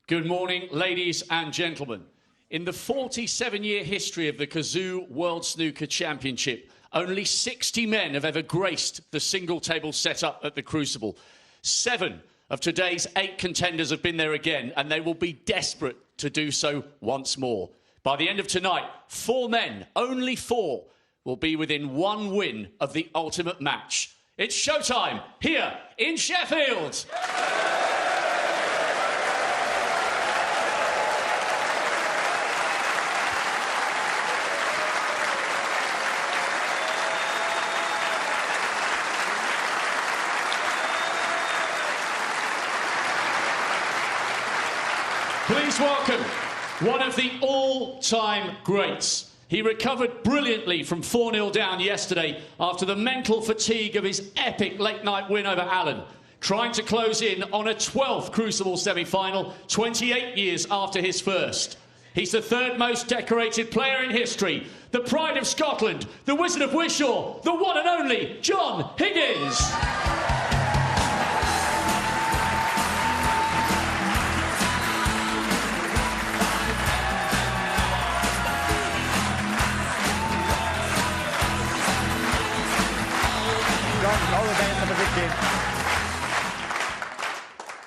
Good morning, ladies and gentlemen. In the 47-year history of the Kazoo World Snooker Championship, only 60 men have ever graced the single-table setup at the Crucible. 7 of today's 8 contenders have been there again, and they will be desperate to do so once more. By the end of tonight, 4 men, only 4, will be within 1 win of the ultimate match. It's showtime here in Sheffield. Please welcome one of the all-time greats. He recovered brilliantly from 4-0 down yesterday after the mental fatigue of his epic late-night win over Allen, trying to close in on a 12th Crucible semi-final 28 years after his first. He's the 3rd most decorated player in history, the pride of Scotland, the Wizard of Wishaw, the one and only John Higgins.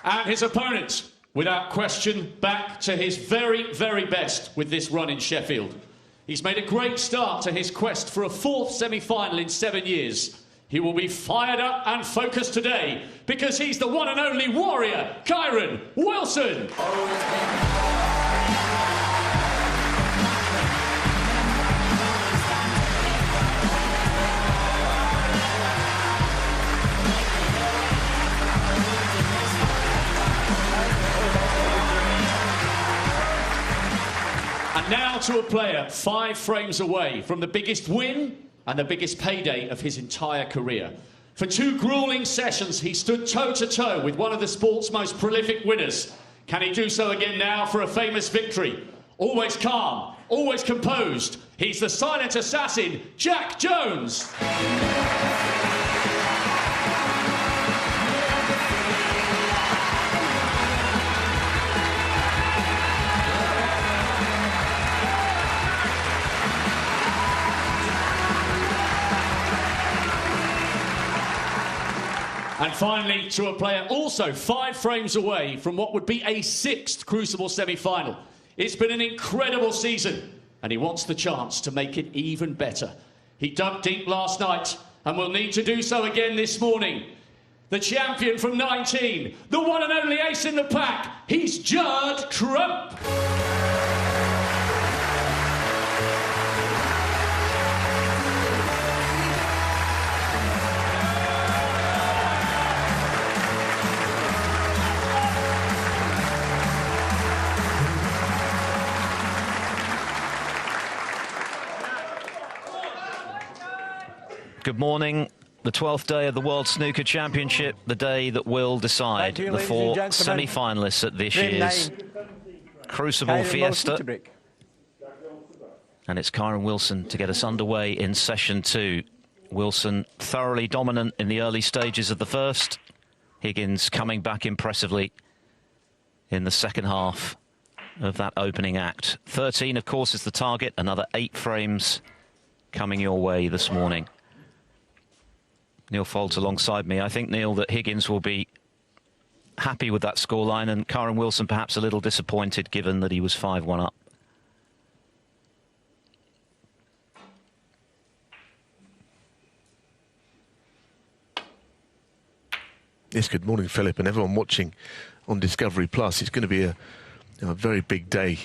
And his opponent, without question, back to his very, very best with this run in Sheffield. He's made a great start to his quest for a 4th semi-final in 7 years. He will be fired up and focused today because he's the one and only warrior, Kyren Wilson. And now to a player 5 frames away from the biggest win and the biggest payday of his entire career. For 2 grueling sessions, he stood toe-to-toe with one of the sport's most prolific winners. Can he do so again now for a famous victory? Always calm, always composed. He's the silent assassin, Jack Jones. And finally, to a player also 5 frames away from what would be a 6th Crucible semi-final. It's been an incredible season, and he wants the chance to make it even better. He dug deep last night, and will need to do so again this morning. The champion from 19, the one and only ace in the pack, he's Judd Trump. Good morning. The 12th day of the World Snooker Championship, the day that will decide the 4 semi-finalists at this year's Crucible Fiesta. And it's Kyren Wilson to get us underway in session 2. Wilson thoroughly dominant in the early stages of the first. Higgins coming back impressively in the second half of that opening act. 13, of course, is the target. Another 8 frames coming your way this morning. Neal Foulds alongside me. I think, Neal, that Higgins will be happy with that scoreline, and Kyren Wilson perhaps a little disappointed given that he was 5-1 up. Yes, good morning, Philip, and everyone watching on Discovery Plus. It's going to be a very big day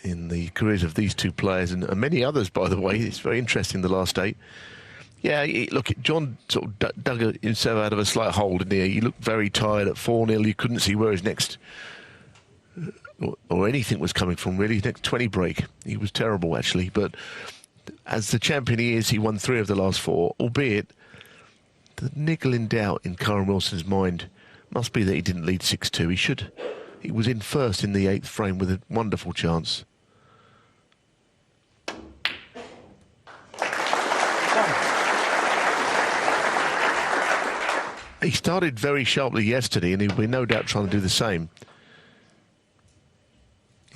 in the careers of these 2 players, and many others, by the way. It's very interesting, the last 8. Yeah, look, John sort of dug himself out of a slight hole, didn't he? He looked very tired at 4-0. You couldn't see where his next, or anything was coming from, really. His next 20 break. He was terrible, actually. But as the champion he is, he won 3 of the last 4, albeit the niggling doubt in Kyren Wilson's mind must be that he didn't lead 6-2. He was in first in the 8th frame with a wonderful chance. He started very sharply yesterday, and he'll be no doubt trying to do the same.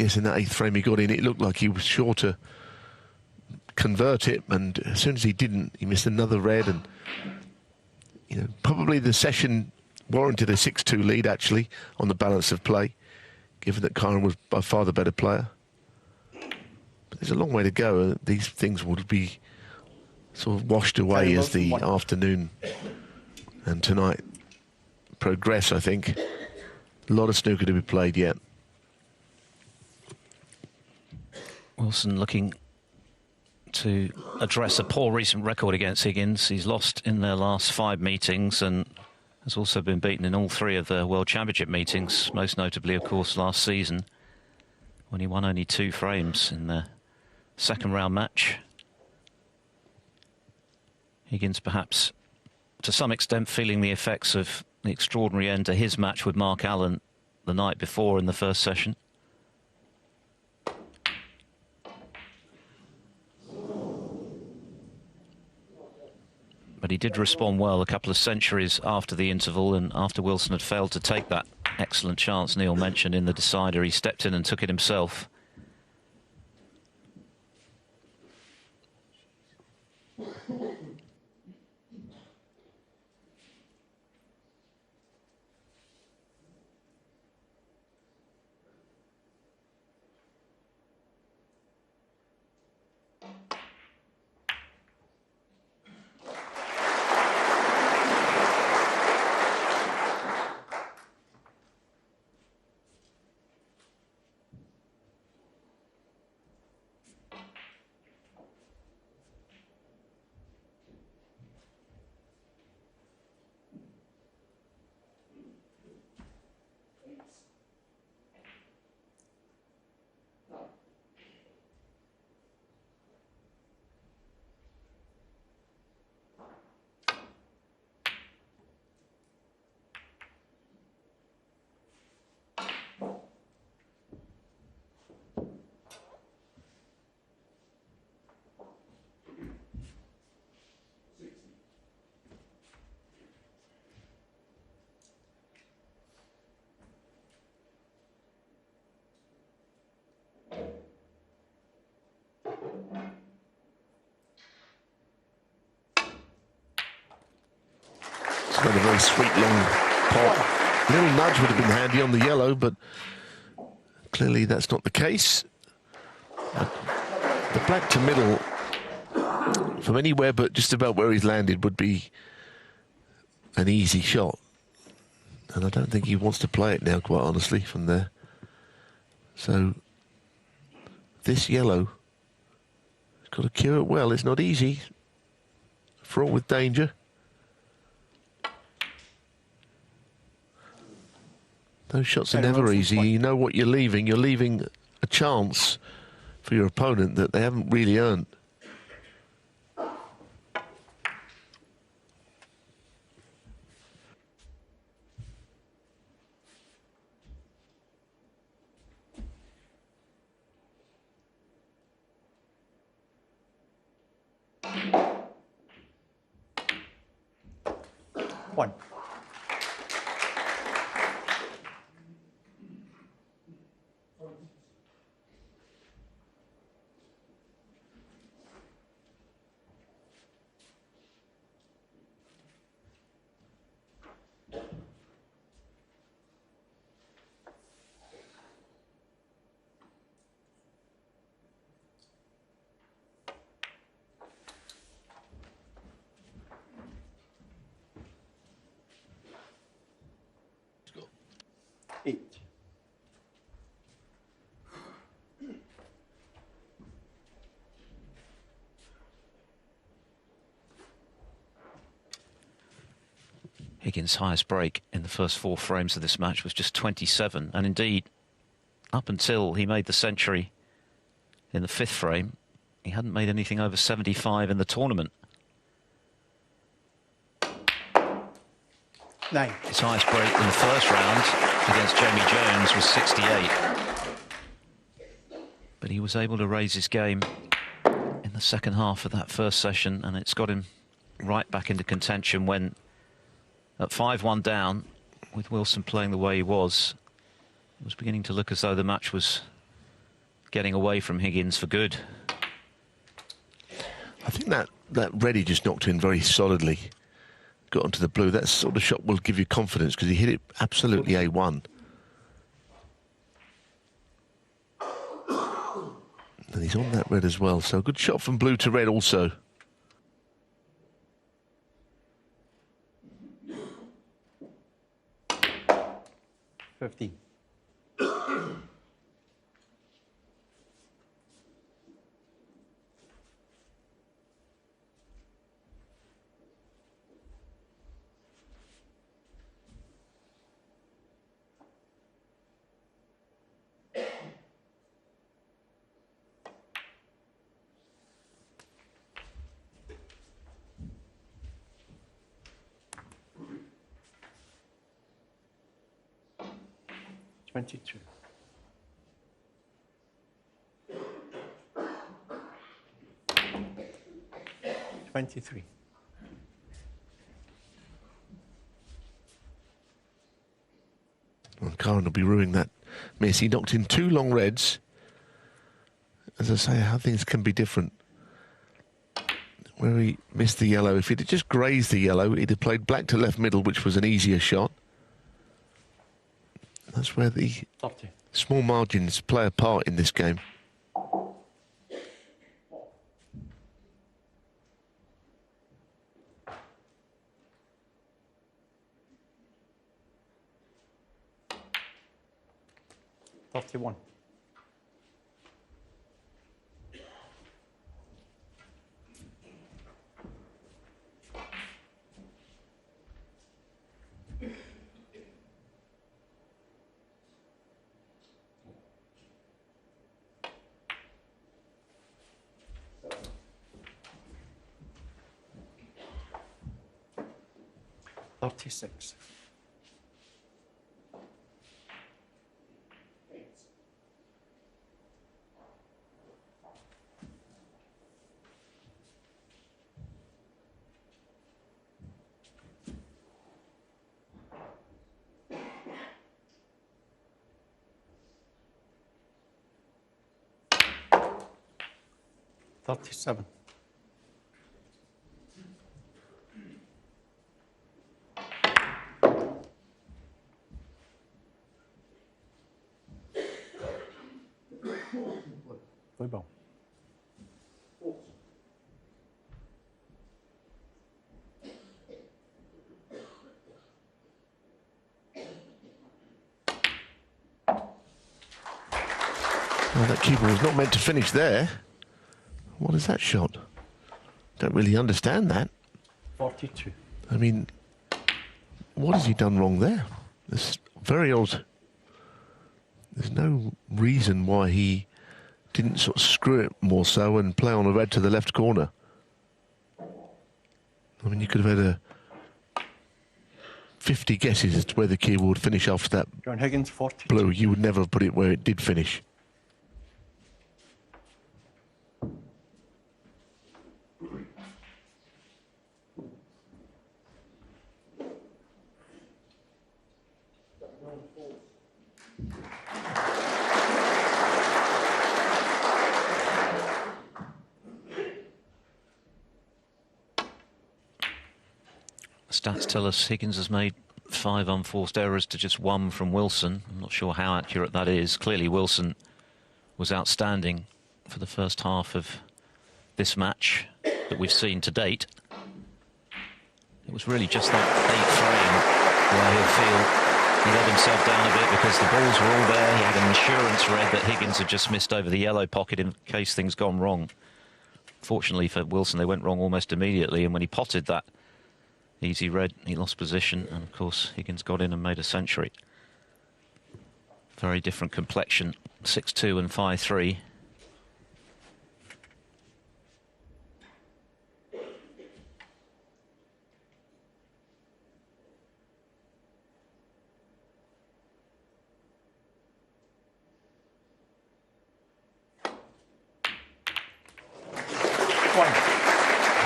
Yes, in that 8th frame he got in, it looked like he was sure to convert it, and as soon as he didn't, he missed another red, and you know, probably the session warranted a 6-2 lead actually on the balance of play, given that Kyren was by far the better player. But there's a long way to go. These things would be sort of washed away as the afternoon and tonight progress, I think. A lot of snooker to be played yet. Wilson looking to address a poor recent record against Higgins. He's lost in their last 5 meetings and has also been beaten in all 3 of the World Championship meetings, most notably, of course, last season, when he won only 2 frames in the second round match. Higgins perhaps to some extent feeling the effects of the extraordinary end to his match with Mark Allen the night before in the first session. But he did respond well a couple of centuries after the interval, and after Wilson had failed to take that excellent chance Neal mentioned in the decider, he stepped in and took it himself. Got a very sweet long pot. A little nudge would have been handy on the yellow, but clearly that's not the case. The black to middle from anywhere but just about where he's landed would be an easy shot. And I don't think he wants to play it now, quite honestly, from there. So this yellow has got to cure it well. It's not easy. Fraught with danger. Those shots are never easy. You know what you're leaving. You're leaving a chance for your opponent that they haven't really earned. One. Eight. Higgins' highest break in the first 4 frames of this match was just 27, and indeed, up until he made the century in the 5th frame, he hadn't made anything over 75 in the tournament. 9. His highest break in the first round against Jamie Jones was 68. But he was able to raise his game in the second half of that first session, and it's got him right back into contention when, at 5-1 down, with Wilson playing the way he was, it was beginning to look as though the match was getting away from Higgins for good. I think that red he just knocked in very solidly, got onto the blue. That sort of shot will give you confidence because he hit it absolutely A1. And he's on that red as well. So a good shot from blue to red also. $50. $22. $23. Well, Kyren will be ruining that miss. He knocked in 2 long reds. As I say, how things can be different. Where he missed the yellow, if he'd have just grazed the yellow, he'd have played black to left middle, which was an easier shot. That's where the small margins play a part in this game. $31. $36. $37. Blue ball. Well, that keeper was not meant to finish there. What is that shot? Don't really understand that. 42. I mean, what has he done wrong there? It's very odd. There's no reason why he didn't sort of screw it more so and play on a red to the left corner. I mean, you could have had 50 guesses as to where the keeper would finish after that Higgins, 40. blue. You would never have put it where it did finish. Stats tell us Higgins has made 5 unforced errors to just 1 from Wilson. I'm not sure how accurate that is. Clearly Wilson was outstanding for the first half of this match that we've seen to date. It was really just that 8th frame where he'll feel he let himself down a bit because the balls were all there. He had an insurance red that Higgins had just missed over the yellow pocket in case things gone wrong. Fortunately for Wilson, they went wrong almost immediately, and when he potted that easy red, he lost position, and of course Higgins got in and made a century. Very different complexion, 6-2 and 5-3.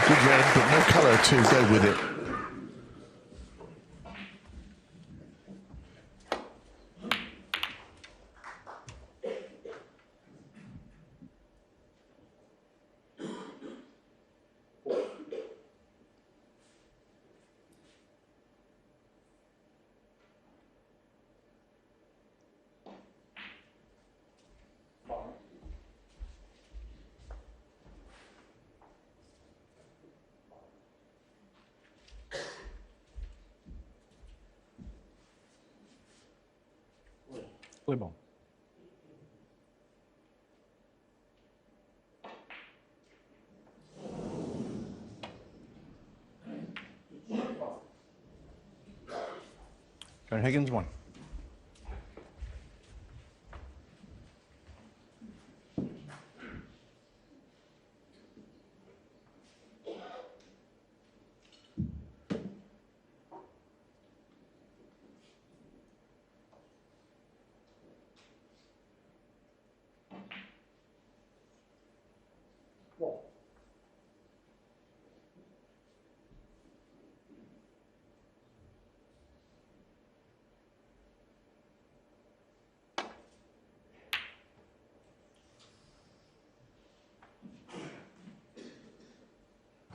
Good red, but no colour to go with it. Play ball. Kyren Higgins 1.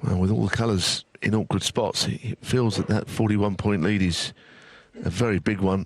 Well, with all the colours in awkward spots, it feels that that 41-point lead is a very big one.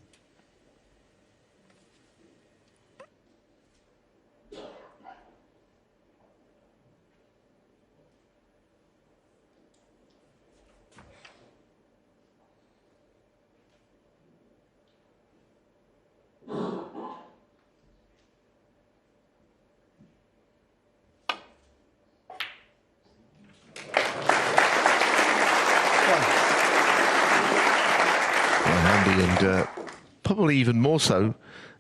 And probably even more so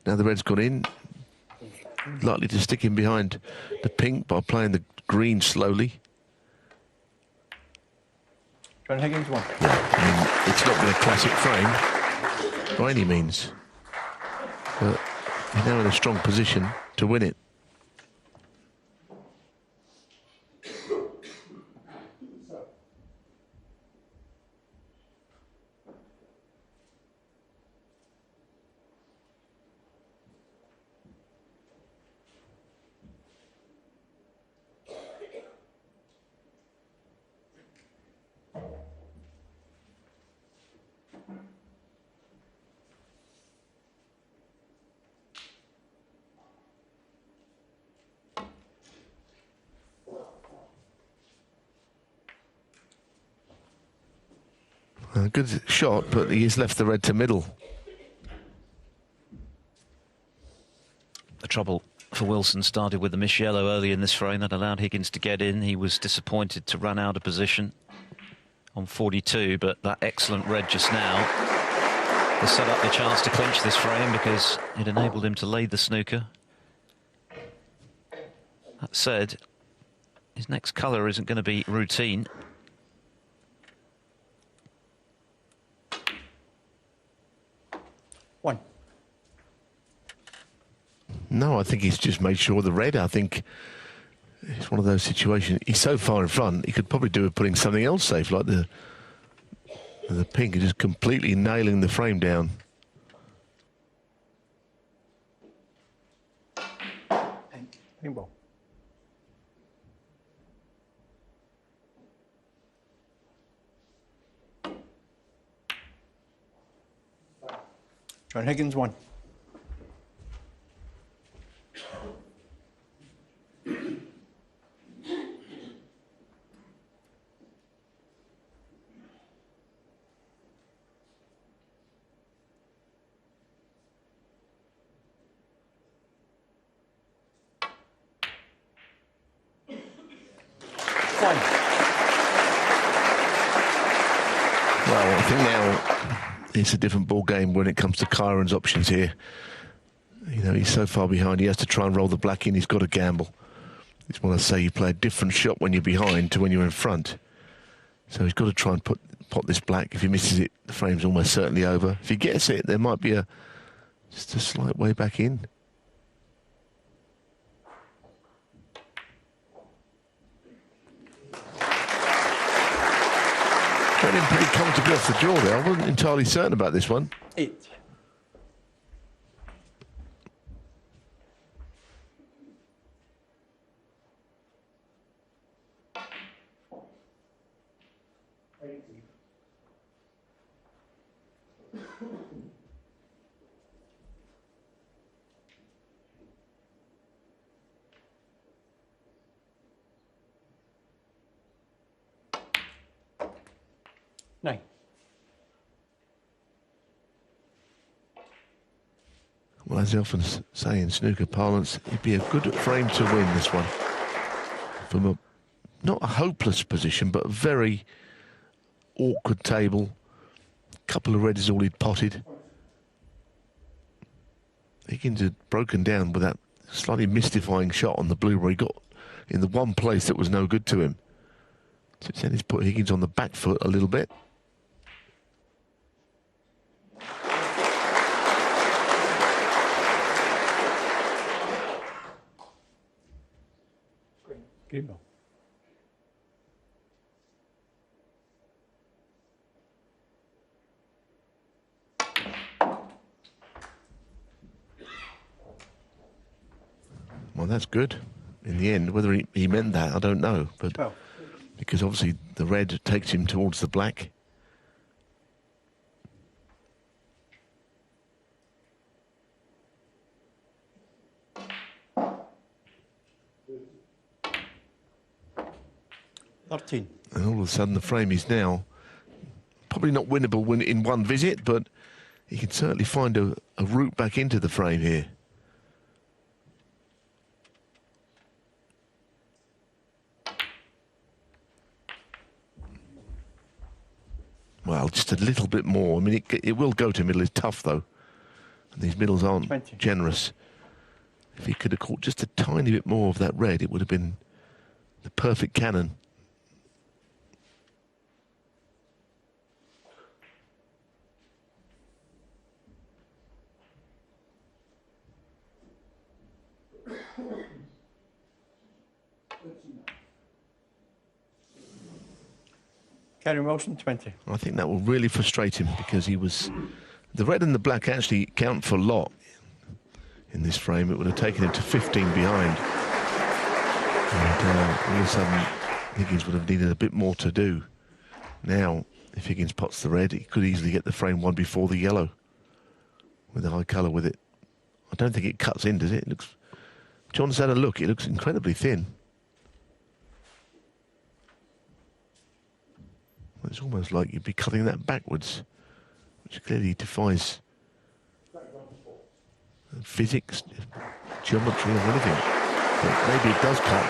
now the red's gone in, likely to stick him behind the pink by playing the green slowly. Kyren Higgins 1. Yeah, I mean, it's not been a classic frame by any means, but he's now in a strong position to win it. A good shot, but he's left the red to middle. The trouble for Wilson started with the miss yellow early in this frame that allowed Higgins to get in. He was disappointed to run out of position on 42, but that excellent red just now has set up the chance to clinch this frame because it enabled him to lead the snooker. That said, his next colour isn't going to be routine. One. No, I think he's just made sure the red. I think it's one of those situations. He's so far in front, he could probably do with putting something else safe, like the pink, and just completely nailing the frame down. Pink ball. Kyren Higgins 1. Well, I think now it's a different ball game when it comes to Kyren's options here. You know, he's so far behind, he has to try and roll the black in. He's got to gamble. I just want to say you play a different shot when you're behind to when you're in front. So he's got to try and pot this black. If he misses it, the frame's almost certainly over. If he gets it, there might be just a slight way back in. Went in pretty comfortably off the draw there. I wasn't entirely certain about this one. 8. Well, as they often say in snooker parlance, it'd be a good frame to win this one. From a, not a hopeless position, but a very awkward table. A couple of reds all he'd potted. Higgins had broken down with that slightly mystifying shot on the blue where he got in the one place that was no good to him. So then he's put Higgins on the back foot a little bit. Green ball. Well, that's good. In the end, whether he meant that, I don't know. But because obviously the red takes him towards the black. $13. And all of a sudden the frame is now probably not winnable in one visit, but he can certainly find a route back into the frame here. Well, just a little bit more. I mean, it will go to middle. It's tough, though. And these middles aren't 20. generous. If he could have caught just a tiny bit more of that red, it would have been the perfect cannon. Carry motion 20. I think that will really frustrate him because he was... The red and the black actually count for a lot in this frame. It would have taken him to 15 behind. And all of a sudden, Higgins would have needed a bit more to do. Now, if Higgins pots the red, he could easily get the frame one before the yellow with the high colour with it. I don't think it cuts in, does it? It looks... John's had a look. It looks incredibly thin. It's almost like you'd be cutting that backwards, which clearly defies physics, geometry, or anything. But maybe it does cut.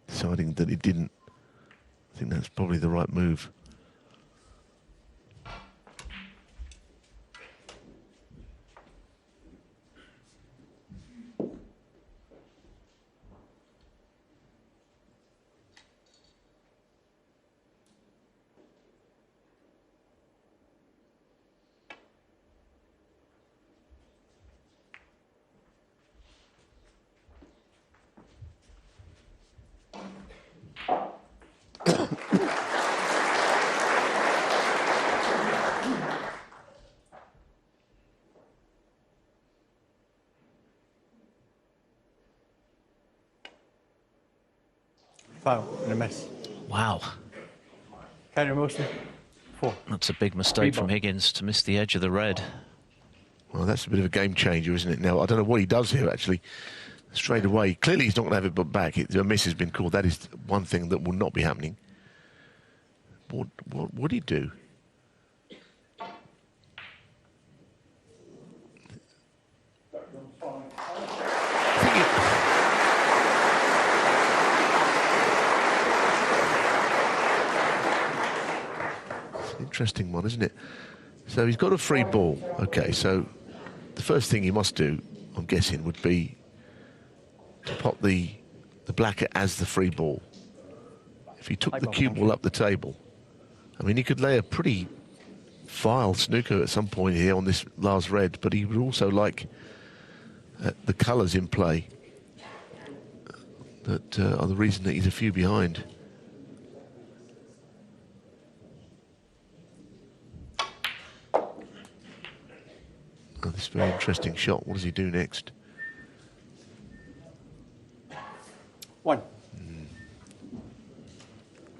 Deciding that it didn't. I think that's probably the right move. Foul and a miss. Wow. Carry motion 4. That's a big mistake from Higgins to miss the edge of the red. Well, that's a bit of a game changer, isn't it? Now, I don't know what he does here, actually. Straight away. Clearly, he's not going to have it put back. A miss has been called. That is one thing that will not be happening. What would he do? Interesting one, isn't it? So he's got a free ball. Okay, so the first thing he must do, I'm guessing, would be to pop the black as the free ball. If he took the cue ball up the table, I mean, he could lay a pretty vile snooker at some point here on this last red, but he would also like the colours in play that are the reason that he's a few behind. Oh, this very interesting shot. What does he do next? 1.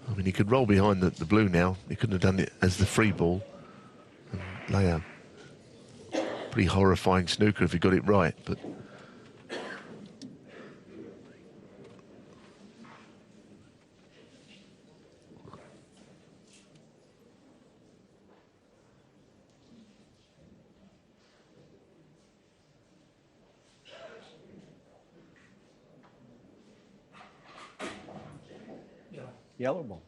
I mean, he could roll behind the blue now. He couldn't have done it as the free ball and lay a pretty horrifying snooker if he got it right, but Yellow ball.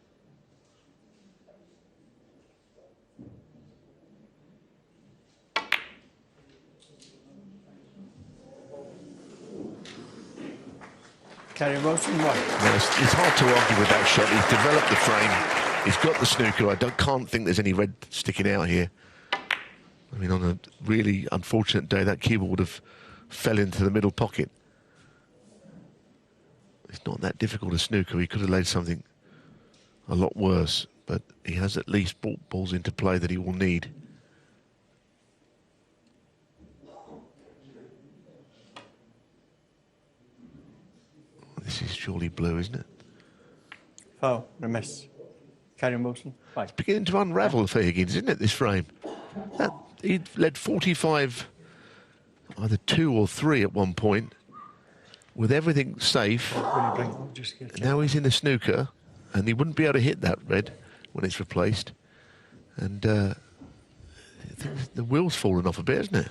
Kyren motion 1. Well, it's hard to argue with that shot. He's developed the frame. He's got the snooker. I can't think there's any red sticking out here. I mean, on a really unfortunate day, that cue would have fell into the middle pocket. It's not that difficult a snooker. He could have laid something a lot worse, but he has at least brought balls into play that he will need. This is surely blue, isn't it? Foul, a miss. Kyren motion 5. It's beginning to unravel for Higgins, isn't it, this frame? He led 45, either 2 or 3 at one point, with everything safe. Now he's in the snooker, and he wouldn't be able to hit that red when it's replaced. And I think the wheel's fallen off a bit, isn't it?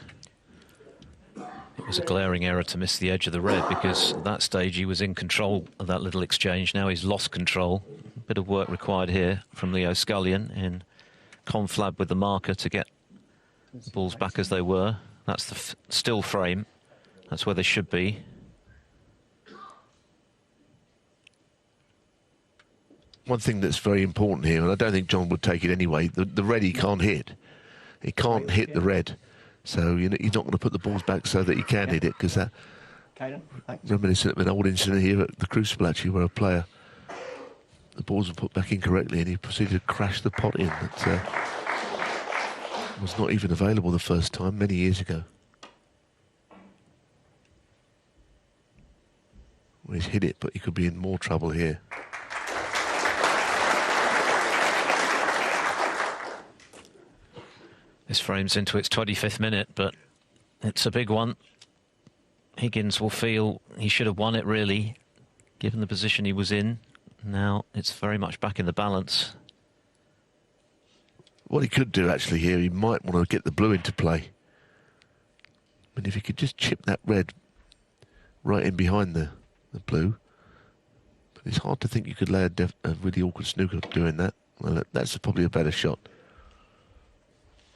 It was a glaring error to miss the edge of the red, because at that stage he was in control of that little exchange. Now he's lost control. A bit of work required here from Leo Scullion in conflab with the marker to get the balls back as they were. That's the still frame. That's where they should be. One thing that's very important here, and I don't think John would take it anyway, the red he can't hit. He can't hit the red. So you know, he's not going to put the balls back so that he can hit it, because that reminiscent of an old incident here at the Crucible, actually, where a player, the balls were put back incorrectly and he proceeded to crash the pot in. That was not even available the first time, many years ago. Well, he's hit it, but he could be in more trouble here. This frame's into its 25th minute, but it's a big one. Higgins will feel he should have won it, really, given the position he was in. Now it's very much back in the balance. What he could do, actually, here, he might want to get the blue into play. I mean, if he could just chip that red right in behind the blue. But it's hard to think you could lay a really awkward snooker doing that. Well, that's probably a better shot.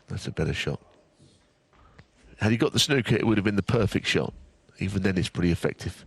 That's a better shot. Had he got the snooker, it would have been the perfect shot. Even then, it's pretty effective.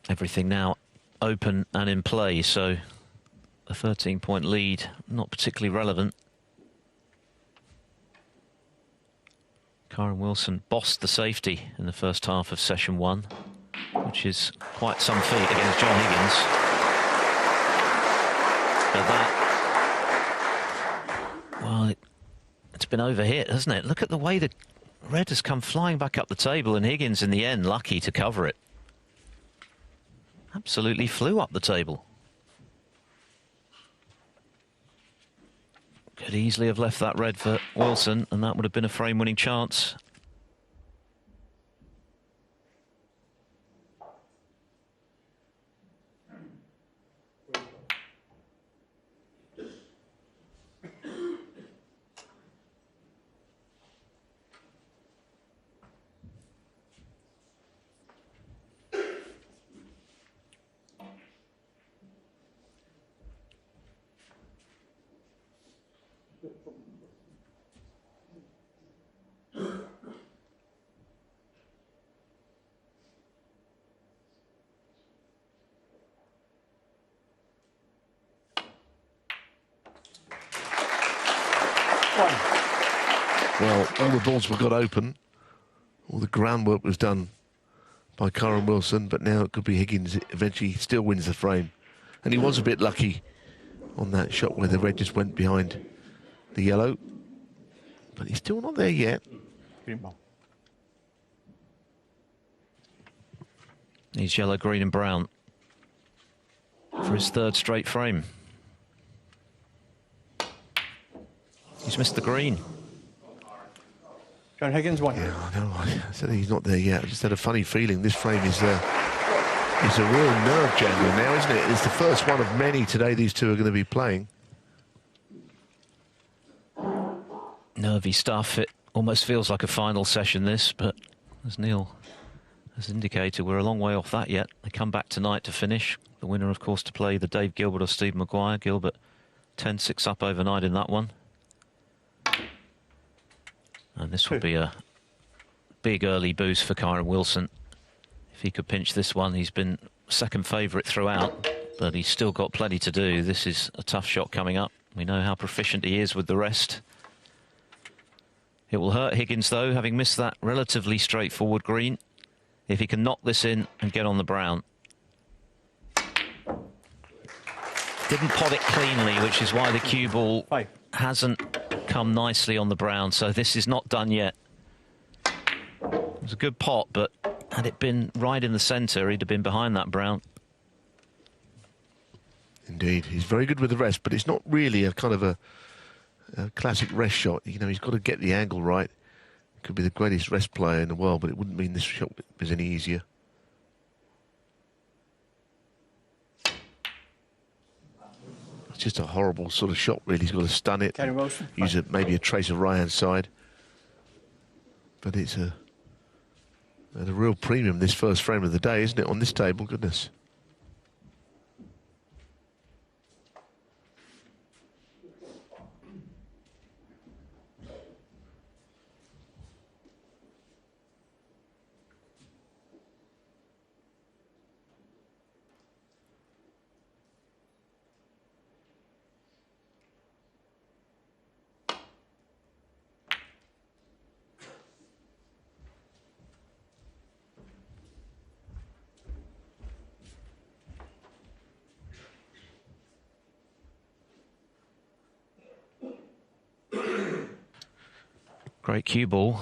Everything now open and in play, so a 13-point lead, not particularly relevant. Kyren Wilson bossed the safety in the first half of session 1, which is quite some feat against John Higgins. But that, well, it's been overhit, hasn't it? Look at the way the red has come flying back up the table, and Higgins in the end lucky to cover it. Absolutely flew up the table. Could easily have left that red for Wilson, and that would have been a frame-winning chance. Well, all the balls were got open. All the groundwork was done by Kyren Wilson, but now it could be Higgins. Eventually still wins the frame. And he was a bit lucky on that shot where the red just went behind the yellow. But he's still not there yet. Green ball. He's yellow, green and brown for his third straight frame. He's missed the green. John Higgins won. Yeah, I know. I said he's not there yet. I just had a funny feeling this frame is a real nerve jangler now, isn't it? It's the first one of many today these two are going to be playing. Nervy stuff. It almost feels like a final session, this, but as Neal has indicated, we're a long way off that yet. They come back tonight to finish. The winner, of course, to play the Dave Gilbert or Steve Maguire. Gilbert 10-6 up overnight in that one. And this will be a big early boost for Kyren Wilson. If he could pinch this one, he's been second favourite throughout, but he's still got plenty to do. This is a tough shot coming up. We know how proficient he is with the rest. It will hurt Higgins, though, having missed that relatively straightforward green. If he can knock this in and get on the brown. Didn't pot it cleanly, which is why the cue ball hasn't come nicely on the brown, so this is not done yet. It was a good pot, but had it been right in the centre, he'd have been behind that brown. Indeed, he's very good with the rest, but it's not really a kind of a classic rest shot. You know, he's got to get the angle right. Could be the greatest rest player in the world, but it wouldn't mean this shot was any easier. It's just a horrible sort of shot, really. He's got to stun it, use maybe a trace of right-hand side. But it's at a real premium, this first frame of the day, isn't it, on this table? Goodness. Great cue ball.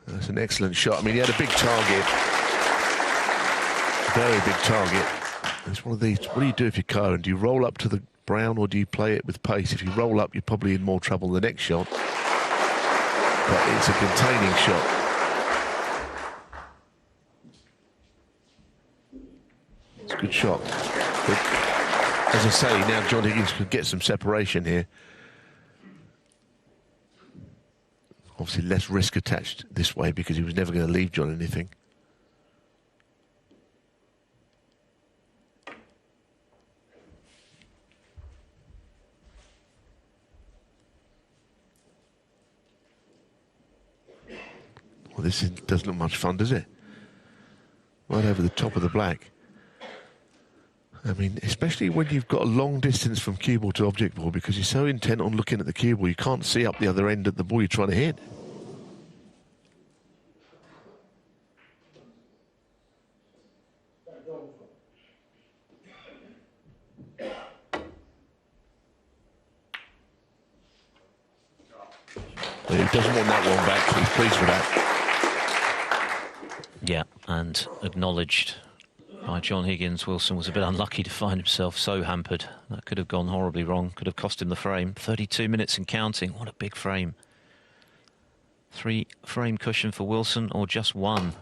That's an excellent shot. I mean, he had a big target. Very big target. It's one of these. What do you do if you're Kyren? Do you roll up to the brown or do you play it with pace? If you roll up, you're probably in more trouble the next shot. But it's a containing shot. It's a good shot. But as I say, now John Higgins could get some separation here. Obviously less risk attached this way because he was never going to leave John anything. Well, this doesn't look much fun, does it? Right over the top of the black. I mean, especially when you've got a long distance from cue ball to object ball because you're so intent on looking at the cue ball, you can't see up the other end at the ball you're trying to hit. But he doesn't want that one back, so he's pleased with that. Yeah, and acknowledged by John Higgins. Wilson was a bit unlucky to find himself so hampered. That could have gone horribly wrong, could have cost him the frame. 32 minutes and counting, what a big frame. 3 frame cushion for Wilson or just 1?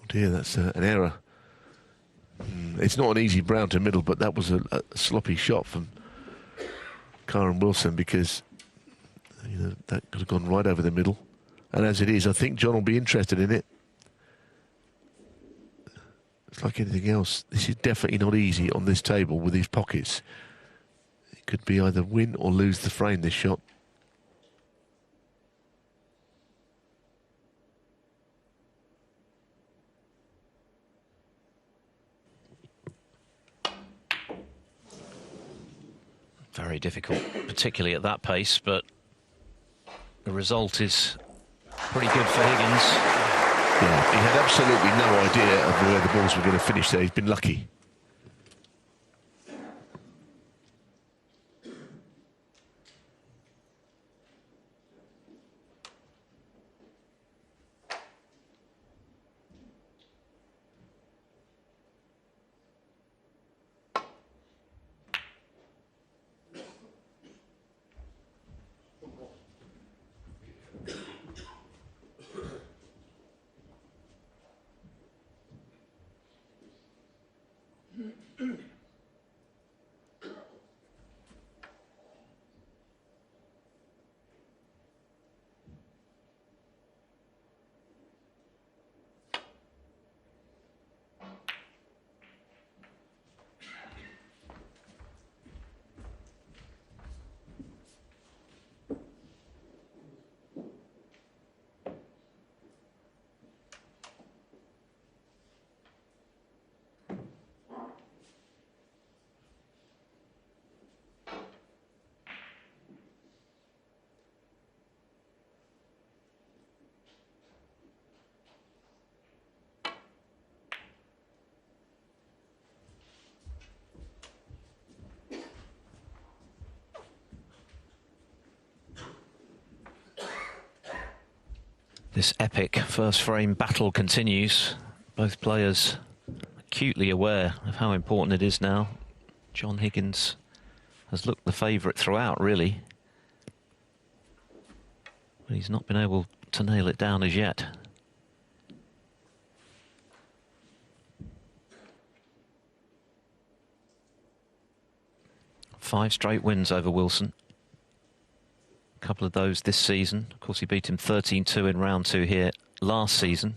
Dear, that's an error. It's not an easy brown to middle, but that was a sloppy shot from Kyren Wilson, because that could have gone right over the middle. And as it is, I think John will be interested in it. It's like anything else. This is definitely not easy on this table with these pockets. It could be either win or lose the frame, this shot. Very difficult, particularly at that pace, but the result is pretty good for Higgins. Yeah, he had absolutely no idea of where the balls were going to finish there. He's been lucky. This epic first frame battle continues. Both players acutely aware of how important it is now. John Higgins has looked the favourite throughout, really. But he's not been able to nail it down as yet. Five straight wins over Wilson. A couple of those this season. Of course, he beat him 13-2 in round 2 here last season.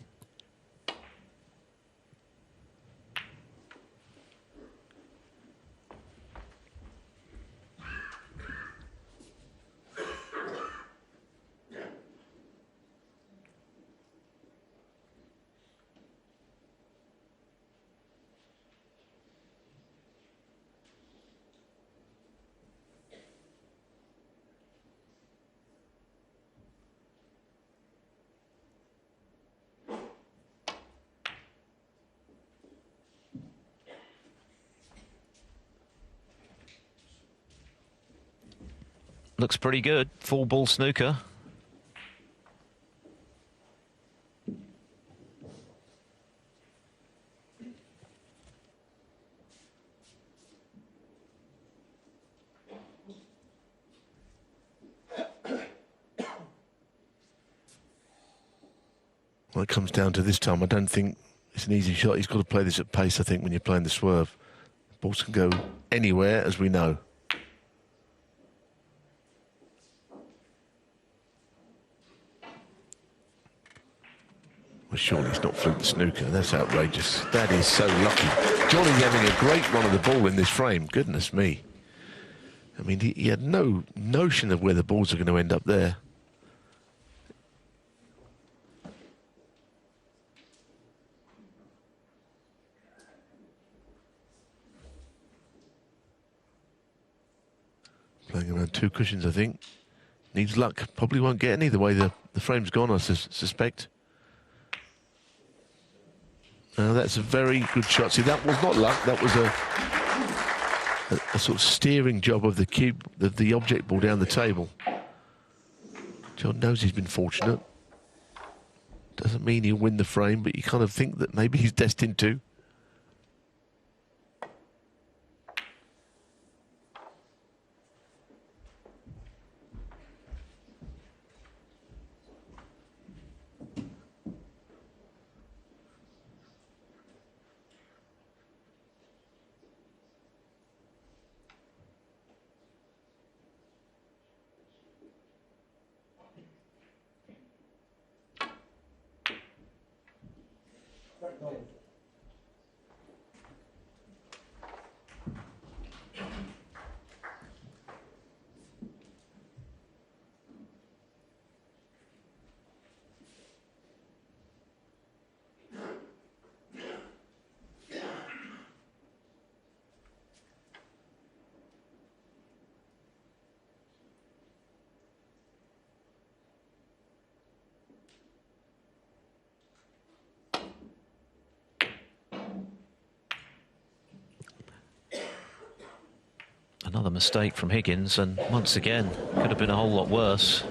looks pretty good. Full ball snooker. Well, it comes down to this time. I don't think it's an easy shot. He's got to play this at pace, I think, when you're playing the swerve. Balls can go anywhere, as we know. Well, surely it's not fluke the snooker. That's outrageous. That is so lucky. Johnny's having a great run of the ball in this frame. Goodness me. I mean, he had no notion of where the balls are going to end up there. Playing around 2 cushions, I think. Needs luck. Probably won't get any the way the frame's gone, I suspect. That's a very good shot. See, that was not luck. That was a sort of steering job of the cube, the object ball down the table. John knows he's been fortunate. Doesn't mean he'll win the frame, but you kind of think that maybe he's destined to. Another mistake from Higgins, and once again, could have been a whole lot worse.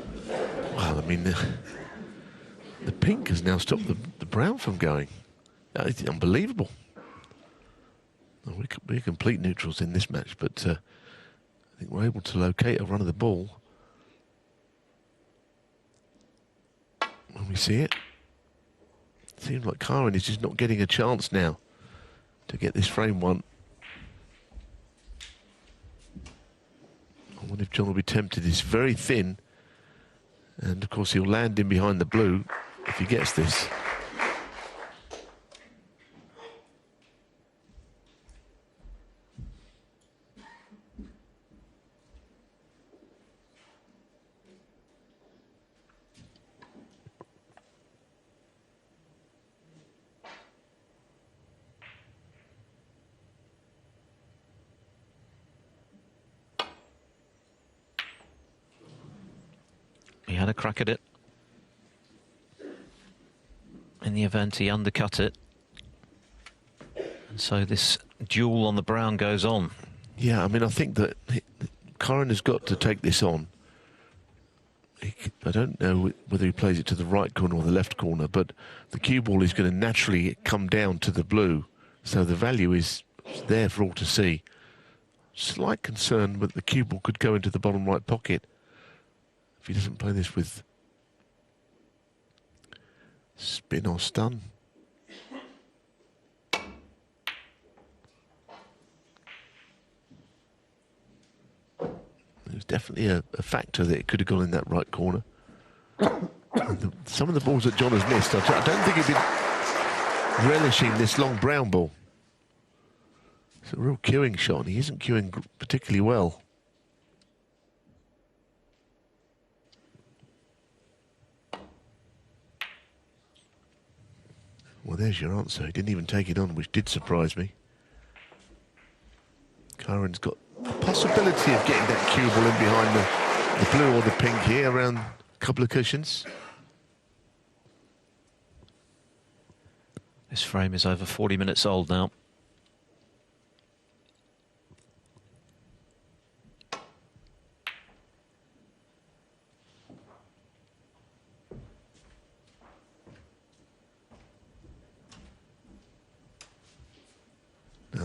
Well, I mean, the pink has now stopped the brown from going. It's unbelievable. Well, we're complete neutrals in this match, but I think we're able to locate a run of the ball when we see it. Seems like Kyren is just not getting a chance now to get this frame won. I wonder if John will be tempted. He's very thin, and of course he'll land in behind the blue if he gets this. He had a crack at it. In the event, he undercut it. And so this duel on the brown goes on. Yeah, I mean, I think that Kyren has got to take this on. I don't know whether he plays it to the right corner or the left corner, but the cue ball is going to naturally come down to the blue. So the value is there for all to see. Slight concern that the cue ball could go into the bottom right pocket if he doesn't play this with spin or stun. There's definitely a factor that it could have gone in that right corner. Some of the balls that John has missed, I don't think he'd been relishing this long brown ball. It's a real cueing shot, and he isn't cueing particularly well. Well, there's your answer. He didn't even take it on, which did surprise me. Kyren's got a possibility of getting that cue ball in behind the blue or the pink here, around a couple of cushions. This frame is over 40 minutes old now.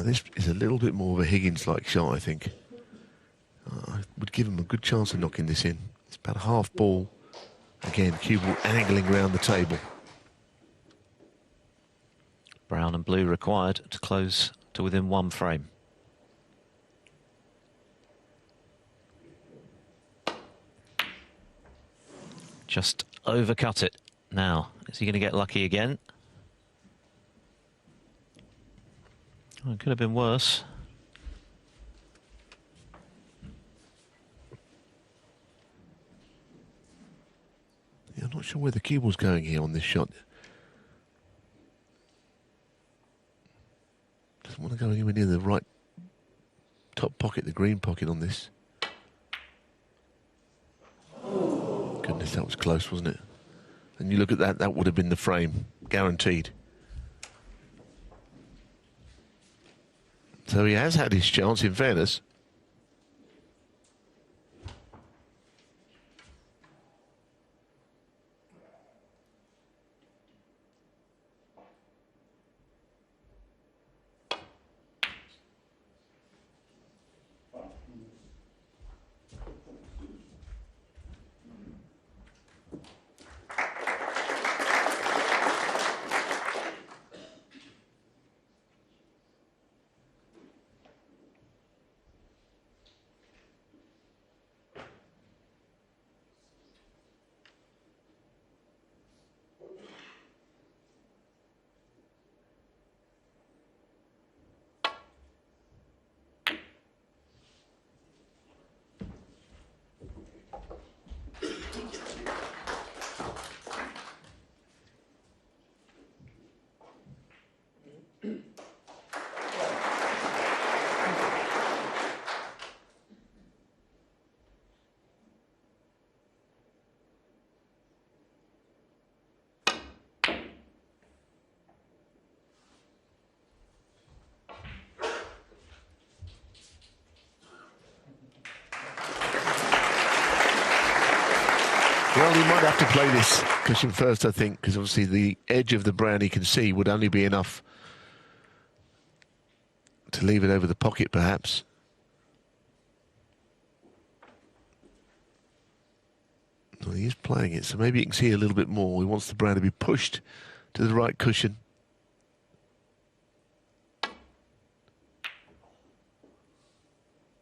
this is a little bit more of a Higgins-like shot, I think. I would give him a good chance of knocking this in. It's about a half ball. Again, cue ball angling around the table. Brown and blue required to close to within 1 frame. Just overcut it now. Is he going to get lucky again? Oh, it could have been worse. Yeah, I'm not sure where the cue ball's going here on this shot. Doesn't want to go anywhere near the right top pocket, the green pocket on this. Goodness, that was close, wasn't it? And you look at that, that would have been the frame, guaranteed. So he has had his chance, in fairness. Well, he might have to play this cushion first, I think, because obviously the edge of the brown he can see would only be enough to leave it over the pocket, perhaps. Well, he is playing it, so maybe you can see a little bit more. He wants the brown to be pushed to the right cushion.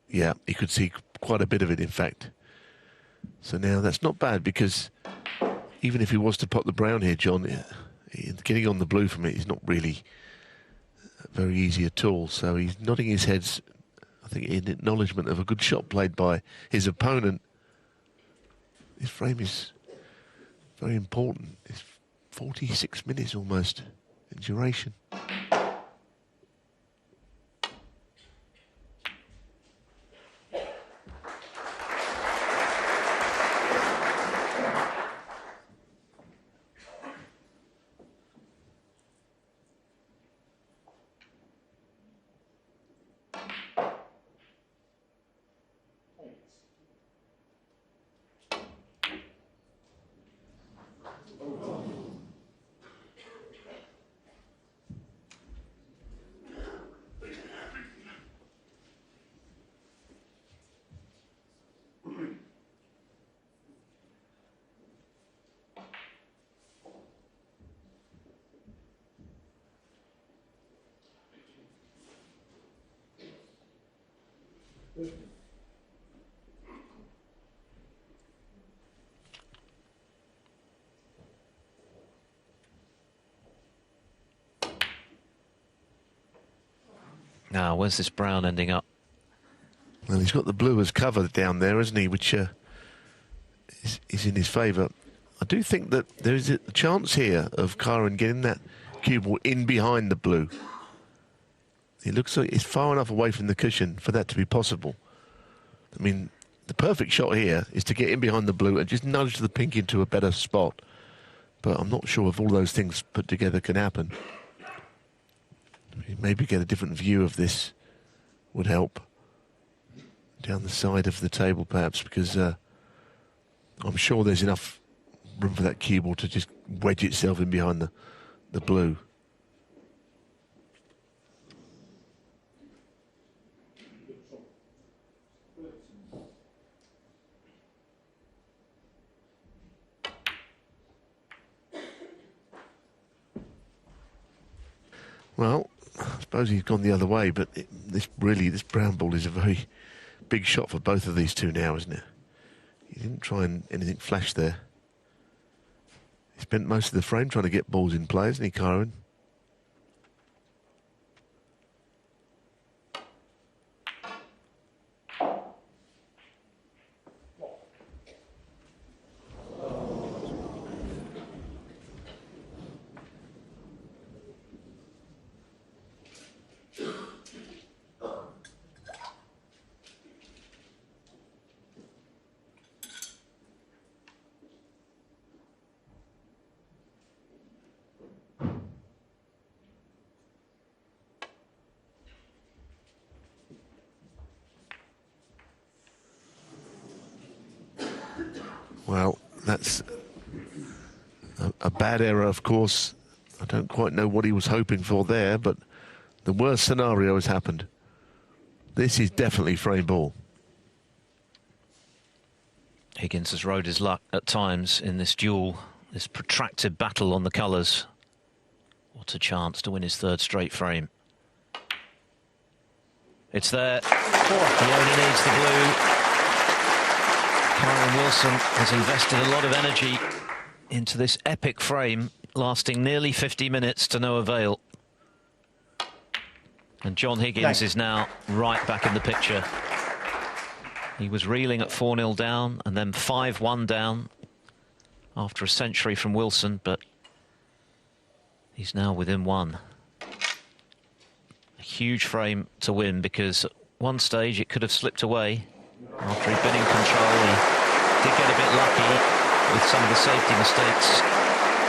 Yeah, he could see quite a bit of it, in fact. So now that's not bad, because even if he was to pop the brown here, John, getting on the blue from it is not really very easy at all. So he's nodding his head, I think, in acknowledgement of a good shot played by his opponent. This frame is very important. It's 46 minutes almost in duration. Now, where's this brown ending up? Well, he's got the blue as cover down there, hasn't he, which is in his favour. I do think that there is a chance here of Kyren getting that cue ball in behind the blue. It looks like it's far enough away from the cushion for that to be possible. I mean, the perfect shot here is to get in behind the blue and just nudge the pink into a better spot. But I'm not sure if all those things put together can happen. Maybe get a different view of this would help. Down the side of the table, perhaps, because I'm sure there's enough room for that cue ball to just wedge itself in behind the blue. Well, I suppose he's gone the other way, but this brown ball is a very big shot for both of these two now, isn't it? He didn't try and anything flash there. He spent most of the frame trying to get balls in play, isn't he, Kyren? Well, that's a bad error, of course. I don't quite know what he was hoping for there, but the worst scenario has happened. This is definitely frame ball. Higgins has rode his luck at times in this duel, this protracted battle on the colours. What a chance to win his third straight frame. It's there. He only needs the blue. Kyren Wilson has invested a lot of energy into this epic frame, lasting nearly 50 minutes to no avail. And John Higgins is now right back in the picture. He was reeling at 4-0 down and then 5-1 down after a century from Wilson, but he's now within one. A huge frame to win, because at one stage it could have slipped away. After he'd been in control, he did get a bit lucky with some of the safety mistakes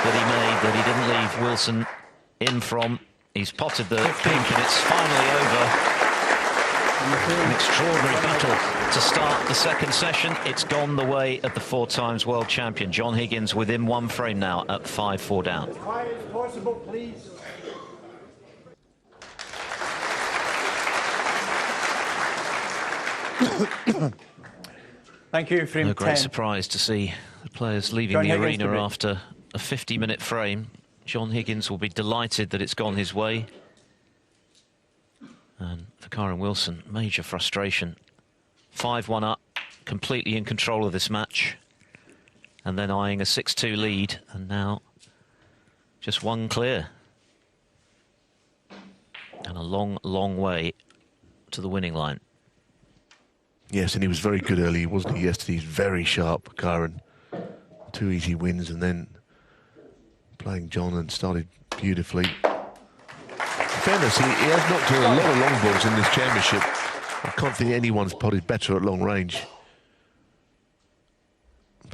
that he made, that he didn't leave Wilson in from. He's potted the pink, and it's finally over. An extraordinary battle to start the second session. It's gone the way of the 4-times world champion. John Higgins within one frame now at 5-4 down. As quiet as possible, please. Thank you, frame 10. No great surprise to see the players leaving the arena after a 50-minute frame. John Higgins will be delighted that it's gone his way. And for Kyren Wilson, major frustration. 5-1 up, completely in control of this match. And then eyeing a 6-2 lead, and now just one clear. And a long, long way to the winning line. Yes, and he was very good early, wasn't he, yesterday? He's very sharp, Kyren. 2 easy wins, and then playing John and started beautifully. In fairness, he has knocked a lot of long balls in this championship. I can't think anyone's potted better at long range.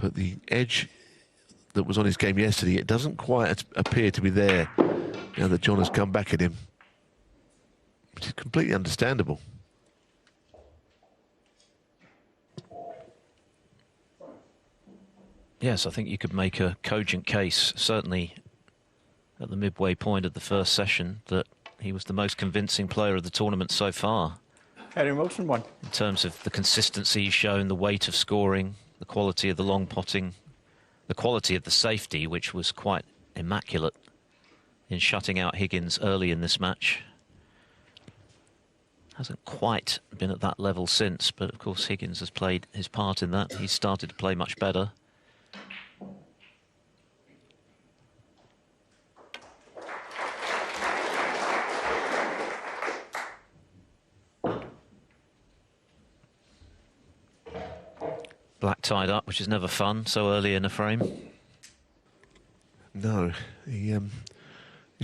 But the edge that was on his game yesterday, it doesn't quite appear to be there now that John has come back at him, which is completely understandable. Yes, I think you could make a cogent case, certainly at the midway point of the first session, that he was the most convincing player of the tournament so far. Kyren Wilson won. In terms of the consistency he's shown, the weight of scoring, the quality of the long potting, the quality of the safety, which was quite immaculate in shutting out Higgins early in this match. Hasn't quite been at that level since, but of course Higgins has played his part in that. He's started to play much better. Black tied up, which is never fun so early in a frame. No, he's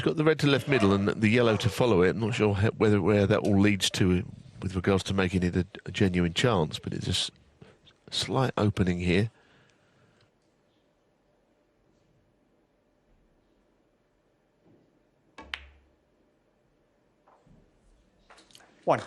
got the red to left middle and the yellow to follow it. I'm not sure where that all leads to with regards to making it a genuine chance, but it's a slight opening here. One.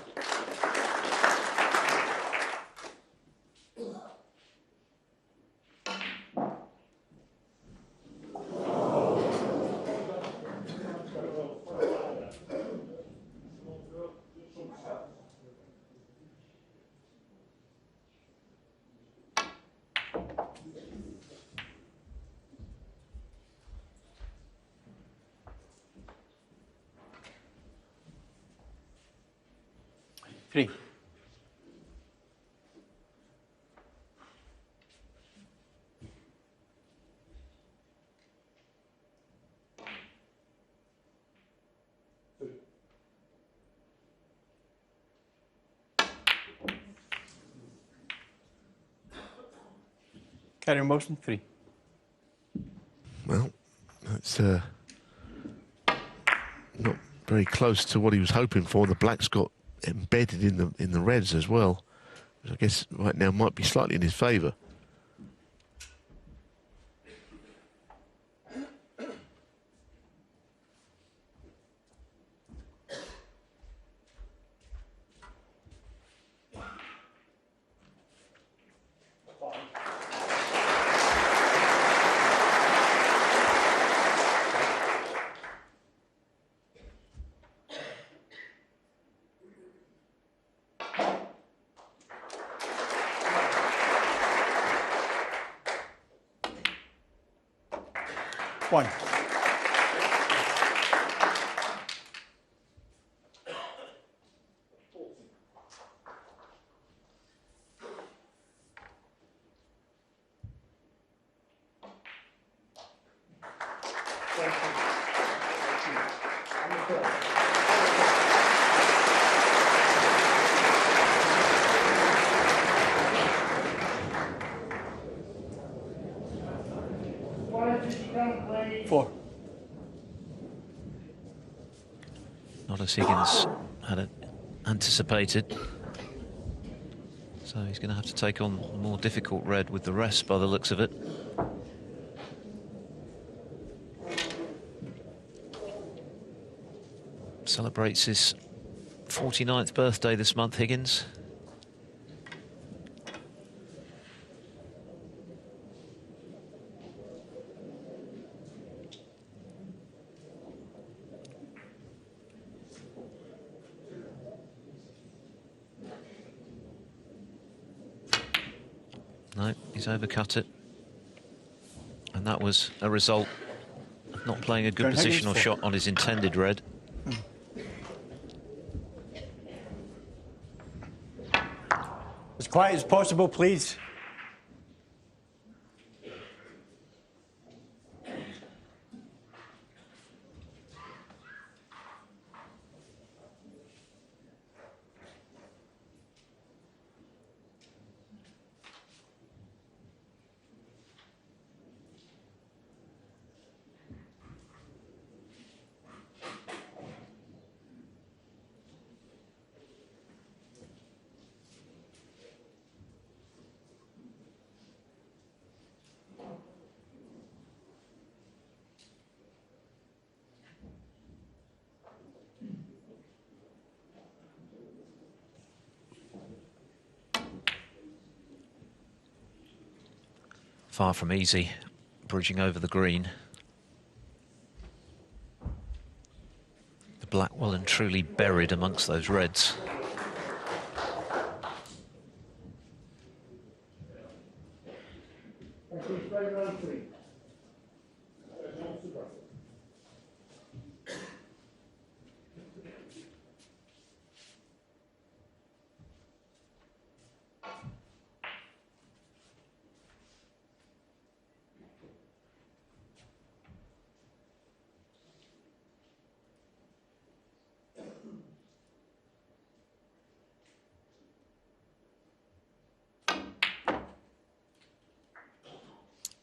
3. Kyren motion 3. Well, that's not very close to what he was hoping for. The black's got embedded in the reds as well, which I guess right now might be slightly in his favour. One. Four. Not as Higgins had it anticipated. So he's going to have to take on a more difficult red with the rest by the looks of it. Celebrates his 49th birthday this month, Higgins. No, he's overcut it. And that was a result of not playing a good positional shot on his intended red. As quiet as possible, please. Far from easy, bridging over the green. The black well and truly buried amongst those reds.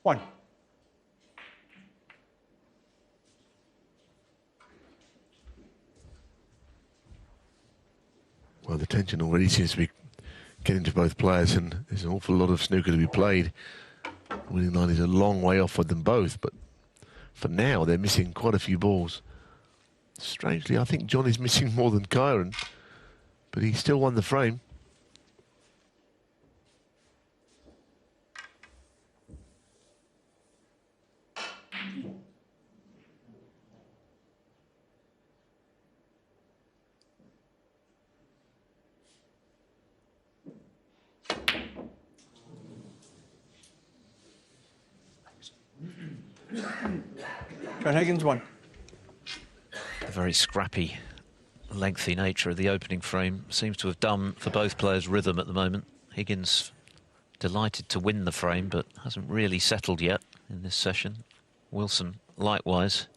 One. Well, the tension already seems to be getting to both players, and there's an awful lot of snooker to be played. Winning line is a long way off with them both, but for now they're missing quite a few balls. Strangely, I think John is missing more than Kyren, but he still won the frame. Higgins one. A very scrappy lengthy nature of the opening frame seems to have done for both players rhythm at the moment. Higgins delighted to win the frame, but hasn't really settled yet in this session. Wilson likewise.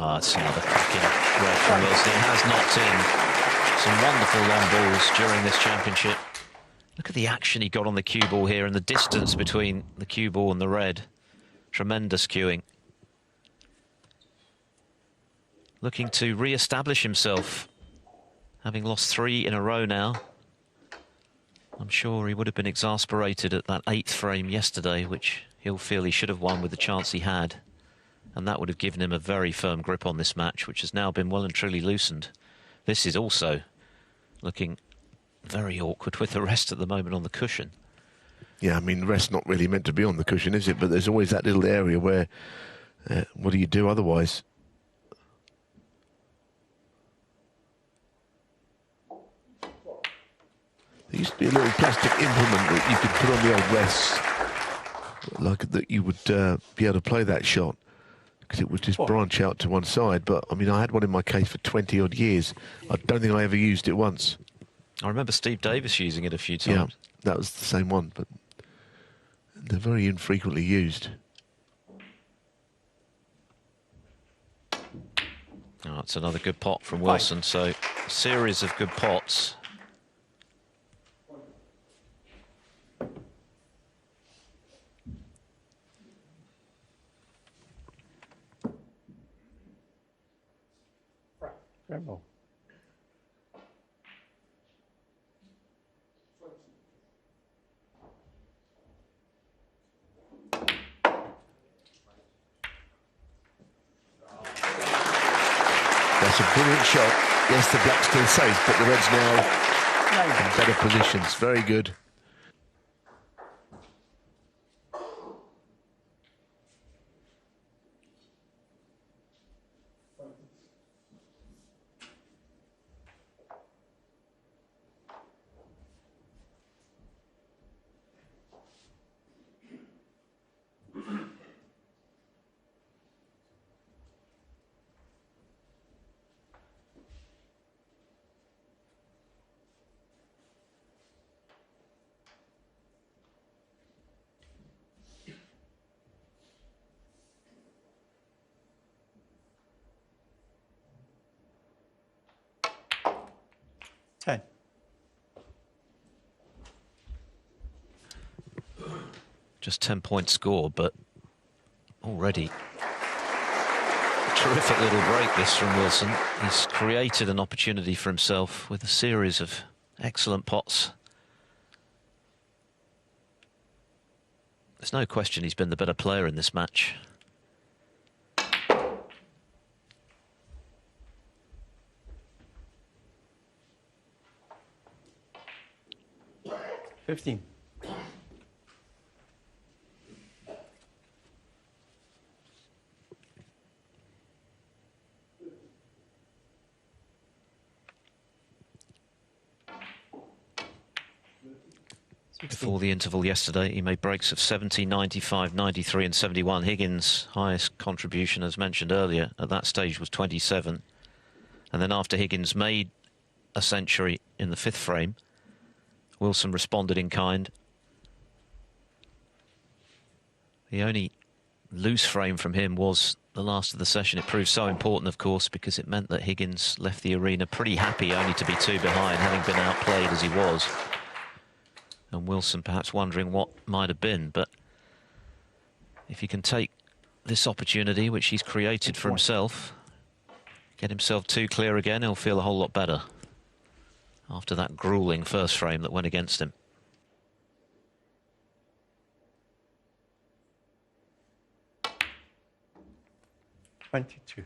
Ah, it's another cracking red from Wilson. He has knocked in some wonderful long balls during this championship. Look at the action he got on the cue ball here and the distance between the cue ball and the red. Tremendous cueing. Looking to re-establish himself, having lost 3 in a row now. I'm sure he would have been exasperated at that 8th frame yesterday, which he'll feel he should have won with the chance he had. And that would have given him a very firm grip on this match, which has now been well and truly loosened. This is also looking very awkward with the rest at the moment on the cushion. Yeah, I mean, the rest's not really meant to be on the cushion, is it? But there's always that little area where, what do you do otherwise? There used to be a little plastic implement that you could put on the old rests, like that you would be able to play that shot, because it would just branch out to one side. But, I mean, I had one in my case for 20-odd years. I don't think I ever used it once. I remember Steve Davis using it a few times. Yeah, that was the same one, but they're very infrequently used. Oh, it's another good pot from Wilson, so a series of good pots. Rebel. That's a brilliant shot. Yes, the black's still safe, but the red's now in better positions. Very good. Just 10-point score, but already a terrific little break this from Wilson. He's created an opportunity for himself with a series of excellent pots. There's no question he's been the better player in this match. 15. Before the interval yesterday, he made breaks of 70, 95, 93 and 71. Higgins' highest contribution, as mentioned earlier, at that stage was 27. And then after Higgins made a century in the 5th frame, Wilson responded in kind. He only loose frame from him was the last of the session. It proved so important, of course, because it meant that Higgins left the arena pretty happy only to be 2 behind, having been outplayed as he was. And Wilson perhaps wondering what might have been. But if he can take this opportunity, which he's created for himself, get himself 2 clear again, he'll feel a whole lot better after that gruelling first frame that went against him. $22.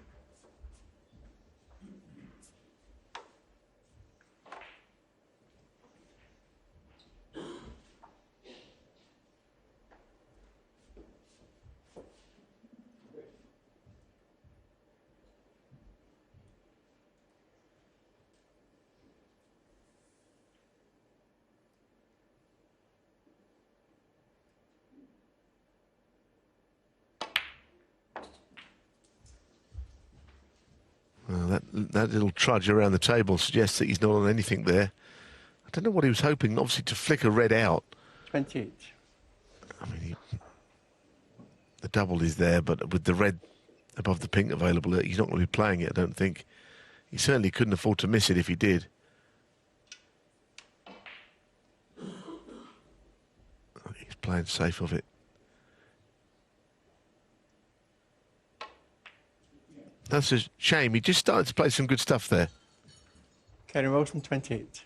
Well, that little trudge around the table suggests that he's not on anything there. I don't know what he was hoping, obviously, to flick a red out. 28. I mean, the double is there, but with the red above the pink available, he's not going to be playing it, I don't think. He certainly couldn't afford to miss it if he did. I think he's playing safe of it. That's a shame. He just started to play some good stuff there. Kyren Wilson, 28.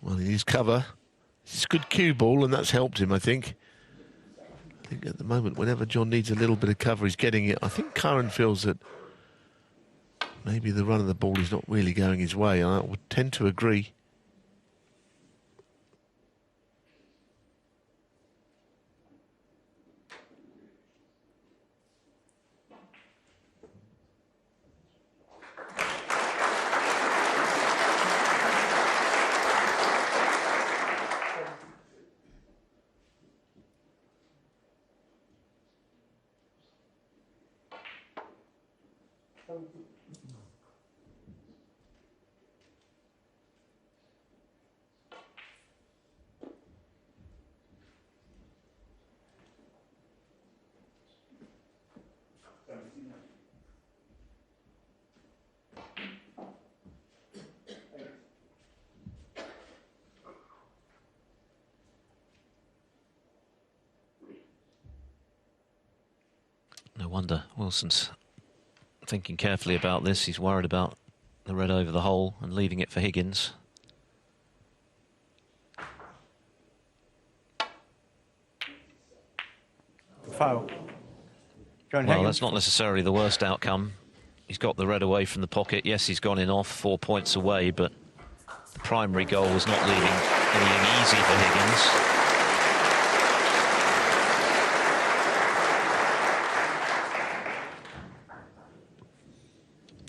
Well, he needs cover. It's a good cue ball, and that's helped him, I think. I think at the moment, whenever John needs a little bit of cover, he's getting it. I think Kyren feels that maybe the run of the ball is not really going his way. I would tend to agree. No wonder Wilson's thinking carefully about this. He's worried about the red over the hole and leaving it for Higgins. Foul. John Well, Higgins. that's not necessarily the worst outcome. He's got the red away from the pocket. Yes, he's gone in off 4 points away, but the primary goal was not leaving anything easy for Higgins.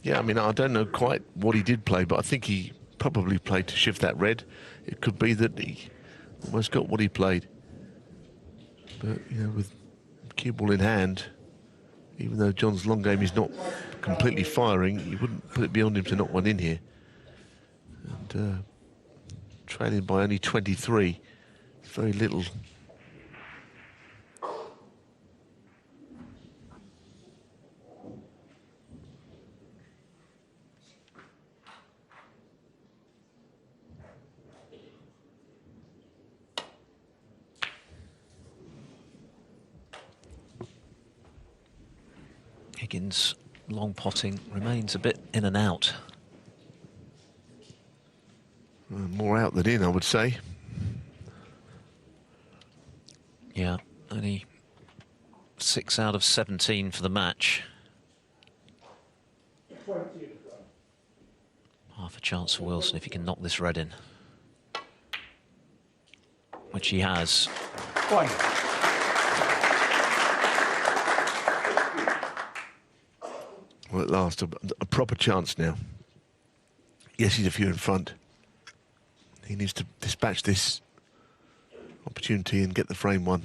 Yeah, I mean, I don't know quite what he did play, but I think he probably played to shift that red. It could be that he almost got what he played. But, you know, with cue ball in hand, even though John's long game is not completely firing, you wouldn't put it beyond him to knock one in here. And trailing by only 23, very little. Higgins' long potting remains a bit in and out. More out than in, I would say. Yeah, only 6 out of 17 for the match. Half a chance for Wilson if he can knock this red in, which he has. One. Well, at last, a proper chance now. Yes, he's a few in front. He needs to dispatch this opportunity and get the frame one.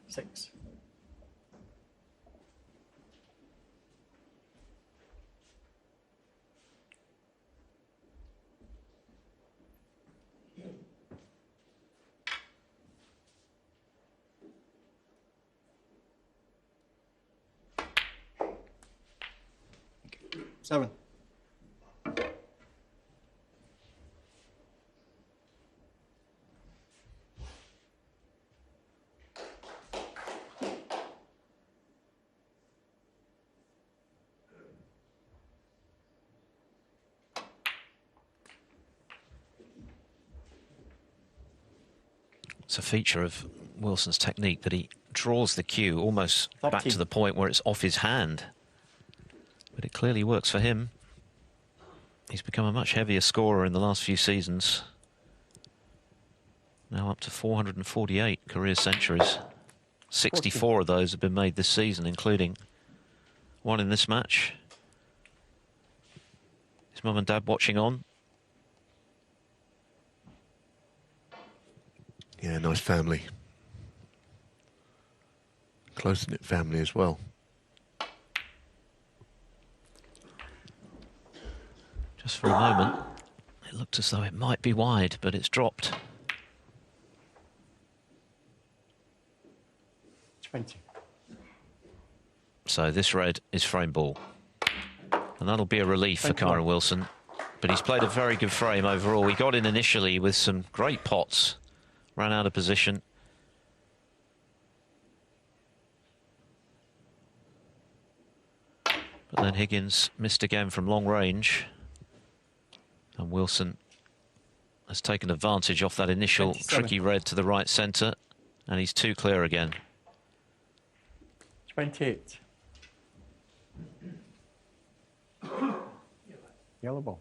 Six. Seven. It's a feature of Wilson's technique that he draws the cue almost 13. back to the point where it's off his hand. But it clearly works for him. He's become a much heavier scorer in the last few seasons. Now up to 448 career centuries. 64 of those have been made this season, including one in this match. His mum and dad watching on. Yeah, nice family. Close-knit family as well. Just for a moment, it looked as though it might be wide, but it's dropped. 20. So this red is frame ball. And that'll be a relief for 21. Kyren Wilson. But he's played a very good frame overall. He got in initially with some great pots. Ran out of position. But then Higgins missed again from long range. And Wilson has taken advantage off that initial 27. tricky red to the right centre. And he's too clear again. 28. Yellow ball.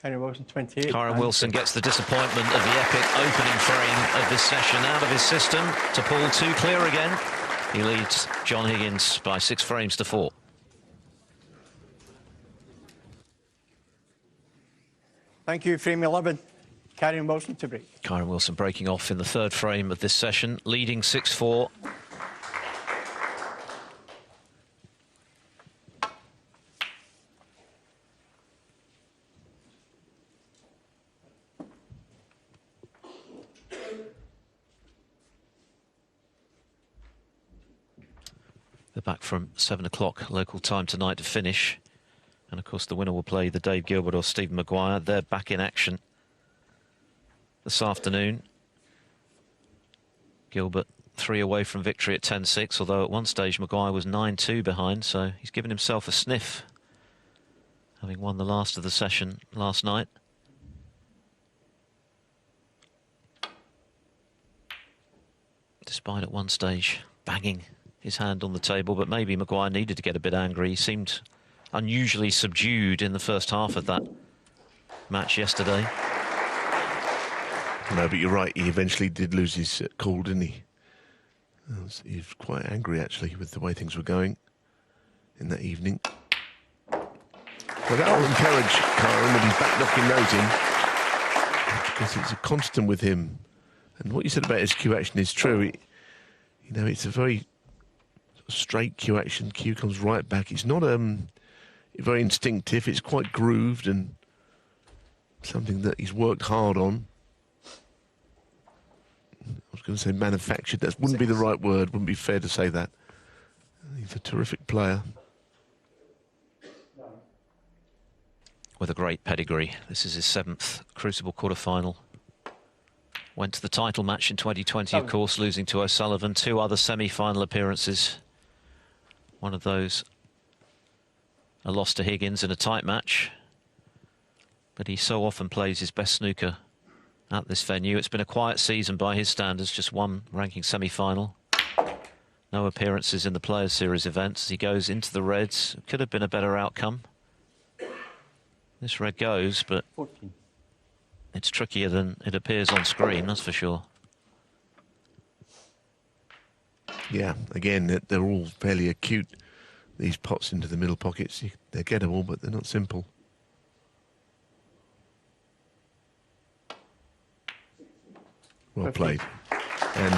Kyren Wilson, 28. Kyren Wilson gets the disappointment of the epic opening frame of this session out of his system to pull too clear again. He leads John Higgins by 6 frames to 4. Thank you, frame 11. Kyren Wilson to break. Kyren Wilson breaking off in the 3rd frame of this session, leading 6-4. They're back from 7 o'clock local time tonight to finish. And of course the winner will play the Dave Gilbert or Stephen Maguire. They're back in action this afternoon. Gilbert 3 away from victory at 10-6, although at one stage Maguire was 9-2 behind, so he's given himself a sniff, having won the last of the session last night. Despite at one stage banging his hand on the table, but maybe Maguire needed to get a bit angry. He seemed unusually subdued in the first half of that match yesterday. No, but you're right, he eventually did lose his cool, didn't he? He was quite angry, actually, with the way things were going in that evening. Well, that will encourage Kyren when he's back knocking those in, because it's a constant with him. And what you said about his cue action is true. You know, it's a very straight cue action. Cue comes right back. It's not very instinctive. It's quite grooved and something that he's worked hard on. I was going to say manufactured. That wouldn't be the right word. Wouldn't be fair to say that. He's a terrific player. with a great pedigree. This is his 7th Crucible quarter-final. Went to the title match in 2020, of course, losing to O'Sullivan. 2 other semi-final appearances. One of those a loss to Higgins in a tight match. But he so often plays his best snooker at this venue. It's been a quiet season by his standards, just 1 ranking semi-final. No appearances in the Players' Series events as he goes into the reds. Could have been a better outcome. This red goes, but 14. It's trickier than it appears on screen, that's for sure. Yeah, again, they're all fairly acute, these pots into the middle pockets. They're gettable, but they're not simple. Well played. And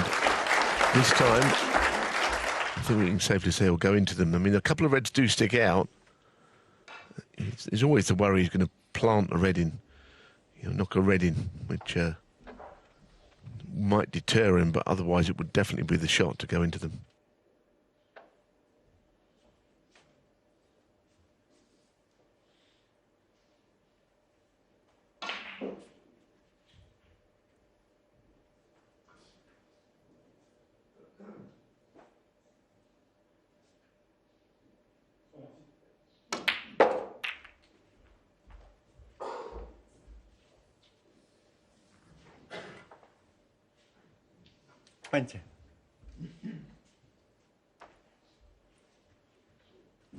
this time, I think we can safely say we'll go into them. I mean, a couple of reds do stick out. There's always the worry he's going to plant a red in, knock a red in, which might deter him, but otherwise it would definitely be the shot to go into them.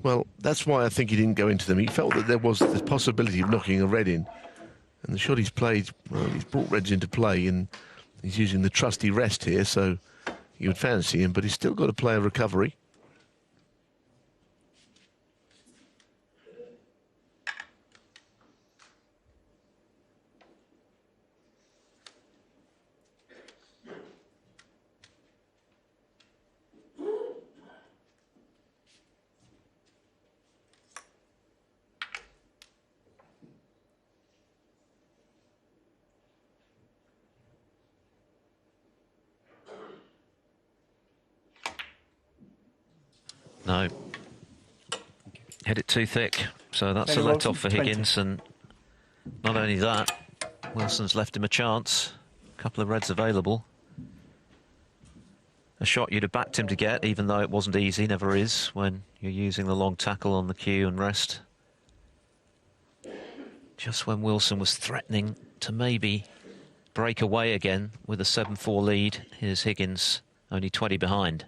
Well, that's why I think he didn't go into them. He felt that there was the possibility of knocking a red in. And the shot he's played, well, he's brought reds into play, and he's using the trusty rest here, so you would fancy him, but he's still got to play a recovery. No. Hit it too thick. So that's a let-off for Higgins. And not only that, Wilson's left him a chance. A couple of reds available. A shot you'd have backed him to get, even though it wasn't easy, never is, when you're using the long tackle on the cue and rest. Just when Wilson was threatening to maybe break away again with a 7-4 lead, here's Higgins, only 20 behind.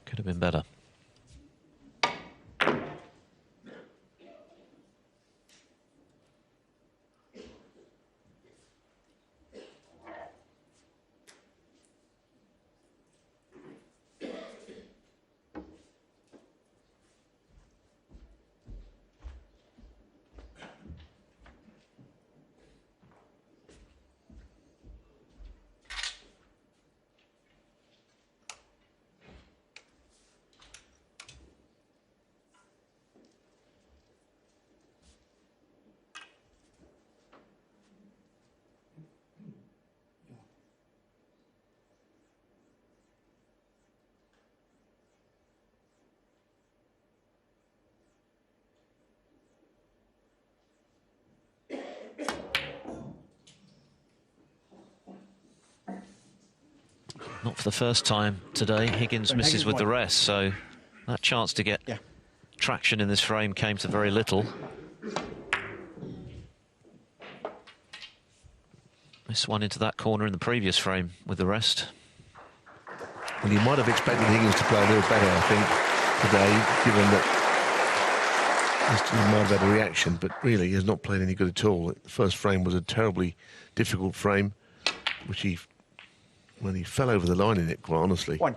Could have been better. Not for the first time today. Higgins misses with the rest, so that chance to get traction in this frame came to very little. This one into that corner in the previous frame with the rest. Well, you might have expected Higgins to play a little better, I think, today, given that he might have had a reaction, but really he has not played any good at all. The first frame was a terribly difficult frame, which he fell over the line in it, quite honestly. Now,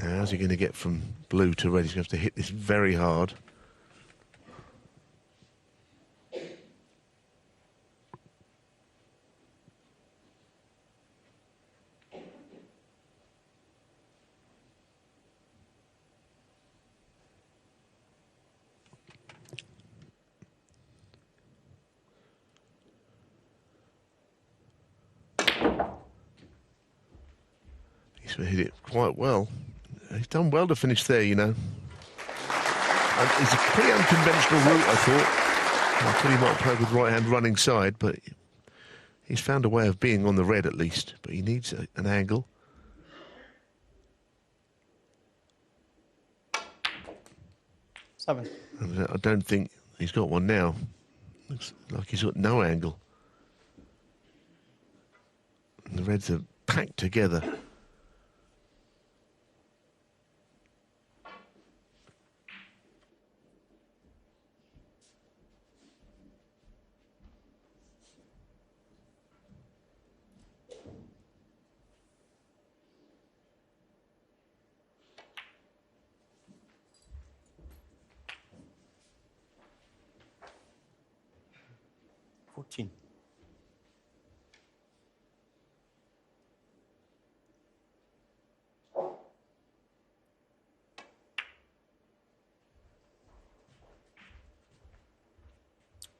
how's he going to get from blue to red? He's going to have to hit this very hard. to hit it quite well. He's done well to finish there, you know. And it's a pretty unconventional route, I thought. I thought he might play with right-hand running side, but he's found a way of being on the red at least. But he needs an angle. Seven. And I don't think he's got one now. Looks like he's got no angle. And the reds are packed together.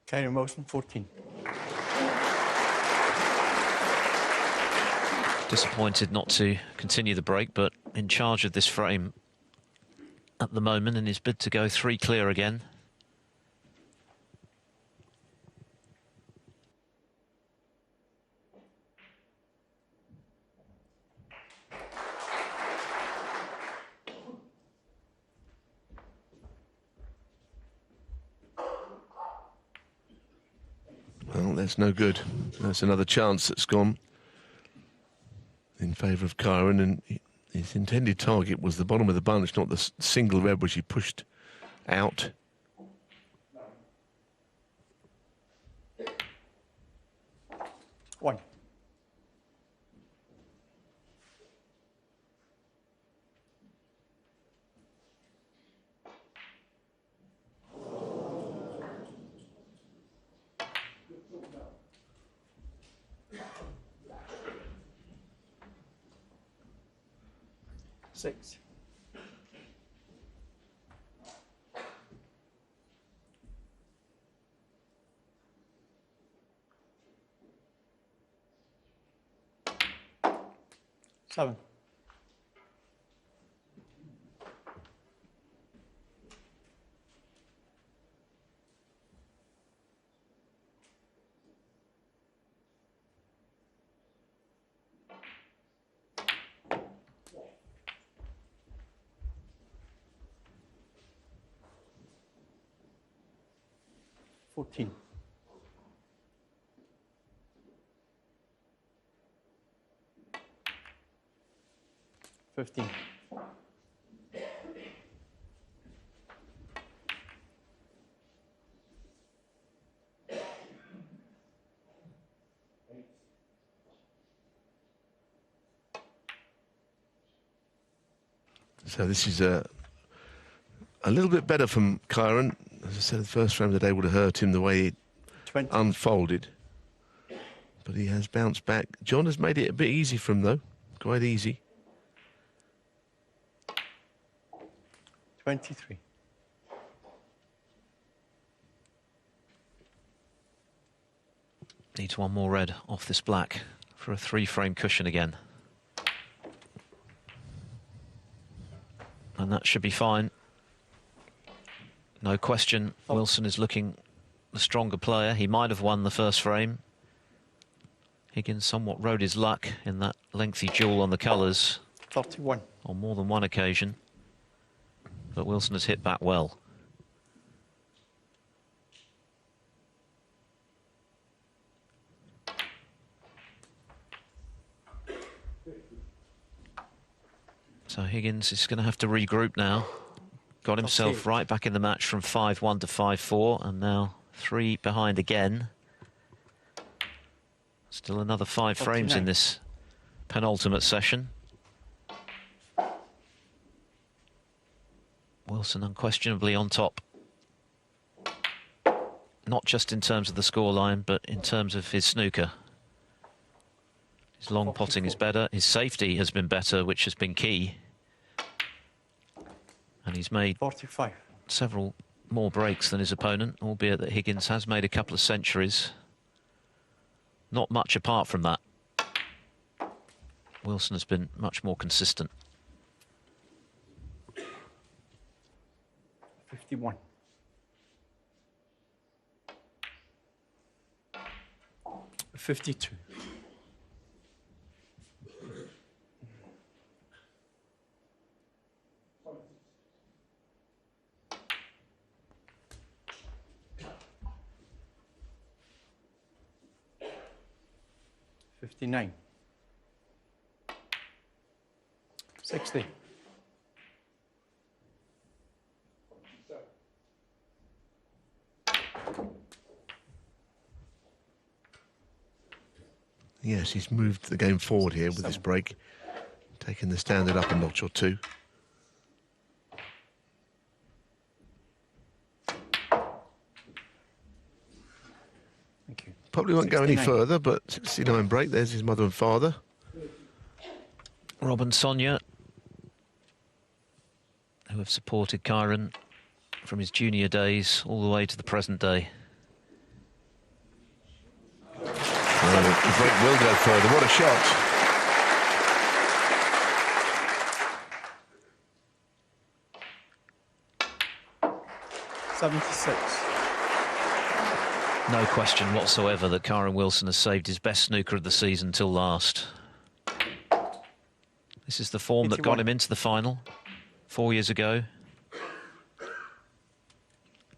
Kyren motion 14. Disappointed not to continue the break, but in charge of this frame at the moment in his bid to go 3 clear again. Well, that's no good. That's another chance that's gone in favour of Kyren, and his intended target was the bottom of the bunch, not the single red which he pushed out. One. Six. Seven. $14. $15. So this is a little bit better from Kyren. As I said, the first frame of the day would have hurt him the way it 20. Unfolded. But he has bounced back. John has made it a bit easy for him, though. Quite easy. 23. Needs one more red off this black for a 3-frame cushion again. And that should be fine. No question, Wilson is looking the stronger player. He might have won the first frame. Higgins somewhat rode his luck in that lengthy duel on the colours. 31. On more than one occasion. But Wilson has hit back well. So Higgins is going to have to regroup now. Got himself right back in the match from 5-1 to 5-4, and now 3 behind again. Still another 5 frames in this penultimate session. Wilson unquestionably on top. Not just in terms of the scoreline, but in terms of his snooker. His long potting is better. His safety has been better, which has been key. And he's made 45. Several more breaks than his opponent, albeit that Higgins has made a couple of centuries. Not much apart from that. Wilson has been much more consistent. 51. $52. $59. 60. Yes, he's moved the game forward here with this break, taking the standard up a notch or two. Thank you. Probably won't go any 69. further, but 69 break. There's his mother and father. Rob and Sonia, who have supported Kyren from his junior days all the way to the present day. The break will go further. What a shot. $76. No question whatsoever that Kyren Wilson has saved his best snooker of the season till last. This is the form that got him into the final 4 years ago.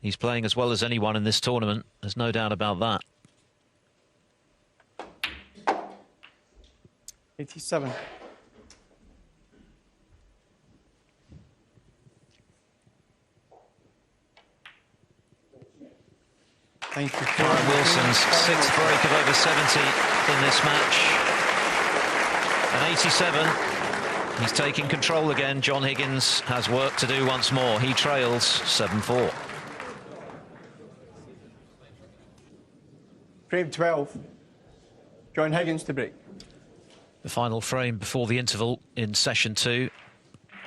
He's playing as well as anyone in this tournament. There's no doubt about that. 87. Thank you. Kyren Wilson's sixth break of over 70 in this match. And 87, he's taking control again. John Higgins has work to do once more. He trails 7-4. Frame 12. John Higgins to break. The final frame before the interval in session 2,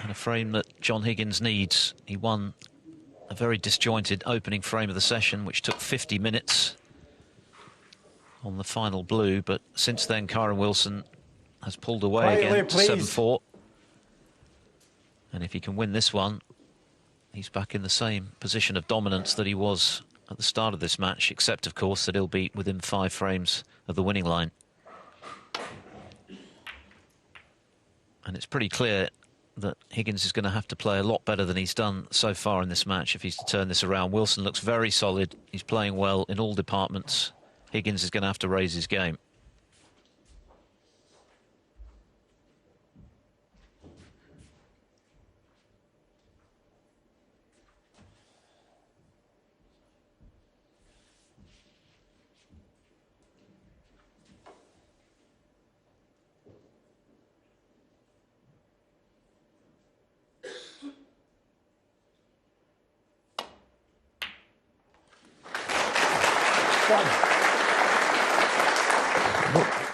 and a frame that John Higgins needs. He won a very disjointed opening frame of the session, which took 50 minutes on the final blue, but since then Kyren Wilson has pulled away again to 7-4. And if he can win this one, he's back in the same position of dominance that he was at the start of this match, except of course that he'll be within 5 frames of the winning line. And it's pretty clear that Higgins is going to have to play a lot better than he's done so far in this match if he's to turn this around. Wilson looks very solid. He's playing well in all departments. Higgins is going to have to raise his game.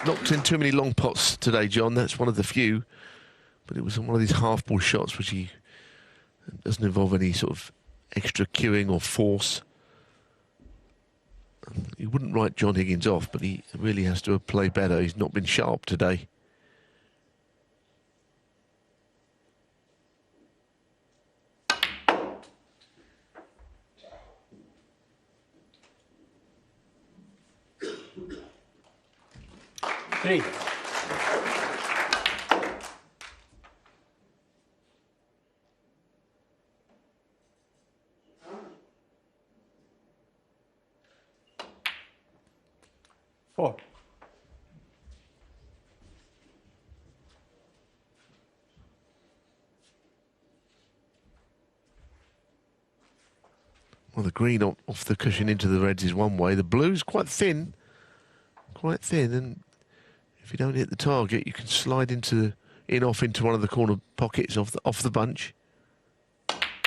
Knocked in too many long pots today, John. That's one of the few. But it was one of these half-ball shots which he doesn't involve any sort of extra cueing or force. He wouldn't write John Higgins off, but he really has to play better. He's not been sharp today. Three. Four. Well, the green off the cushion into the reds is one way. The blue's quite thin, and if you don't hit the target, you can slide off into one of the corner pockets off the bunch.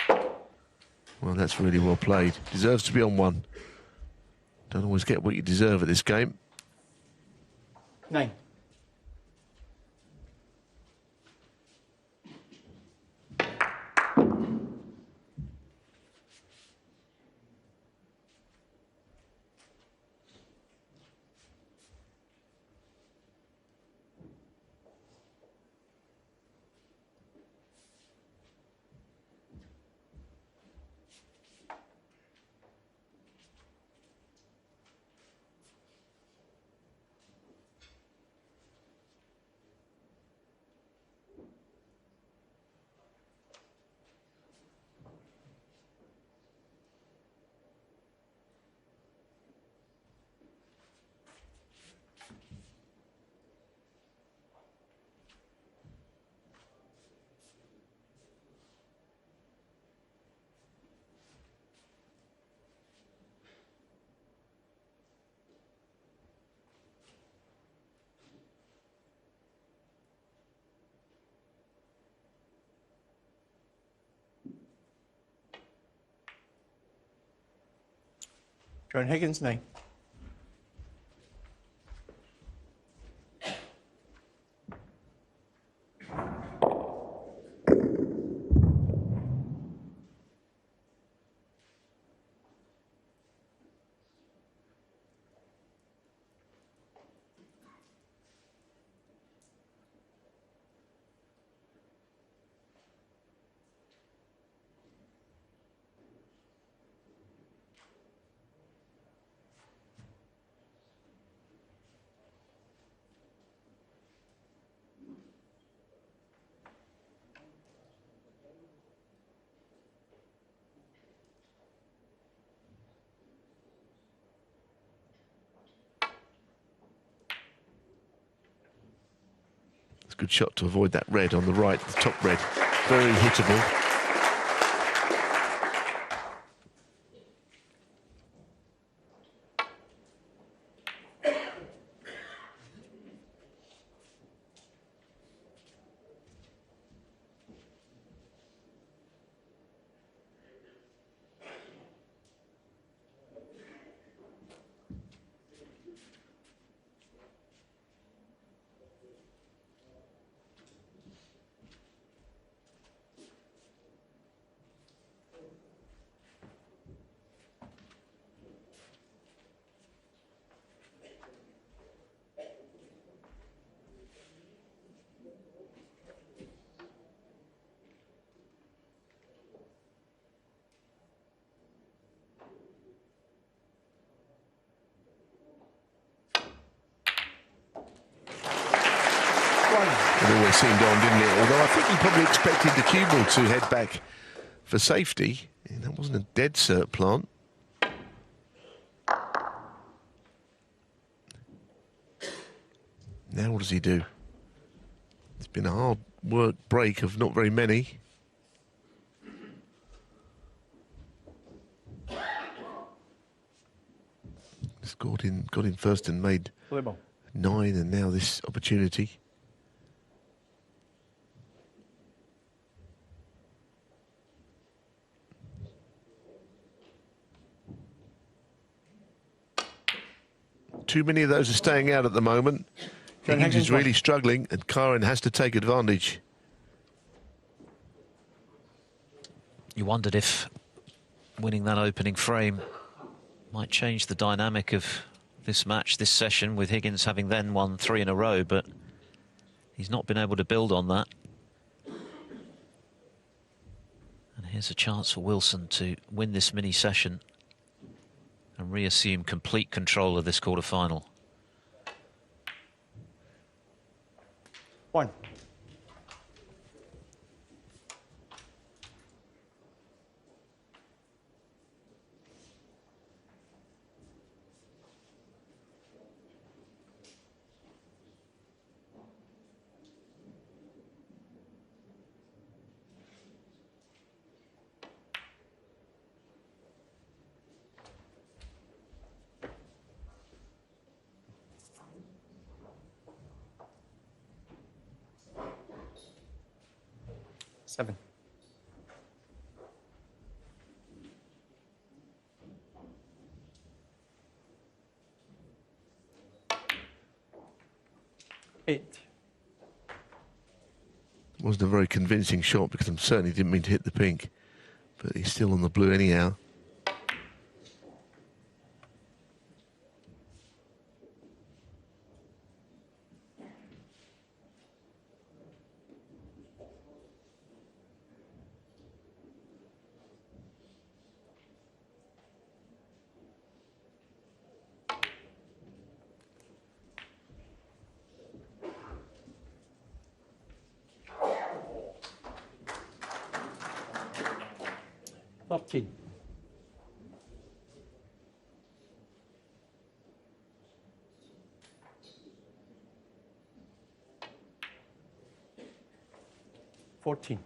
Well, that's really well played. Deserves to be on one. Don't always get what you deserve at this game. 9. Join Higgins 9. It's a good shot to avoid that red on the right, the top red. Very hittable. It always seemed on, didn't it? Although I think he probably expected the cue ball to head back for safety. And that wasn't a dead cert plant. Now what does he do? It's been a hard work break of not very many. Got in first and made 9, and now this opportunity. Too many of those are staying out at the moment. Higgins is really struggling, and Kyren has to take advantage. You wondered if winning that opening frame might change the dynamic of this match, this session, with Higgins having then won 3 in a row, but he's not been able to build on that. And here's a chance for Wilson to win this mini session and reassume complete control of this quarter-final. 1. Seven. Eight. Wasn't a very convincing shot because I certainly didn't mean to hit the pink, but he's still on the blue anyhow. Thirteen. Fourteen.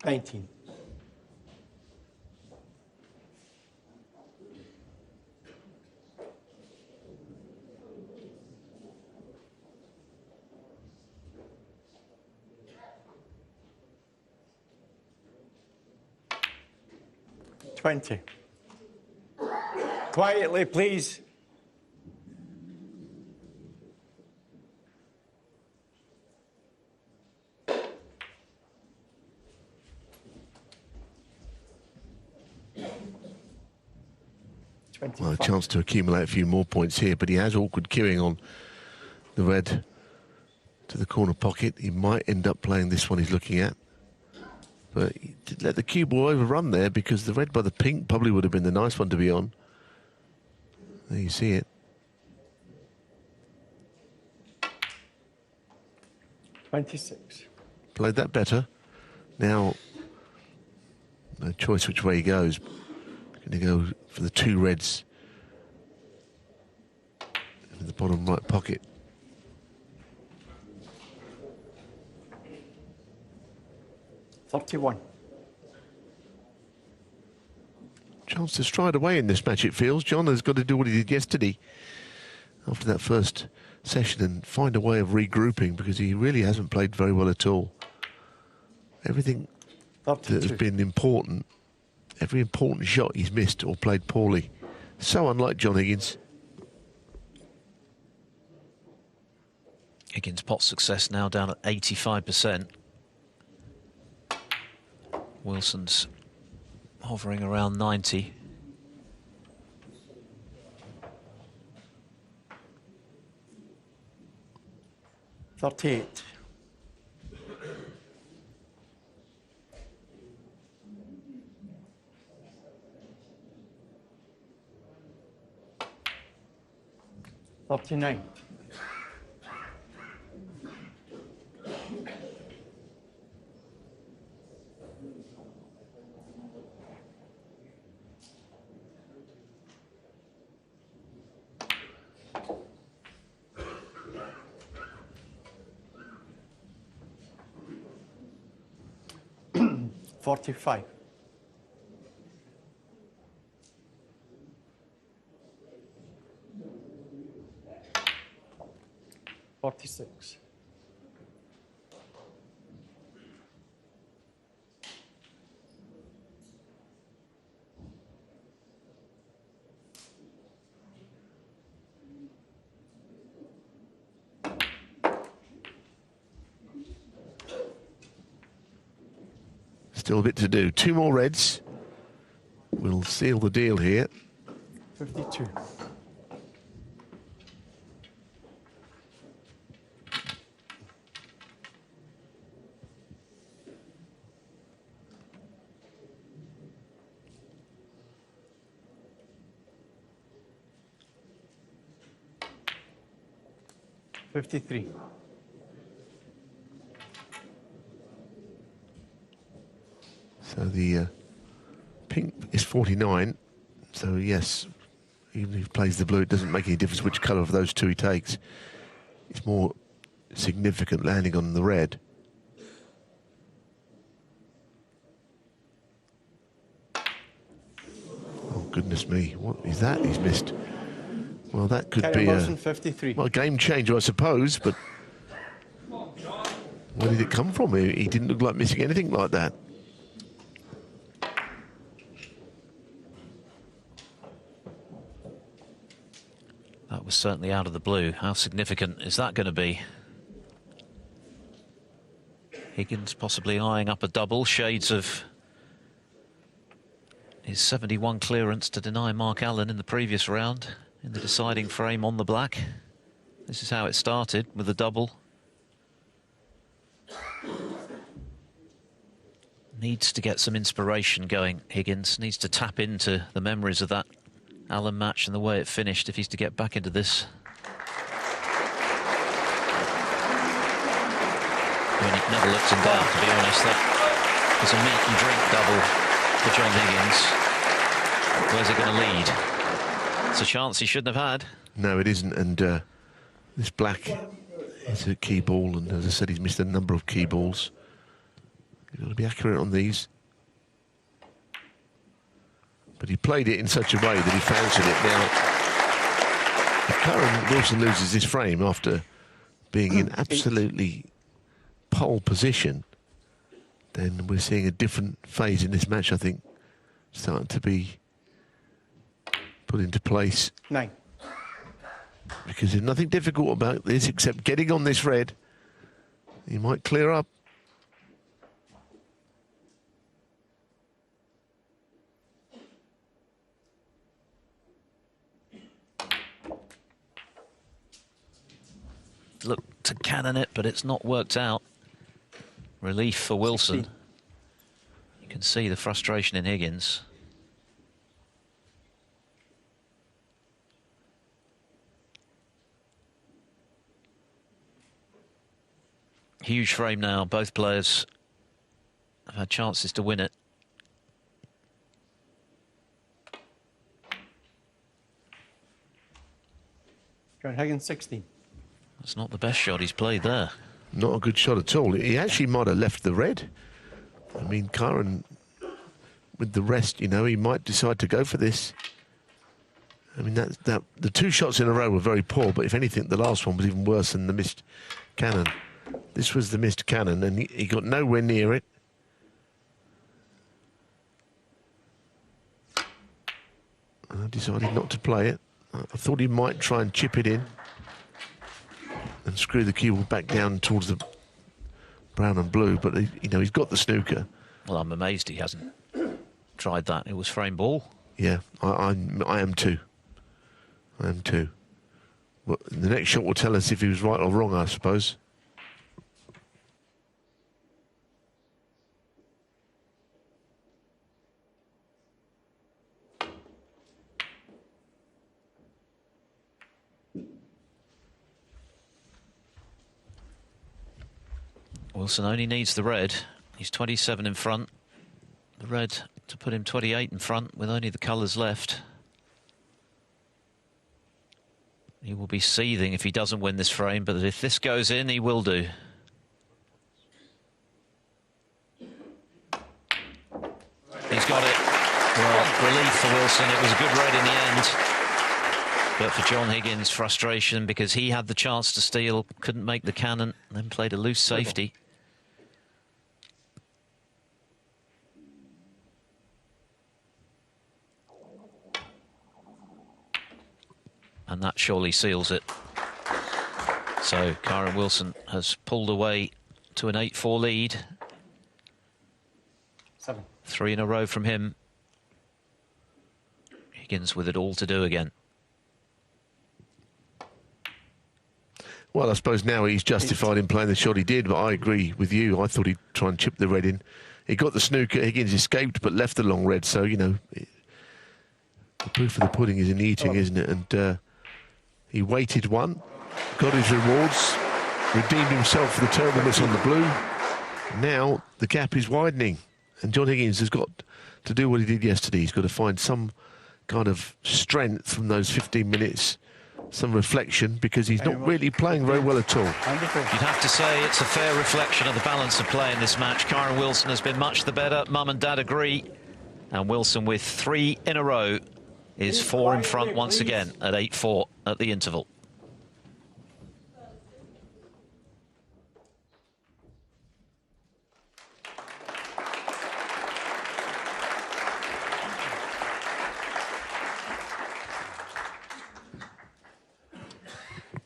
19. Quietly, please. Well, a chance to accumulate a few more points here, but he has awkward queuing on the red to the corner pocket. He might end up playing this one he's looking at. But he did let the cue ball overrun there, because the red by the pink probably would have been the nice one to be on. There you see it. 26. Played that better. Now, no choice which way he goes. Going to go for the two reds in the bottom right pocket. Chance to stride away in this match, it feels. John has got to do what he did yesterday after that first session and find a way of regrouping, because he really hasn't played very well at all. Everything that has been important, every important shot he's missed or played poorly. So unlike John Higgins. Higgins' pot success now down at 85%. Wilson's hovering around 90. $38. $39. $45. $46. Still a bit to do. Two more reds will seal the deal here. 52. $53. So the pink is 49. So yes, even if he plays the blue, it doesn't make any difference which colour of those two he takes. It's more significant landing on the red. Oh, goodness me. What is that he's missed? Well, that could be a game changer, I suppose, but where did it come from? He didn't look like missing anything like that. That was certainly out of the blue. How significant is that going to be? Higgins possibly eyeing up a double, shades of his 71 clearance to deny Mark Allen in the previous round in the deciding frame on the black. This is how it started, with a double. Needs to get some inspiration going, Higgins. Needs to tap into the memories of that Allen match and the way it finished if he's to get back into this. I mean, it never looked in doubt, to be honest. That was a meat and drink double for John Higgins. Where's it going to lead? It's a chance he shouldn't have had. No, it isn't. And this black is a key ball, and as I said, he's missed a number of key balls. You've got to be accurate on these. But he played it in such a way that he fancied it. Now, if Kyren Wilson loses this frame after being in absolutely pole position, then we're seeing a different phase in this match, I think, starting to be put into place. 9. Because there's nothing difficult about this except getting on this red. He might clear up. Look to cannon it, but it's not worked out. Relief for Wilson. 16. You can see the frustration in Higgins. Huge frame now. Both players have had chances to win it. Higgins 16. That's not the best shot he's played there. Not a good shot at all. He actually might have left the red. I mean, Kyren, with the rest, you know, he might decide to go for this. I mean, the 2 shots in a row were very poor, but if anything, the last one was even worse than the missed cannon. This was the missed cannon, and he got nowhere near it. And I decided not to play it. I thought he might try and chip it in and screw the cue ball back down towards the brown and blue, but you know, he's got the snooker. Well, I'm amazed he hasn't tried that. It was frame ball. Yeah, I am too. I am too. Well, the next shot will tell us if he was right or wrong, I suppose. Wilson only needs the red. He's 27 in front. The red to put him 28 in front with only the colours left. He will be seething if he doesn't win this frame, but if this goes in, he will do. He's got it. Well, relief for Wilson. It was a good red in the end. But for John Higgins, frustration because he had the chance to steal, couldn't make the cannon, then played a loose safety. And that surely seals it. So Kyren Wilson has pulled away to an 8-4 lead. 7. 3 in a row from him. Higgins with it all to do again. Well, I suppose now he's justified in playing the shot he did, but I agree with you. I thought he'd try and chip the red in. He got the snooker. Higgins escaped, but left the long red. So, you know, the proof of the pudding is in the eating, isn't it? And he waited one, got his rewards, redeemed himself for the terrible miss on the blue. Now the gap is widening, and John Higgins has got to do what he did yesterday. He's got to find some kind of strength from those 15 minutes, some reflection, because he's not really playing very well at all. You'd have to say it's a fair reflection of the balance of play in this match. Kyren Wilson has been much the better. Mum and Dad agree. And Wilson, with 3 in a row, is 4 in front once again at 8-4 at the interval.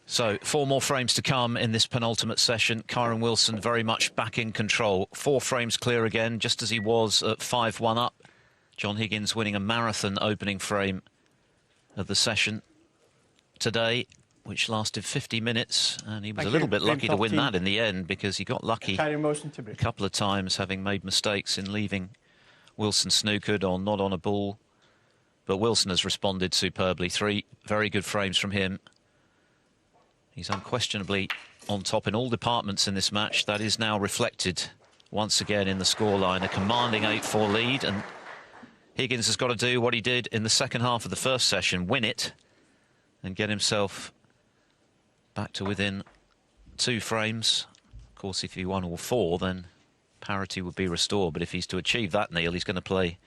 So 4 more frames to come in this penultimate session. Kyren Wilson very much back in control. 4 frames clear again, just as he was at 5-1 up. John Higgins winning a marathon opening frame of the session today, which lasted 50 minutes. And he was a little bit lucky to win that in the end, because he got lucky a couple of times, having made mistakes in leaving Wilson snookered or not on a ball. But Wilson has responded superbly. 3 very good frames from him. He's unquestionably on top in all departments in this match. That is now reflected once again in the scoreline. A commanding 8-4 lead, and Higgins has got to do what he did in the second half of the first session, win it, and get himself back to within 2 frames. Of course, if he won all 4, then parity would be restored. But if he's to achieve that, Neal, he's going to play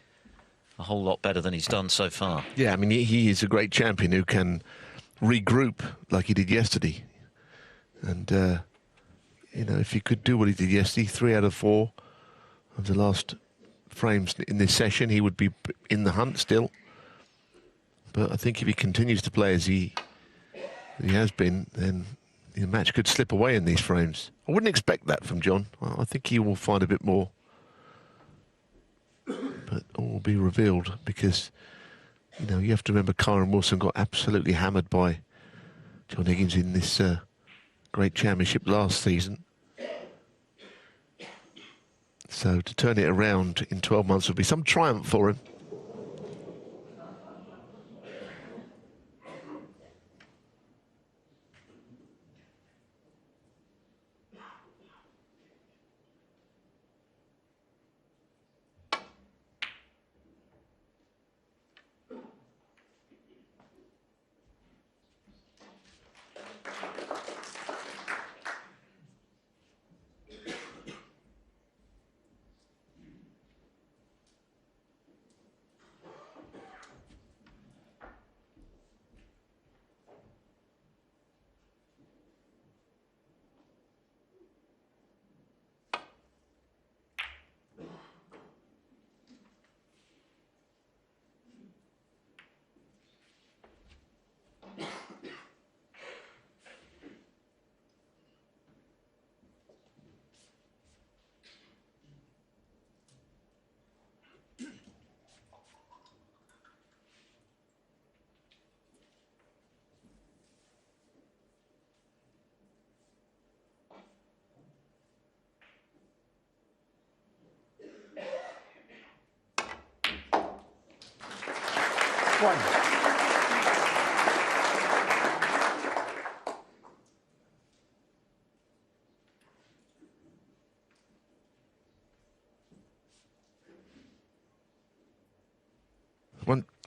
a whole lot better than he's done so far. Yeah, I mean, he is a great champion who can regroup like he did yesterday. And, you know, if he could do what he did yesterday, 3 out of 4 of the last frames in this session, he would be in the hunt still. But I think if he continues to play as he has been, then the match could slip away in these frames. I wouldn't expect that from John. I think he will find a bit more. But all will be revealed because, you know, you have to remember Kyren Wilson got absolutely hammered by John Higgins in this great championship last season. So to turn it around in 12 months would be some triumph for him.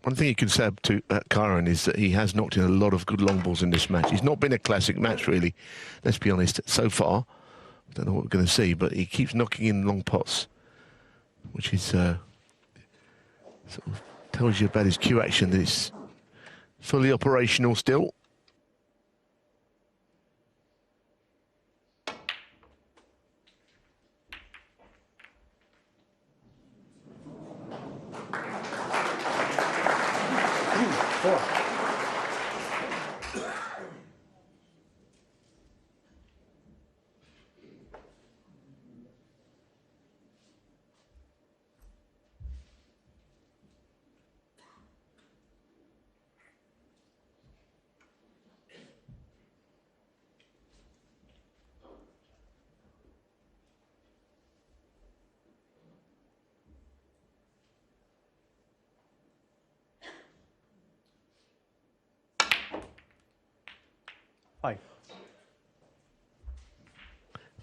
One thing you can say to Kyren is that he has knocked in a lot of good long balls in this match. He's not been a classic match, really, let's be honest, so far. I don't know what we're going to see, but he keeps knocking in long pots, which is sort of tells you about his cue action, that it's fully operational still.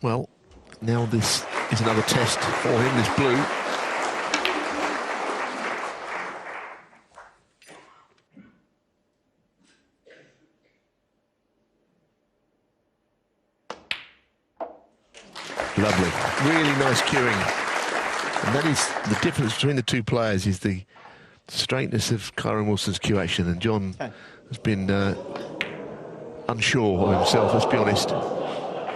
Well, now this is another test for him, this blue. Lovely, really nice cueing. And that is the difference between the two players, is the straightness of Kyren Wilson's cue action. And John has been unsure of himself, let's be honest,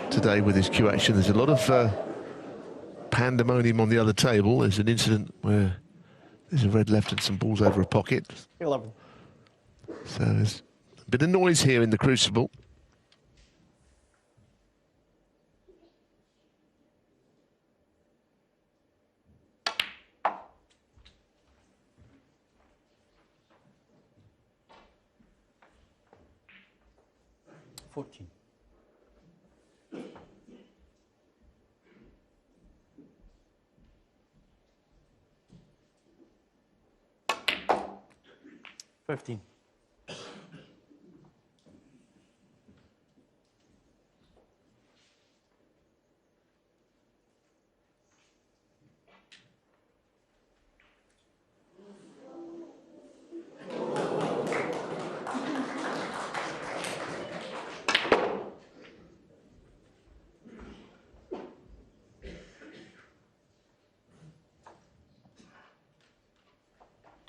today with his cue action. There's a lot of pandemonium on the other table. There's an incident where there's a red left and some balls over a pocket. 11. So there's a bit of noise here in the Crucible. $15.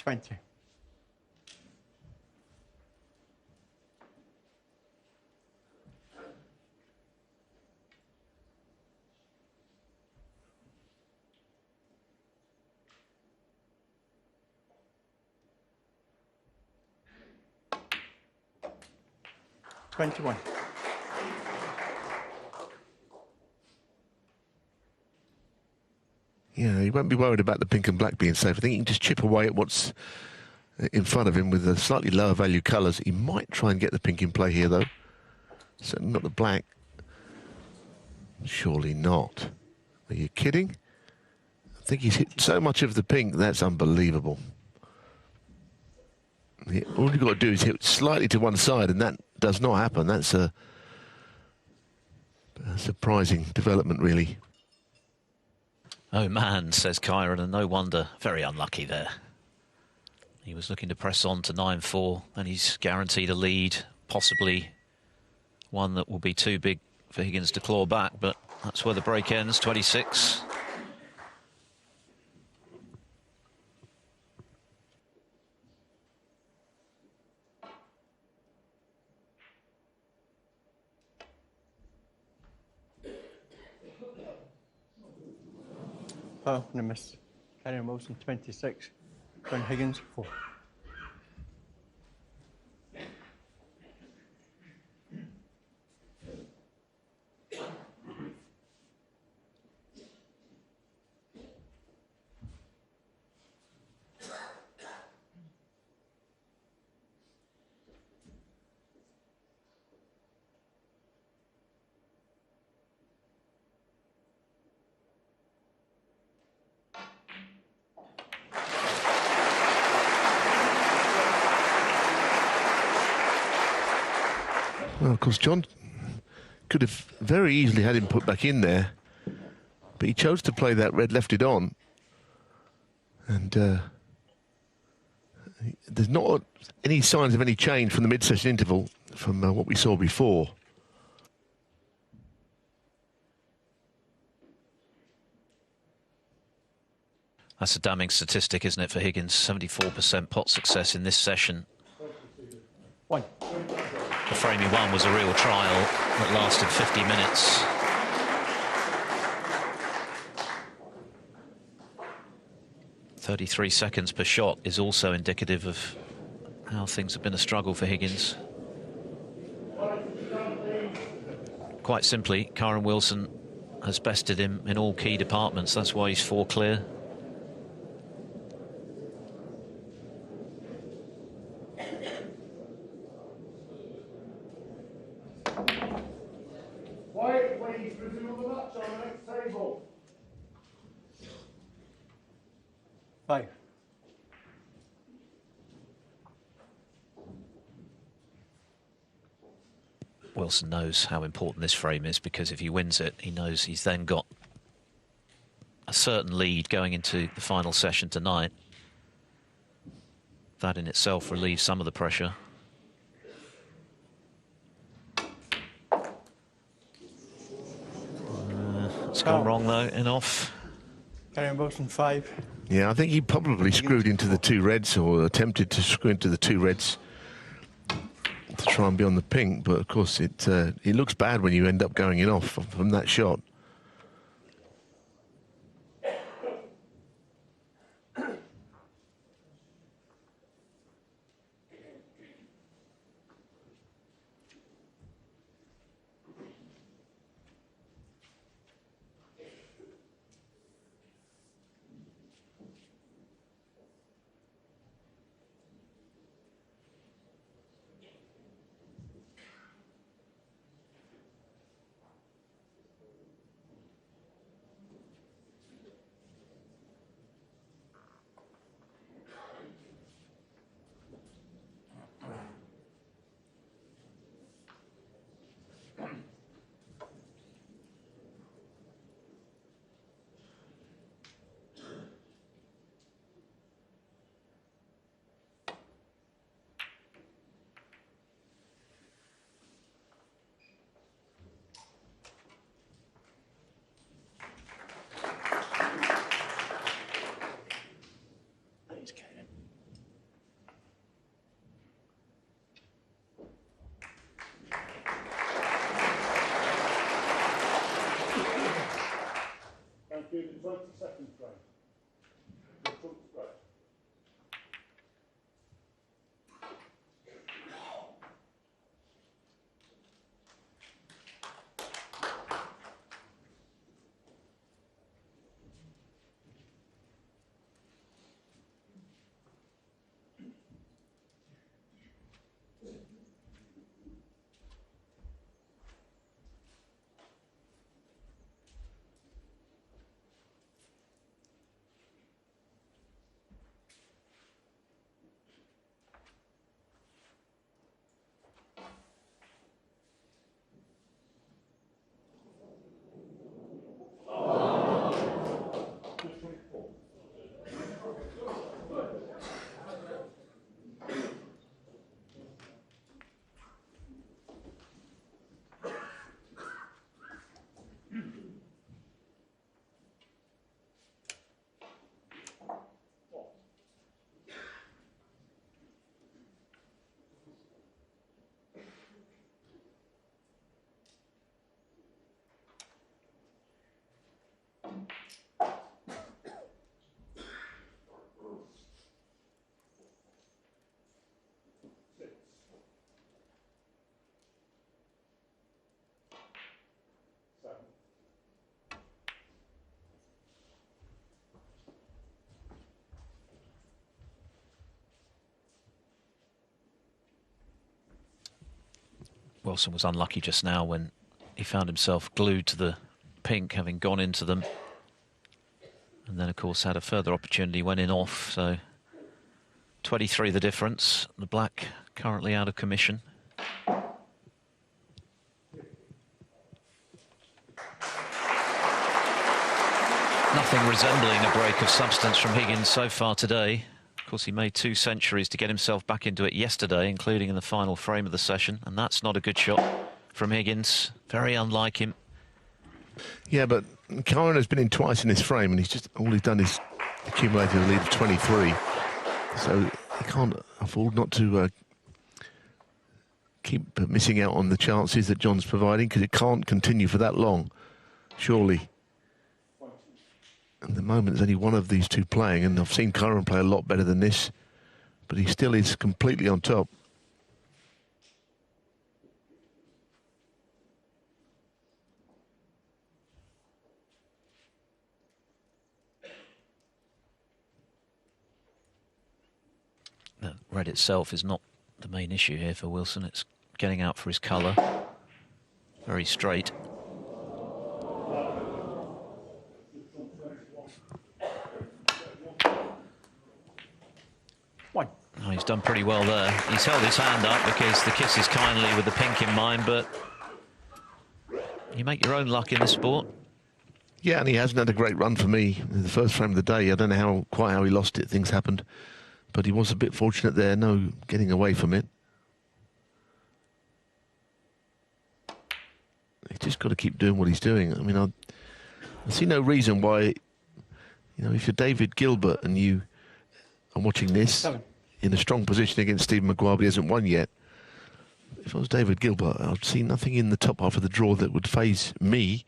20. Yeah, he won't be worried about the pink and black being safe. I think he can just chip away at what's in front of him with the slightly lower value colours. He might try and get the pink in play here, though. Certainly not the black. Surely not. Are you kidding? I think he's hit so much of the pink, that's unbelievable. All you've got to do is hit slightly to one side, and that does not happen. That's a surprising development, really. Oh man, says Kyren, and no wonder. Very unlucky there. He was looking to press on to 9-4, and he's guaranteed a lead, possibly one that will be too big for Higgins to claw back, but that's where the break ends, 26. Oh, and a miss. Kyren Wilson, 26. Higgins, 4. Well, of course, John could have very easily had him put back in there, but he chose to play that red left it on. And there's not any signs of any change from the mid-session interval from what we saw before. That's a damning statistic, isn't it, for Higgins? 74% pot success in this session. 1. The frame he won was a real trial that lasted 50 minutes. .33 per shot is also indicative of how things have been a struggle for Higgins. Quite simply, Kyren Wilson has bested him in all key departments. That's why he's 4 clear. Wilson knows how important this frame is, because if he wins it, he knows he's then got a certain lead going into the final session tonight. That in itself relieves some of the pressure. It's gone wrong though, and off. Kyren Wilson, 5. Yeah, I think he probably screwed into the 2 reds, or attempted to screw into the 2 reds to try and be on the pink, but of course it looks bad when you end up going in off from that shot. Wilson was unlucky just now when he found himself glued to the pink, having gone into them. And then, of course, had a further opportunity, went in off. So 23 the difference. The black currently out of commission. Nothing resembling a break of substance from Higgins so far today. Of course, he made 2 centuries to get himself back into it yesterday, including in the final frame of the session. And that's not a good shot from Higgins. Very unlike him. Yeah, but Kyren has been in twice in this frame, and all he's done is accumulated a lead of 23. So he can't afford not to keep missing out on the chances that John's providing, because it can't continue for that long, surely. At the moment, there's only one of these two playing, and I've seen Kyren play a lot better than this, but he still is completely on top. The red itself is not the main issue here for Wilson. It's getting out for his colour. Very straight. Oh, he's done pretty well there. He's held his hand up because the kiss is kindly with the pink in mind, but you make your own luck in this sport. Yeah, and he hasn't had a great run for me in the first frame of the day. I don't know quite how he lost it. Things happened. But he was a bit fortunate there, no getting away from it. He's just got to keep doing what he's doing. I mean, I see no reason why, you know, if you're David Gilbert and you are watching this in a strong position against Stephen Maguire, but he hasn't won yet. If I was David Gilbert, I'd see nothing in the top half of the draw that would faze me,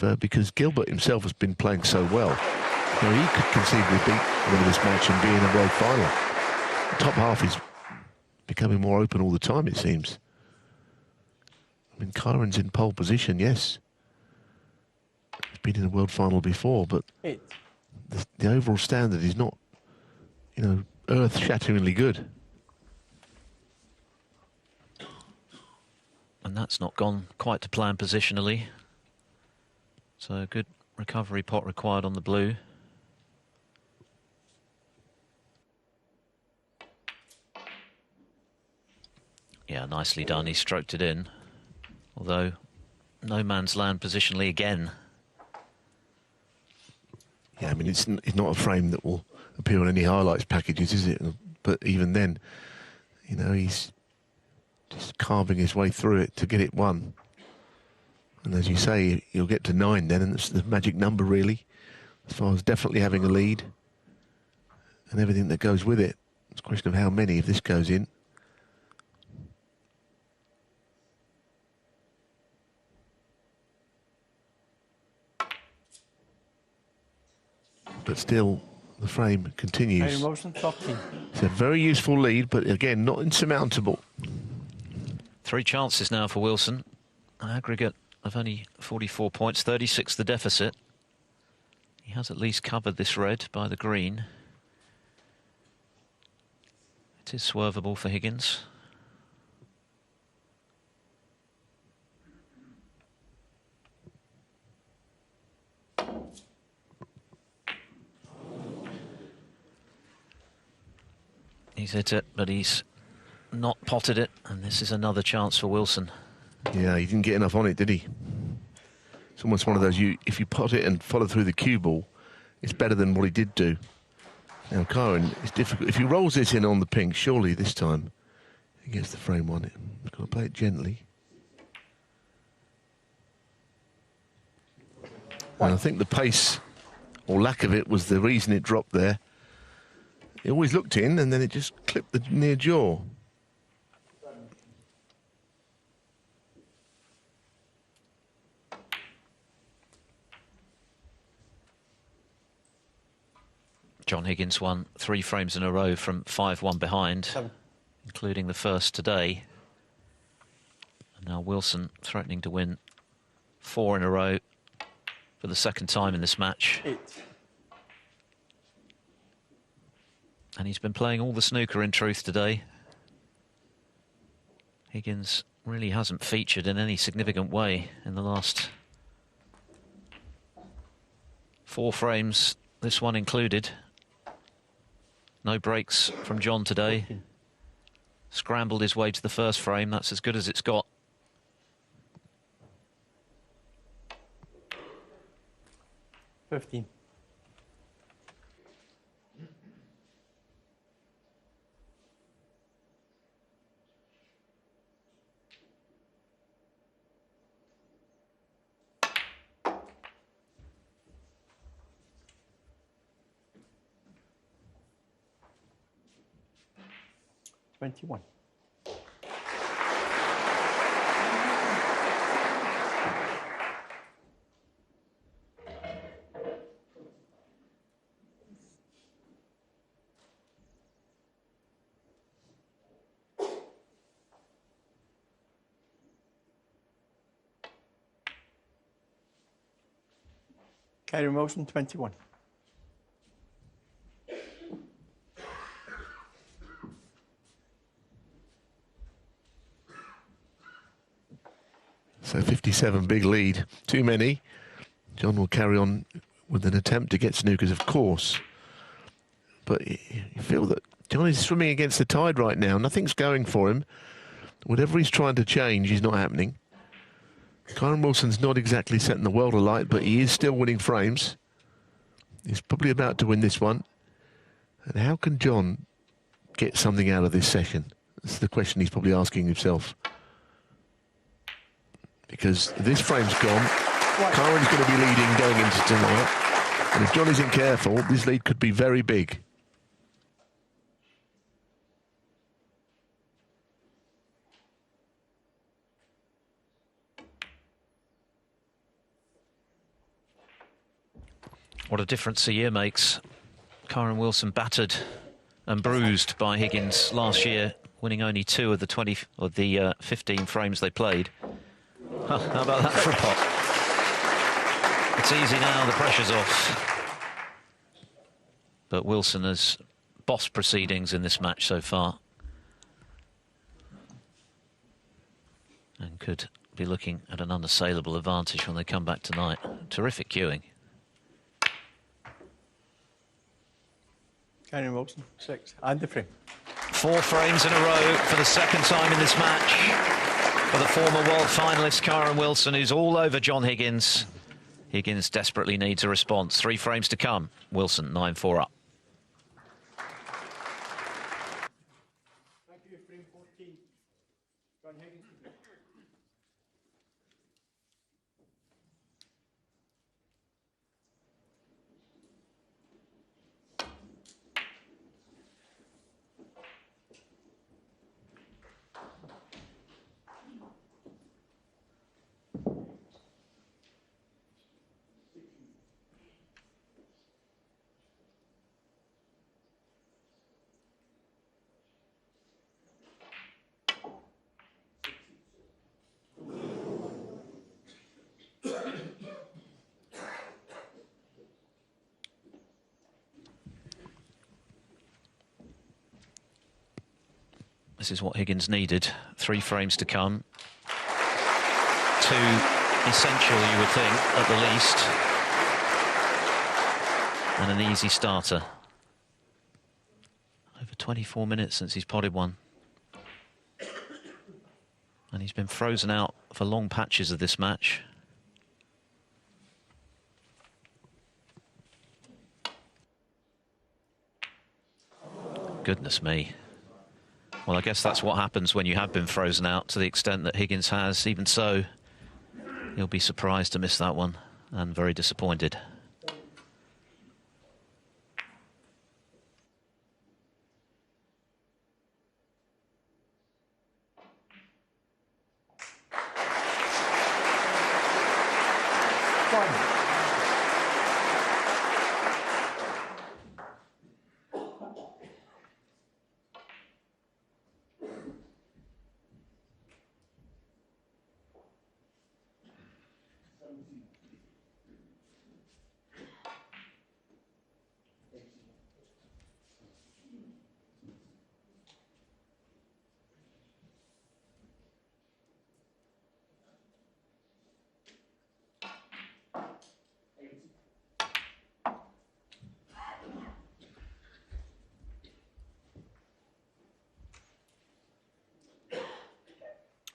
because Gilbert himself has been playing so well. You know, he could conceivably win this match and be in a world final. The top half is becoming more open all the time, it seems. I mean, Kyren's in pole position, yes. He's been in a world final before, but the overall standard is not, you know, earth-shatteringly good. And that's not gone quite to plan positionally. So a good recovery pot required on the blue. Yeah, nicely done. He stroked it in. Although, no man's land positionally again. Yeah, I mean, it's not a frame that will appear on any highlights packages, is it? But even then, you know, he's just carving his way through it to get it won. And as you say, you'll get to 9 then, and it's the magic number, really, as far as definitely having a lead and everything that goes with it. It's a question of how many, if this goes in. But still, the frame continues. It's a very useful lead, but again, not insurmountable. 3 chances now for Wilson. An aggregate of only 44 points, 36 the deficit. He has at least covered this red by the green. It is swervable for Higgins. He's hit it, but he's not potted it, and this is another chance for Wilson. Yeah, he didn't get enough on it, did he? It's almost one of those, if you pot it and follow through the cue ball, it's better than what he did do. Now, Kyren, it's difficult. If he rolls this in on the pink, surely this time he gets the frame on it. He's got to play it gently. And I think the pace, or lack of it, was the reason it dropped there. It always looked in, and then it just clipped the near jaw. John Higgins won 3 frames in a row from 5-1 behind, including the first today. And now Wilson threatening to win 4 in a row for the second time in this match. And he's been playing all the snooker in truth today. Higgins really hasn't featured in any significant way in the last 4 frames, this one included. No breaks from John today. Scrambled his way to the first frame. That's as good as it's got. $15. $21. Kyren Wilson, 21. So 57, big lead. Too many. John will carry on with an attempt to get snookers, of course. But you feel that John is swimming against the tide right now. Nothing's going for him. Whatever he's trying to change is not happening. Kyren Wilson's not exactly setting the world alight, but he is still winning frames. He's probably about to win this one. And how can John get something out of this session? That's the question he's probably asking himself. Because this frame's gone. Kyren's going to be leading going into tonight. And if John isn't careful, this lead could be very big. What a difference a year makes. Kyren Wilson battered and bruised by Higgins last year, winning only 2 of the 15 frames they played. Huh, how about that for a pot? It's easy now, the pressure's off. But Wilson has bossed proceedings in this match so far. And could be looking at an unassailable advantage when they come back tonight. Terrific cueing. Kyren Wilson, 6. And the frame. 4 frames in a row for the second time in this match for the former world finalist Kyren Wilson, who's all over John Higgins. Higgins desperately needs a response. 3 frames to come. Wilson 9-4 up. Thank you, frame 14. John Higgins. This is what Higgins needed. 3 frames to come. 2 essential, you would think, at the least. And an easy starter. Over 24 minutes since he's potted one. And he's been frozen out for long patches of this match. Goodness me. Well, I guess that's what happens when you have been frozen out to the extent that Higgins has. Even so, he'll be surprised to miss that one and very disappointed.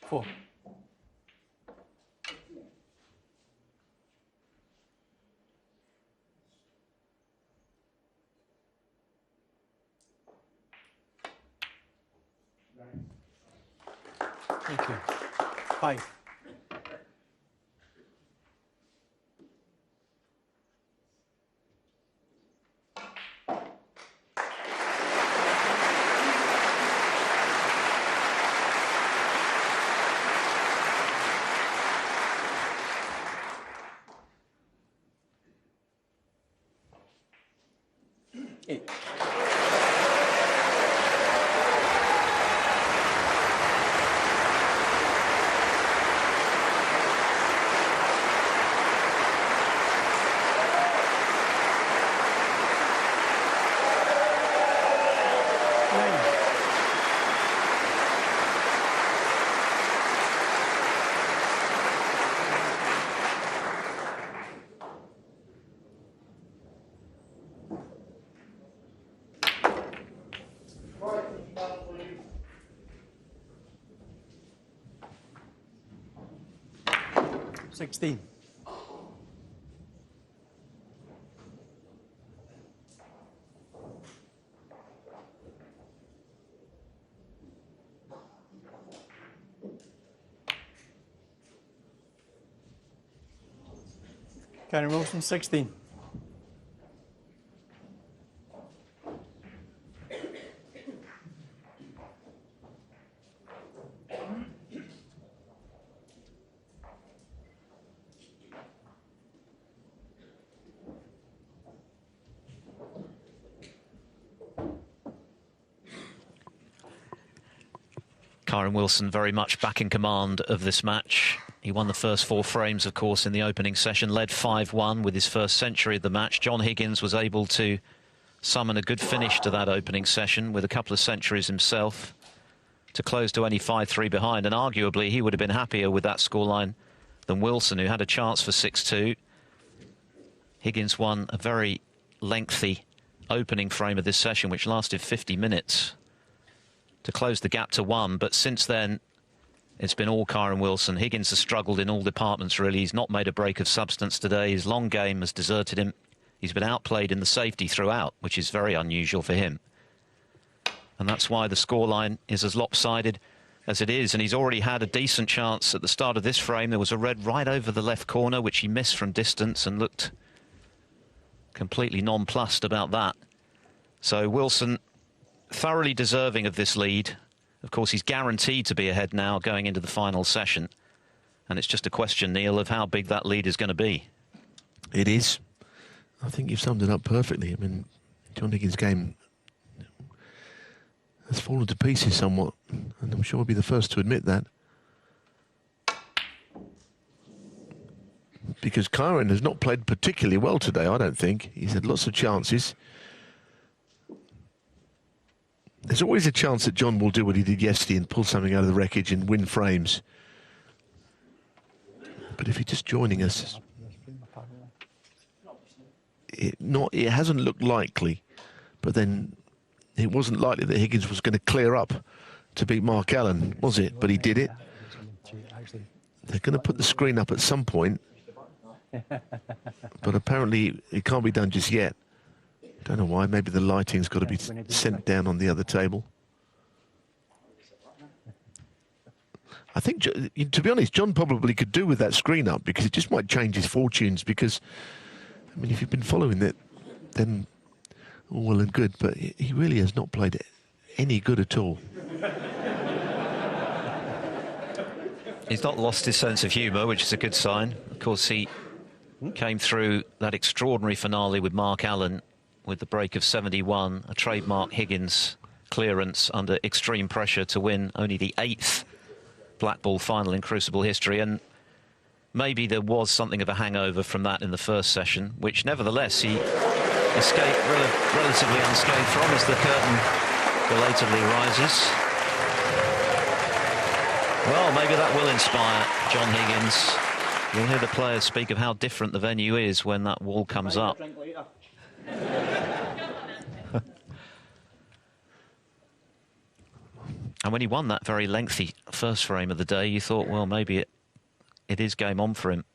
4. Thank you. 5. $16. Kyren Wilson, 16. Kyren Wilson very much back in command of this match. He won the first 4 frames, of course, in the opening session, led 5-1 with his first century of the match. John Higgins was able to summon a good finish to that opening session with a couple of centuries himself to close to only 5-3 behind, and arguably he would have been happier with that scoreline than Wilson, who had a chance for 6-2. Higgins won a very lengthy opening frame of this session, which lasted 50 minutes. To close the gap to 1, but since then it's been all Kyren Wilson. Higgins has struggled in all departments, really. He's not made a break of substance today. His long game has deserted him. He's been outplayed in the safety throughout, which is very unusual for him. And that's why the scoreline is as lopsided as it is. And he's already had a decent chance at the start of this frame. There was a red right over the left corner, which he missed from distance and looked completely nonplussed about that. So Wilson thoroughly deserving of this lead. Of course, he's guaranteed to be ahead now going into the final session. And it's just a question, Neal, of how big that lead is going to be. It is. I think you've summed it up perfectly. I mean, John Higgins' game has fallen to pieces somewhat, and I'm sure he'll be the first to admit that. Because Kyren has not played particularly well today, I don't think. He's had lots of chances. There's always a chance that John will do what he did yesterday and pull something out of the wreckage and win frames. But if you're just joining us, it hasn't looked likely, but then it wasn't likely that Higgins was going to clear up to beat Mark Allen, was it? But he did it. They're going to put the screen up at some point, but apparently it can't be done just yet. Don't know why. Maybe the lighting's got to be sent down on the other table. I think, to be honest, John probably could do with that screen up, because it just might change his fortunes. Because, I mean, if you've been following it, then all well and good. But he really has not played any good at all. He's not lost his sense of humour, which is a good sign. Of course, he came through that extraordinary finale with Mark Allen with the break of 71, a trademark Higgins clearance under extreme pressure to win only the 8th black ball final in Crucible history. And maybe there was something of a hangover from that in the first session, which nevertheless he escaped relatively unscathed from as the curtain belatedly rises. Well, maybe that will inspire John Higgins. You'll hear the players speak of how different the venue is when that wall comes up. And when he won that very lengthy first frame of the day, you thought, well, maybe it is game on for him.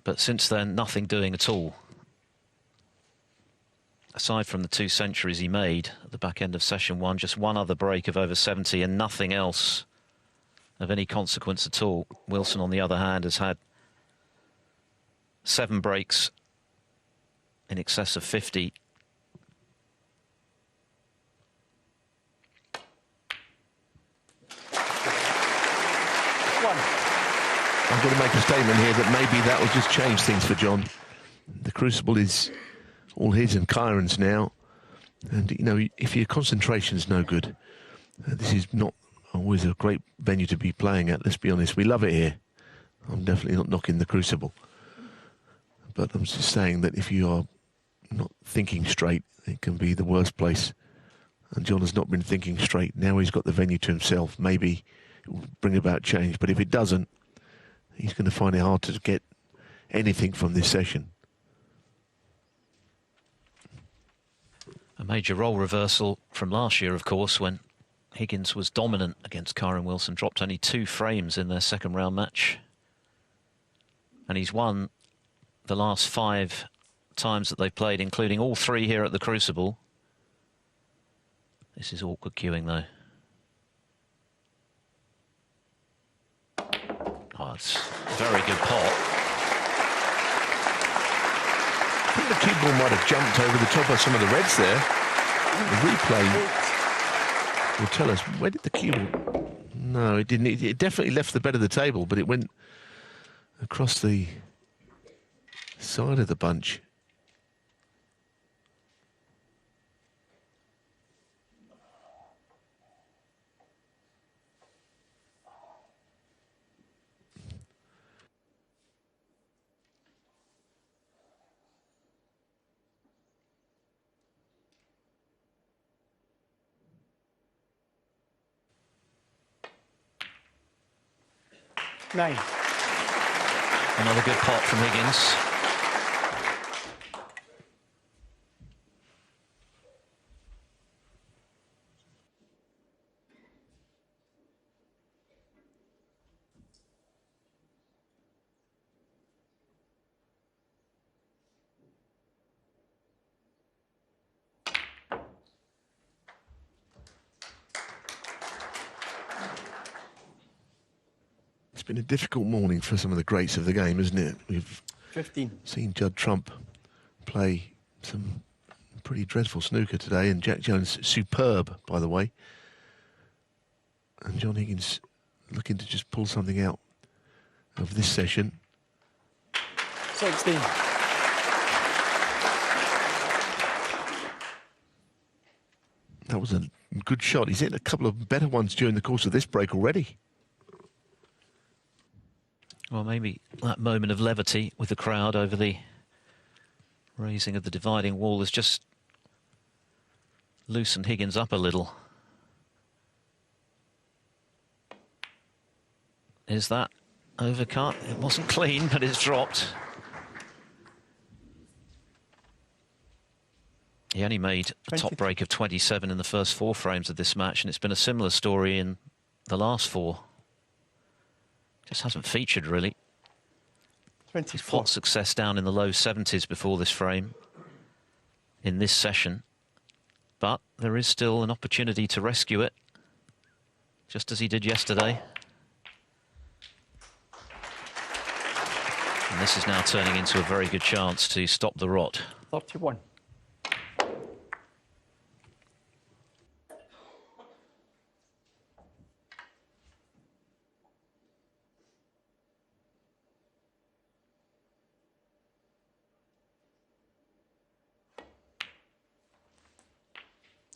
But since then, nothing doing at all. Aside from the 2 centuries he made at the back end of session 1, just one other break of over 70 and nothing else of any consequence at all. Wilson, on the other hand, has had 7 breaks in excess of 50. I'm going to make a statement here that maybe that will just change things for John. The Crucible is all his and Kyren's now. And, you know, if your concentration's no good, this is not always a great venue to be playing at, let's be honest. We love it here. I'm definitely not knocking the Crucible. But I'm just saying that if you are not thinking straight, it can be the worst place. And John has not been thinking straight. Now he's got the venue to himself. Maybe it will bring about change. But if it doesn't, he's going to find it hard to get anything from this session. A major role reversal from last year, of course, when Higgins was dominant against Kyren Wilson, dropped only 2 frames in their second round match. And he's won the last 5 times that they've played, including all 3 here at the Crucible. This is awkward cueing, though. Oh, it's a very good pot. I think the cue ball might have jumped over the top of some of the reds there. The replay will tell us, where did the cue ball... No, it didn't. It definitely left the bed of the table, but it went across the side of the bunch. Nine. Another good pot from Higgins. It's been a difficult morning for some of the greats of the game, isn't it? We've 15. seen Judd Trump play some pretty dreadful snooker today, and Jack Jones superb, by the way. And John Higgins looking to just pull something out of this session. 16. That was a good shot. He's hit a couple of better ones during the course of this break already. Well, maybe that moment of levity with the crowd over the raising of the dividing wall has just loosened Higgins up a little. Is that overcut? It wasn't clean, but it's dropped. He only made a top break of 27 in the first 4 frames of this match, and it's been a similar story in the last 4. Just hasn't featured, really. 24. His pot success down in the low 70s before this frame in this session. But there is still an opportunity to rescue it, just as he did yesterday. And this is now turning into a very good chance to stop the rot. 31.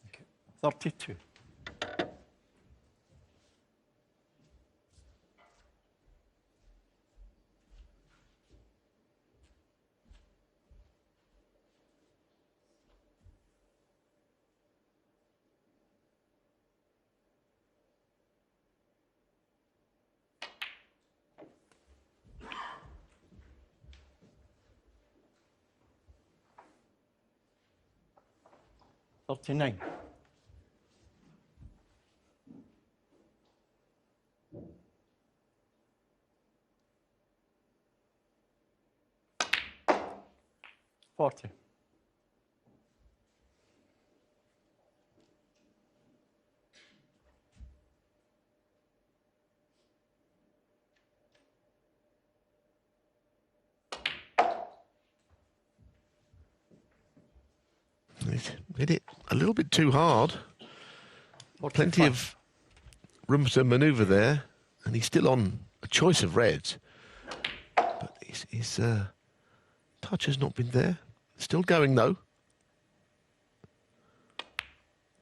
Okay. 32. 39. $40. He's hit it a little bit too hard. 45. Plenty of room to manoeuvre there, and he's still on a choice of reds. But his touch has not been there. Still going, though.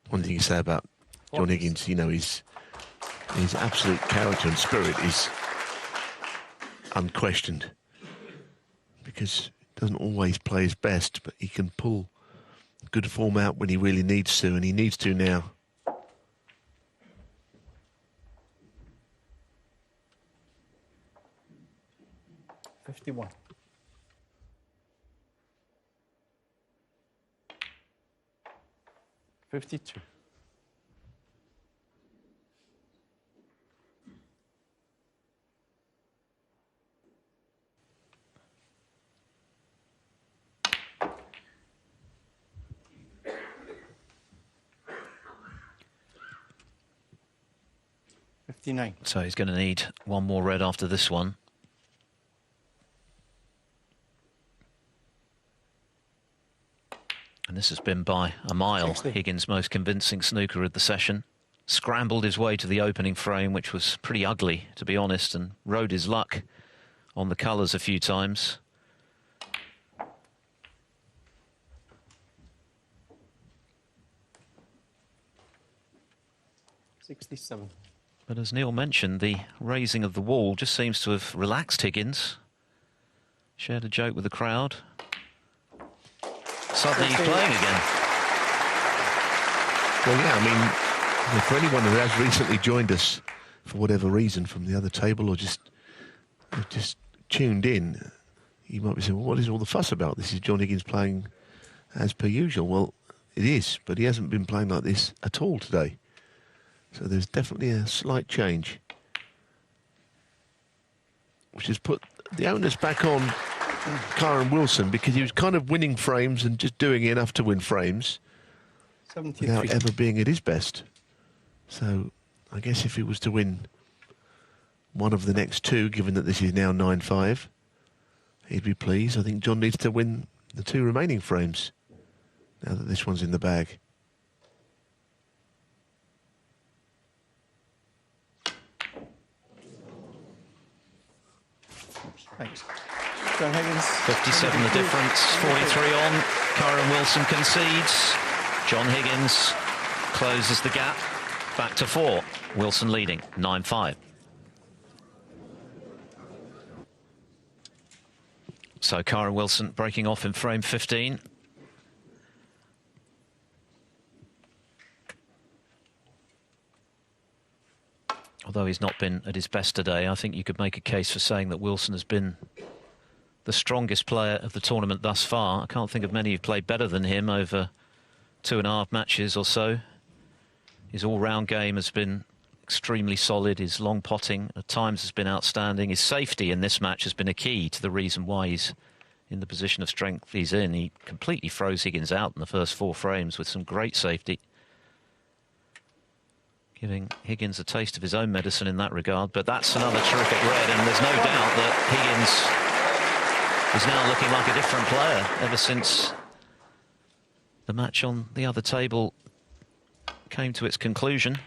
One thing you say about John Higgins, you know, his absolute character and spirit is unquestioned, because he doesn't always play his best, but he can pull good form out when he really needs to, and he needs to now. $51. $52. $59. So he's going to need one more red after this one. And this has been by a mile 60. Higgins' most convincing snooker of the session. Scrambled his way to the opening frame, which was pretty ugly, to be honest, and rode his luck on the colours a few times. $67. But as Neal mentioned, the raising of the wall just seems to have relaxed Higgins. Shared a joke with the crowd. Suddenly he's playing again. Well, yeah, I mean, for anyone who has recently joined us for whatever reason from the other table, or just tuned in, you might be saying, well, what is all the fuss about? This is John Higgins playing as per usual. Well, it is, but he hasn't been playing like this at all today. So there's definitely a slight change, which has put the onus back on Kyren Wilson, because he was kind of winning frames and just doing enough to win frames 73. without ever being at his best. So I guess if he was to win one of the next two, given that this is now 9-5, he'd be pleased. I think John needs to win the two remaining frames now that this one's in the bag. Thanks. John Higgins. 57 the difference, 43 on. Kyren Wilson concedes. John Higgins closes the gap back to 4. Wilson leading 9-5. So Kyren Wilson breaking off in frame 15. Although he's not been at his best today, I think you could make a case for saying that Wilson has been the strongest player of the tournament thus far. I can't think of many who've played better than him over 2.5 matches or so. His all-round game has been extremely solid. His long potting at times has been outstanding. His safety in this match has been a key to the reason why he's in the position of strength he's in. He completely froze Higgins out in the first 4 frames with some great safety, giving Higgins a taste of his own medicine in that regard. But that's another terrific red, and there's no doubt that Higgins is now looking like a different player ever since the match on the other table came to its conclusion.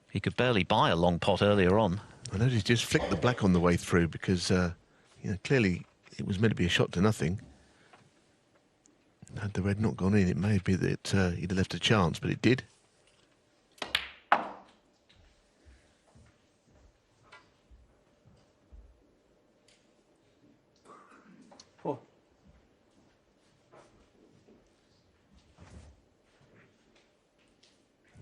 He could barely buy a long pot earlier on. I noticed he just flicked the black on the way through, because you know, clearly it was meant to be a shot to nothing. Had the red not gone in, it may be that he'd have left a chance, but it did.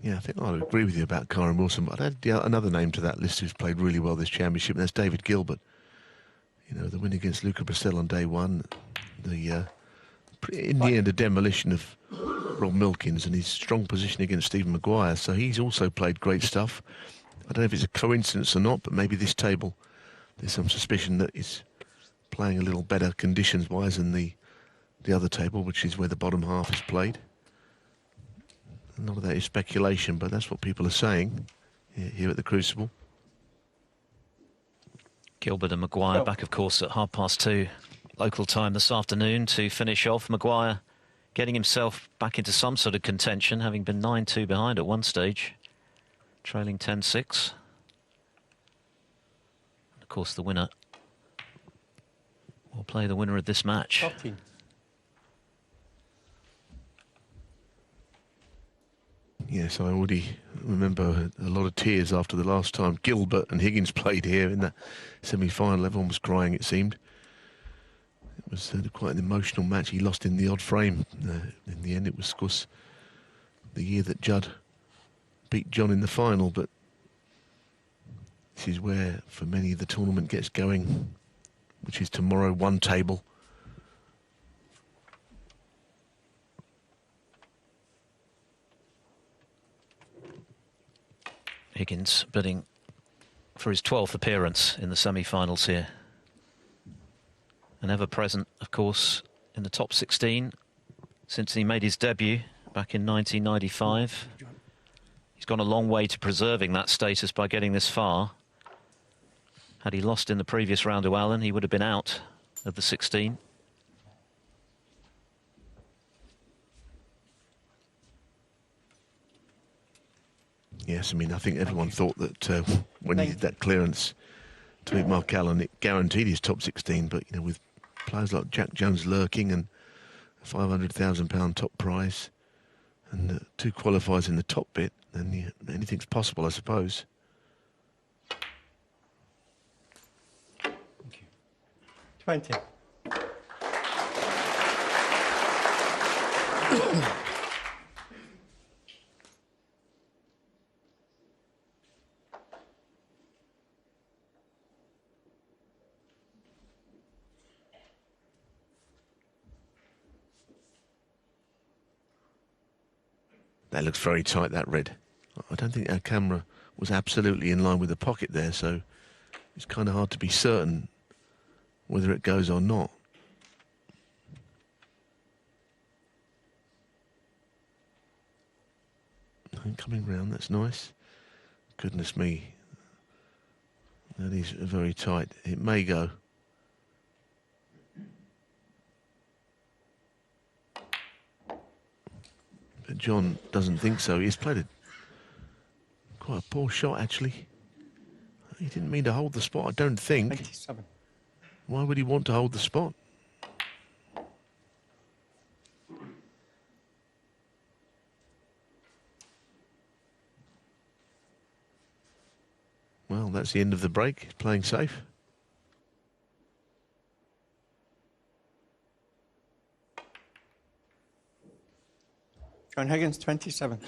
Yeah, I think I would agree with you about Kyren Wilson, but I'd add another name to that list who's played really well this championship, and that's David Gilbert. You know, the win against Luca Bristol on day one, the in the end, a demolition of Rob Milkins and his strong position against Stephen Maguire. So he's also played great stuff. I don't know if it's a coincidence or not, but maybe this table, there's some suspicion that it's playing a little better conditions-wise than the other table, which is where the bottom half is played. A lot of that is speculation, but that's what people are saying here at the Crucible. Gilbert and Maguire back, of course, at 2:30 local time this afternoon to finish off. Maguire getting himself back into some sort of contention, having been 9-2 behind at one stage, trailing 10-6. Of course, the winner will play the winner of this match. 14. Yes, I already remember a lot of tears after the last time Gilbert and Higgins played here in that semi-final. Everyone was crying, it seemed. It was quite an emotional match. He lost in the odd frame. In the end, it was, of course, the year that Judd beat John in the final, but this is where, for many, the tournament gets going, which is tomorrow, one table. Higgins bidding for his 12th appearance in the semi-finals here. And ever present, of course, in the top 16 since he made his debut back in 1995. He's gone a long way to preserving that status by getting this far. Had he lost in the previous round to Allen, he would have been out of the 16. Yes, I mean, I think everyone thought that when he did that clearance to beat Mark Allen, it guaranteed his top 16. But, you know, with players like Jack Jones lurking and a £500,000 top prize and 2 qualifiers in the top bit, then anything's possible, I suppose. Thank you. 20. That looks very tight, that red. I don't think our camera was absolutely in line with the pocket there, so it's kind of hard to be certain whether it goes or not. Coming round, that's nice. Goodness me. That is very tight. It may go. But John doesn't think so. He's played quite a poor shot, actually. He didn't mean to hold the spot, I don't think. 27. Why would he want to hold the spot? Well, that's the end of the break. He's playing safe. Kyren Higgins, 27.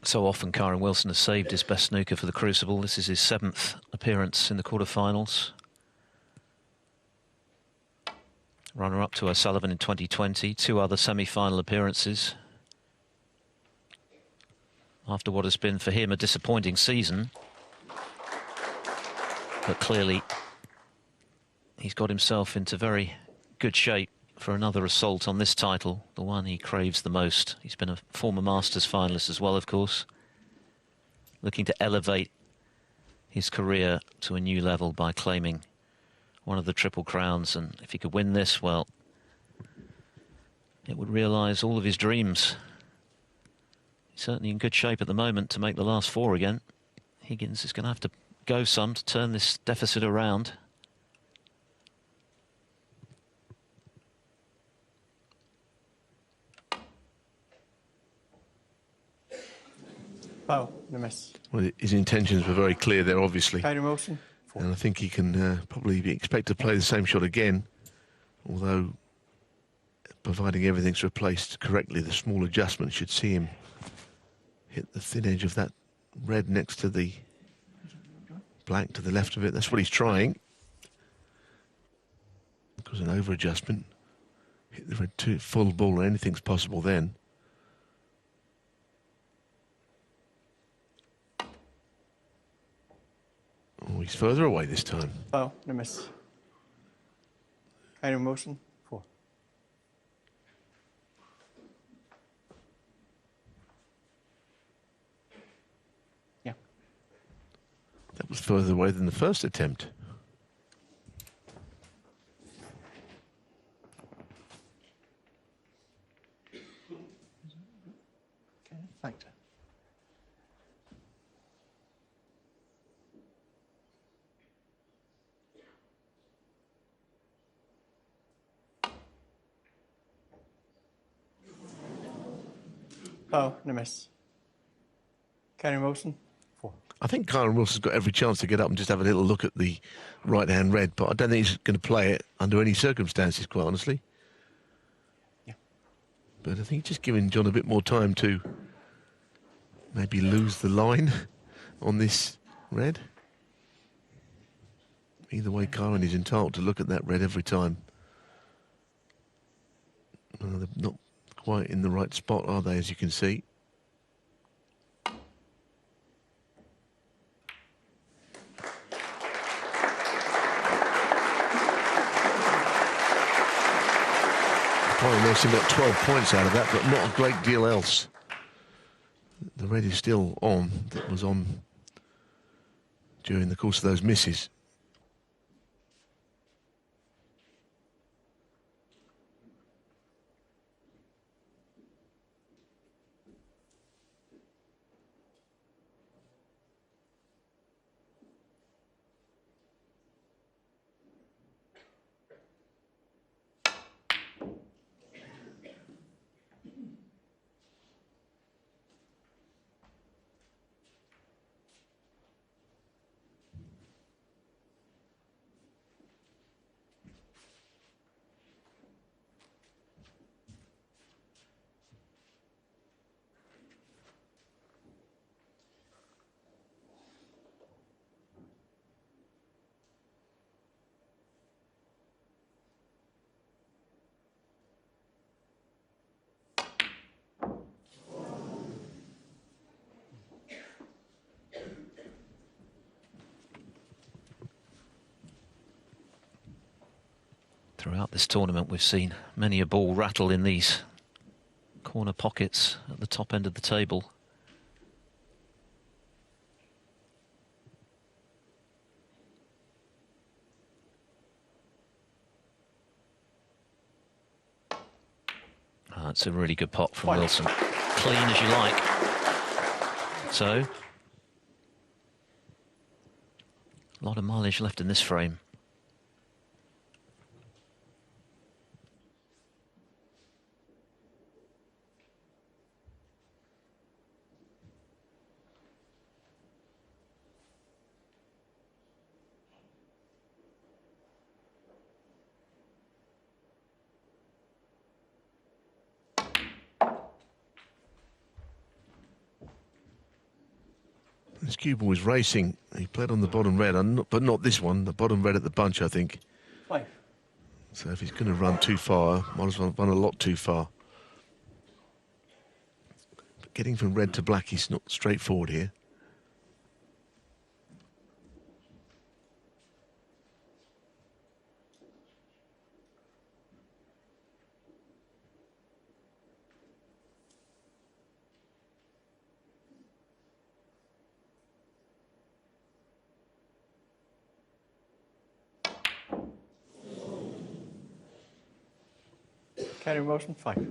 So often Kyren Wilson has saved his best snooker for the Crucible. This is his 7th appearance in the quarterfinals. Runner-up to O'Sullivan in 2020, 2 other semi-final appearances. After what has been for him a disappointing season. But clearly he's got himself into very good shape for another assault on this title, the one he craves the most. He's been a former Masters finalist as well, of course. Looking to elevate his career to a new level by claiming one of the Triple Crowns, and if he could win this, well, it would realise all of his dreams. He's certainly in good shape at the moment to make the last 4 again. Higgins is going to have to go some to turn this deficit around. Foul, the miss. Well, his intentions were very clear there, obviously. Kyren Wilson, 4. And I think he can probably expect to play the same shot again, although providing everything's replaced correctly, the small adjustment should see him hit the thin edge of that red next to the Black to the left of it. That's what he's trying. Because an over adjustment. Hit the red two full ball, and anything's possible then. Oh, he's further away this time. Oh, no miss. Kyren motion, 4. Yeah. That was further away than the first attempt. Okay, factor. Oh, no miss. Kyren motion, 4. I think Kyren Wilson's got every chance to get up and just have a little look at the right-hand red, but I don't think he's going to play it under any circumstances, quite honestly. Yeah. But I think just giving John a bit more time to maybe lose the line on this red. Either way, Kyren is entitled to look at that red every time. They're not quite in the right spot, are they, as you can see? Kyren Wilson got 12 points out of that, but not a great deal else. The red is still on, that was on during the course of those misses. Throughout this tournament, we've seen many a ball rattle in these corner pockets at the top end of the table. That's a really good pot from Wilson. Clean as you like. So, a lot of mileage left in this frame. This cue ball is racing. He played on the bottom red, but not this one. The bottom red at the bunch, I think. 5. So if he's going to run too far, might as well run a lot too far. But getting from red to black is not straightforward here. Kyren motion, 5.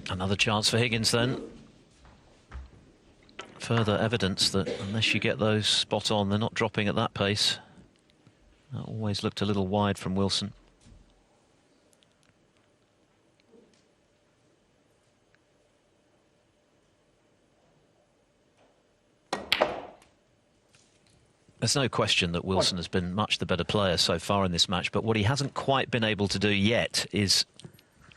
Another chance for Higgins then. Further evidence that unless you get those spot on, they're not dropping at that pace. That always looked a little wide from Wilson. There's no question that Wilson has been much the better player so far in this match, but what he hasn't quite been able to do yet is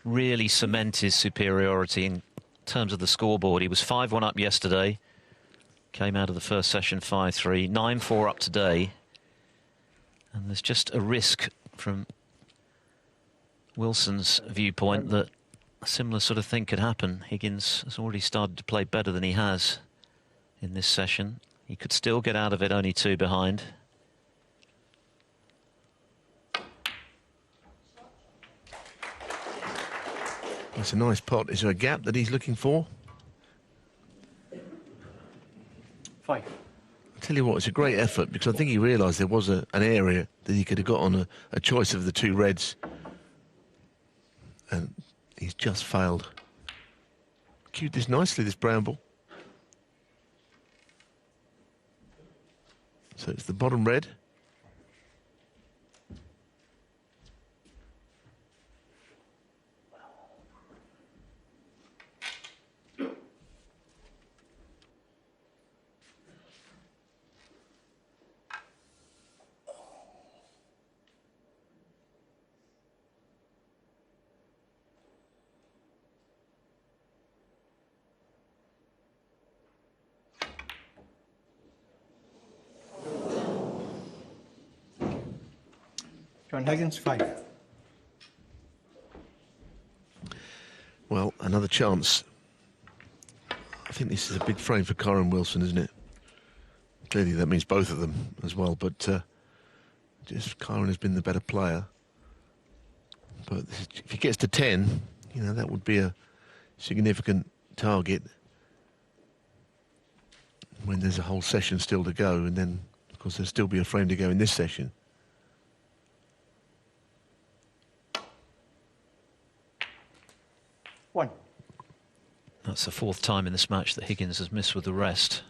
really cement his superiority in terms of the scoreboard. He was 5-1 up yesterday, Came out of the first session 5-3, 9-4 up today. And there's just a risk from Wilson's viewpoint that a similar sort of thing could happen. Higgins has already started to play better than he has in this session. He could still get out of it, only 2 behind. It's a nice pot. Is there a gap that he's looking for? 5. I'll tell you what, it's a great effort, because I think he realised there was an area that he could have got on a choice of the 2 reds. And he's just failed. Cued this nicely, this brown ball. So it's the bottom red. Higgins, 5. Well, another chance. I think this is a big frame for Kyren Wilson, isn't it? Clearly that means both of them as well, but just Kyren has been the better player. But if he gets to 10, you know, that would be a significant target when there's a whole session still to go, and then, of course, there'll still be a frame to go in this session. That's the 4th time in this match that Higgins has missed with the rest.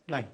Nine.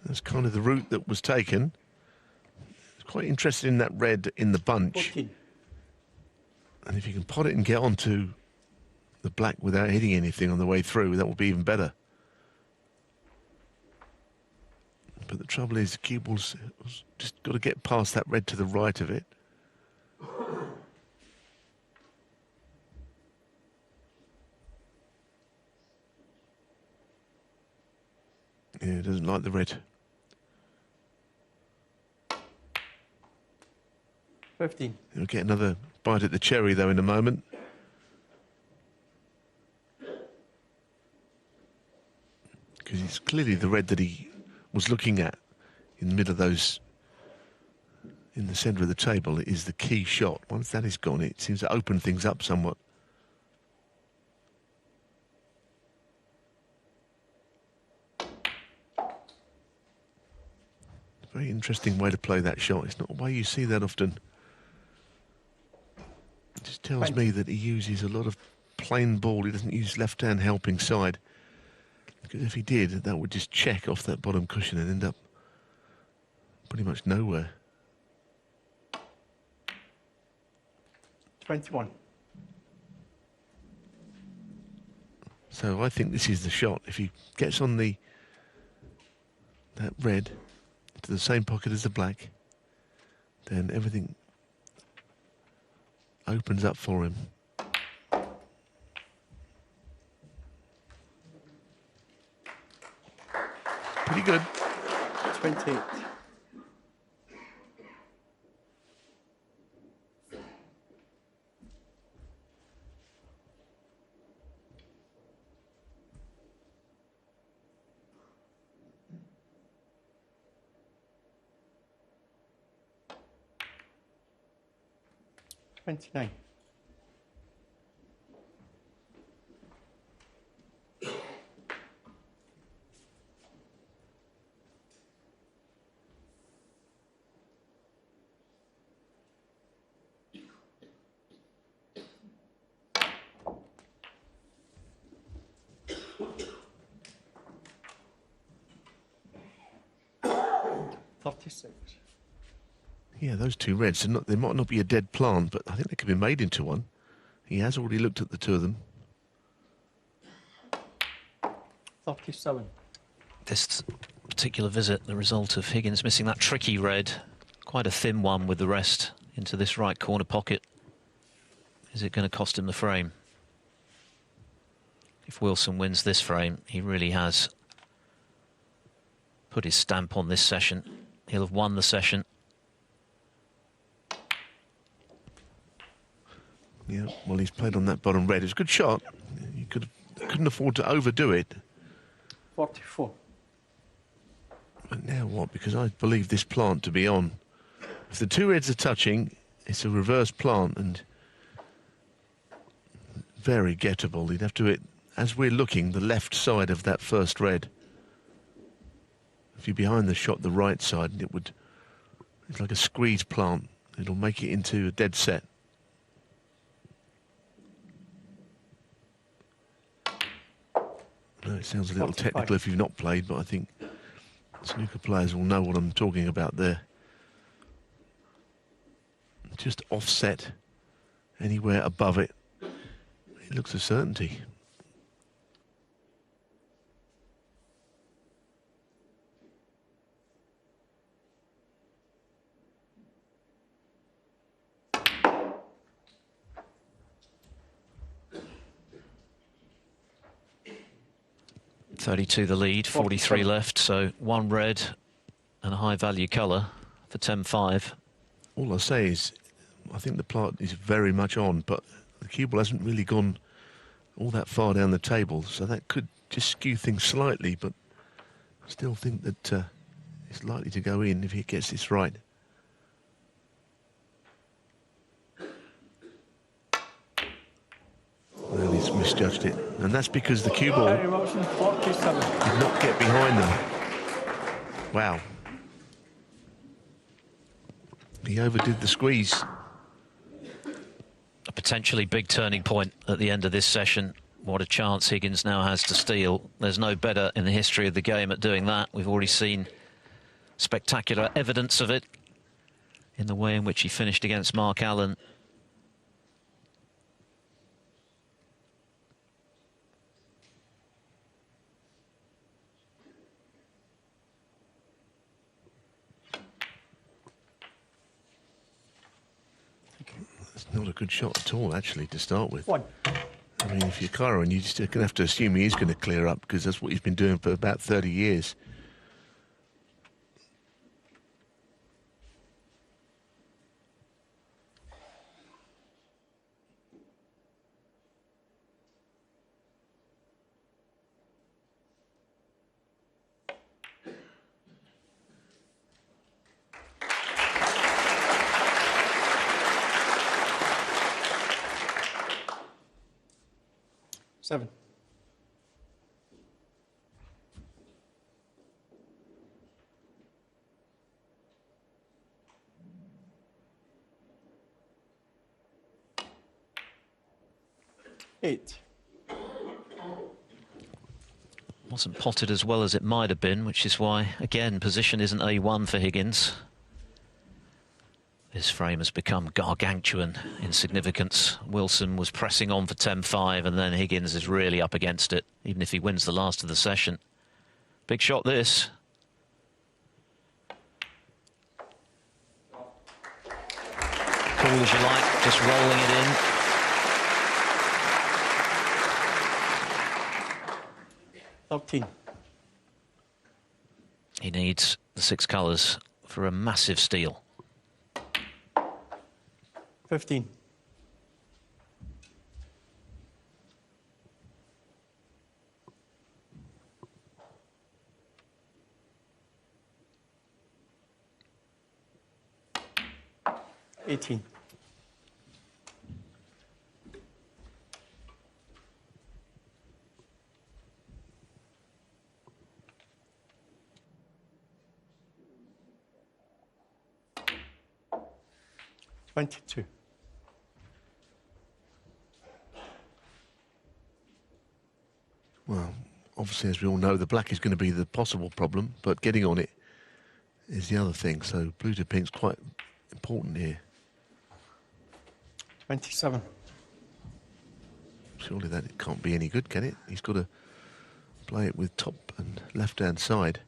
That's kind of the route that was taken. It's quite interested in that red in the bunch. 14. And if you can pot it and get onto the black without hitting anything on the way through, that will be even better. But the trouble is, the cue ball's just got to get past that red to the right of it. Yeah, it doesn't like the red. 15. He'll get another bite at the cherry, though, in a moment. Because it's clearly the red that he was looking at in the middle of those, in the centre of the table. It is the key shot. Once that is gone, it seems to open things up somewhat. Very interesting way to play that shot. It's not a way you see that often. It just tells me that he uses a lot of plain ball. He doesn't use left-hand helping side. Because if he did, that would just check off that bottom cushion and end up pretty much nowhere. 21. So I think this is the shot. If he gets on that red, to the same pocket as the black, then everything opens up for him. Pretty good. 28. $29. $36. Yeah, those two reds, they might not be a dead plant, but I think they could be made into one. He has already looked at the two of them. 37. This particular visit, the result of Higgins missing that tricky red, quite a thin one with the rest into this right corner pocket. Is it going to cost him the frame? If Wilson wins this frame, he really has put his stamp on this session. He'll have won the session. Yeah, well, he's played on that bottom red. It's a good shot. You couldn't afford to overdo it. 44. But now what? Because I believe this plant to be on. If the two reds are touching, it's a reverse plant and very gettable. He'd have to hit, as we're looking, the left side of that first red. If you're behind the shot, the right side, it's like a squeeze plant. It'll make it into a dead set. No, it sounds a little 45. technical if you've not played, but I think snooker players will know what I'm talking about there. Just offset anywhere above it. It looks a certainty. .32 the lead, 43 left, so one red and a high value colour for 10-5. All I say is, I think the plant is very much on, but the cue ball hasn't really gone all that far down the table, so that could just skew things slightly, but I still think that it's likely to go in if he gets this right. Well, he's misjudged it, and that's because the cue ball did not get behind them. Wow. He overdid the squeeze. A potentially big turning point at the end of this session. What a chance Higgins now has to steal. There's no better in the history of the game at doing that. We've already seen spectacular evidence of it in the way in which he finished against Mark Allen. Not a good shot at all, actually, to start with. One. I mean, if you're Kyren, you're just going to have to assume he is going to clear up, because that's what he's been doing for about 30 years. Seven. Eight. Wasn't potted as well as it might have been, which is why, again, position isn't A1 for Higgins. This frame has become gargantuan in significance. Wilson was pressing on for 10-5, and then Higgins is really up against it, even if he wins the last of the session. Big shot, this. cool as you like, just rolling it in. $13. He needs the 6 colours for a massive steal. 15. $18. $22. Well, obviously, as we all know, the black is going to be the possible problem, but getting on it is the other thing. So blue to pink's quite important here. 27. Surely that it can't be any good, can it? He's got to play it with top and left-hand side.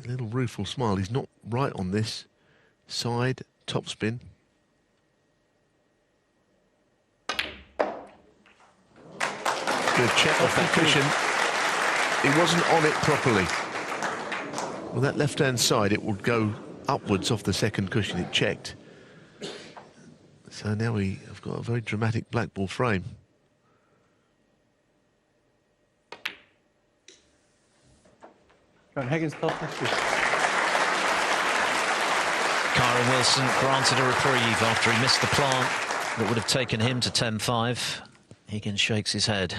A little rueful smile. He's not right on this side top spin. Good check off that cushion. He wasn't on it properly. Well, that left-hand side, it would go upwards off the second cushion. It checked. So now we have got a very dramatic black ball frame. Higgins, top 50. Kyren Wilson granted a reprieve after he missed the plant that would have taken him to 10-5. Higgins shakes his head.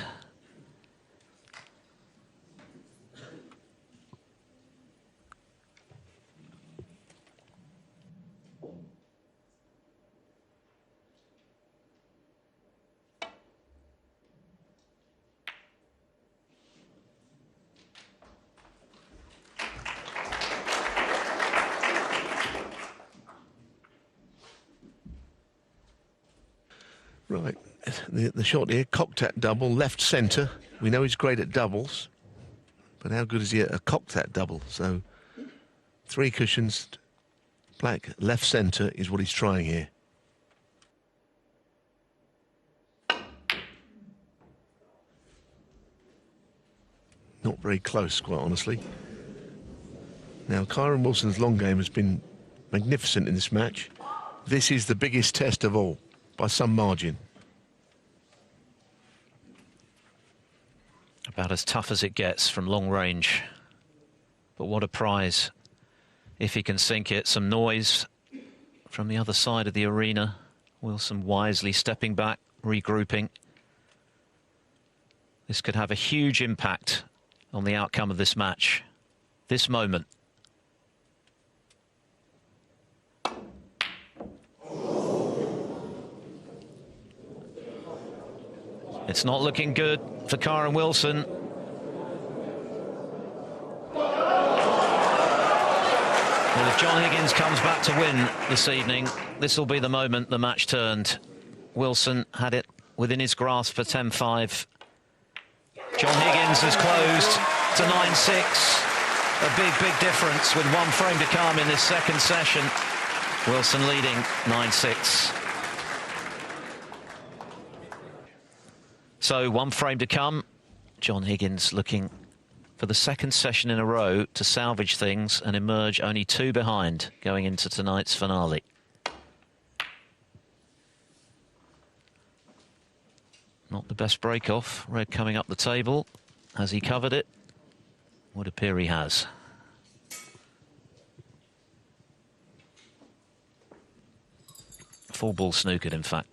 Right, the shot here, cocked at double, left centre. We know he's great at doubles, but how good is he at a cocked at double? So 3 cushions, black, left centre is what he's trying here. Not very close, quite honestly. Now, Kyren Wilson's long game has been magnificent in this match. This is the biggest test of all, by some margin. About as tough as it gets from long range. But what a prize if he can sink it. Some noise from the other side of the arena. Wilson wisely stepping back, regrouping. This could have a huge impact on the outcome of this match. This moment. It's not looking good for Kyren Wilson. Well, if John Higgins comes back to win this evening, this will be the moment the match turned. Wilson had it within his grasp for 10-5. John Higgins has closed to 9-6. A big, big difference with 1 frame to come in this second session. Wilson leading 9-6. So 1 frame to come. John Higgins looking for the second session in a row to salvage things and emerge only 2 behind going into tonight's finale. Not the best break-off. Red coming up the table. Has he covered it? Would appear he has. Full ball snookered, in fact.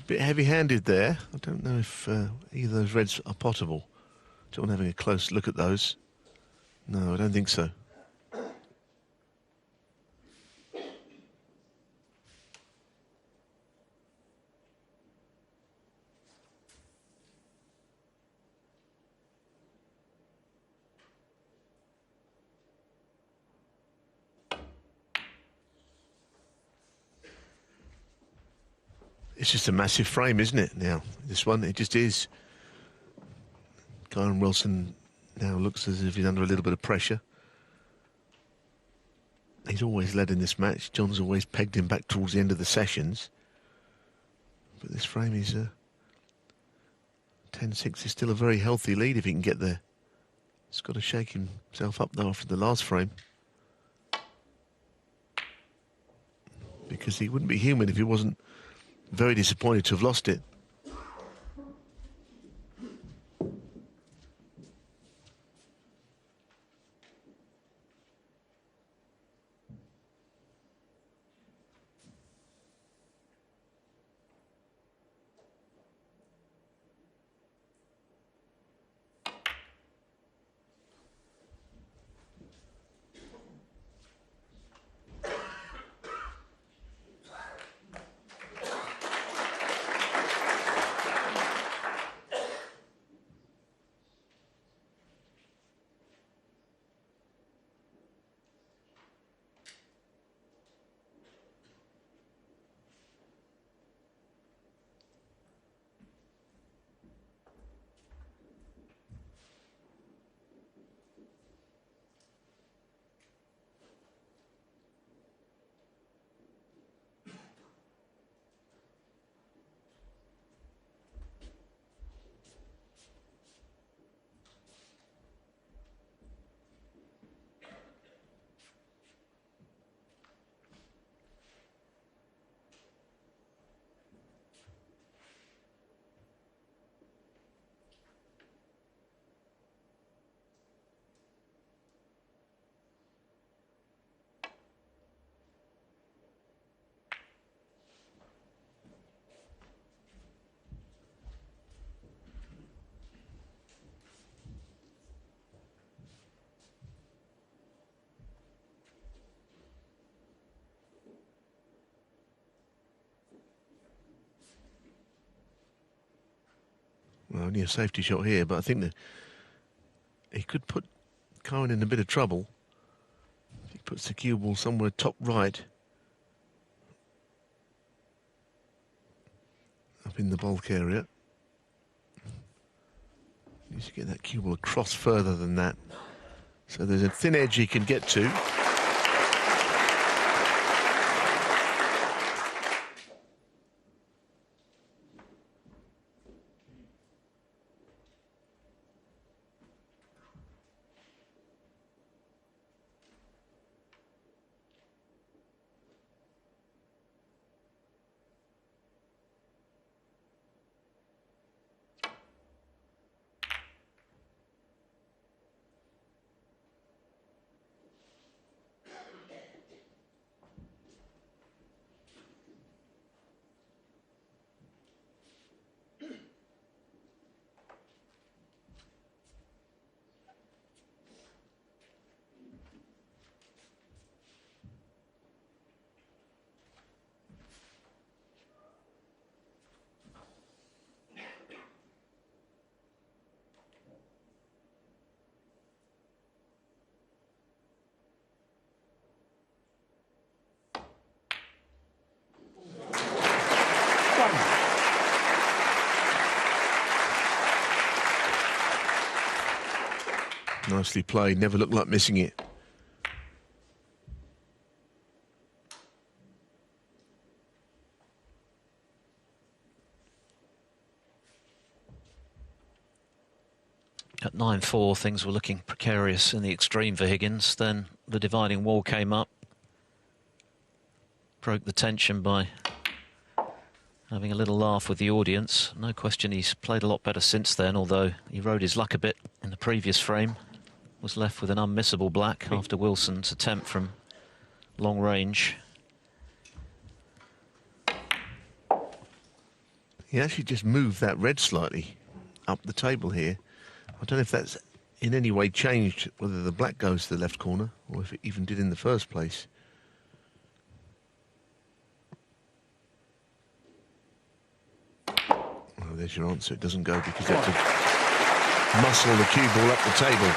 A bit heavy-handed there. I don't know if either of those reds are potable. John having a close look at those. No, I don't think so. It's just a massive frame, isn't it, now? This one, it just is. Kyren Wilson now looks as if he's under a little bit of pressure. He's always led in this match. John's always pegged him back towards the end of the sessions. But this frame is 10-6 is still a very healthy lead if he can get there. He's got to shake himself up, though, after the last frame. Because he wouldn't be human if he wasn't very disappointed to have lost it. Well, only a safety shot here, but I think that he could put Kyren in a bit of trouble. If he puts the cue ball somewhere top right, up in the bulk area. He needs to get that cue ball across further than that. So there's a thin edge he can get to. Nicely played, never looked like missing it. At 9-4, things were looking precarious in the extreme for Higgins. Then the dividing wall came up, broke the tension by having a little laugh with the audience. No question he's played a lot better since then, although he rode his luck a bit in the previous frame. Was left with an unmissable black after Wilson's attempt from long range. He actually just moved that red slightly up the table here. I don't know if that's in any way changed whether the black goes to the left corner or if it even did in the first place. Oh, there's your answer. It doesn't go because that's a muscle the cue ball up the table.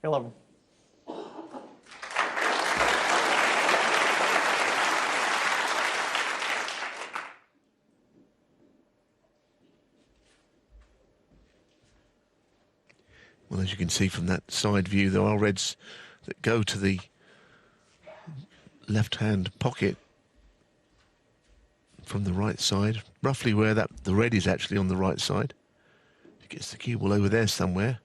Eleven. Well, as you can see from that side view, there are reds that go to the left-hand pocket from the right side, roughly where the red is actually on the right side. He gets the cue ball over there somewhere.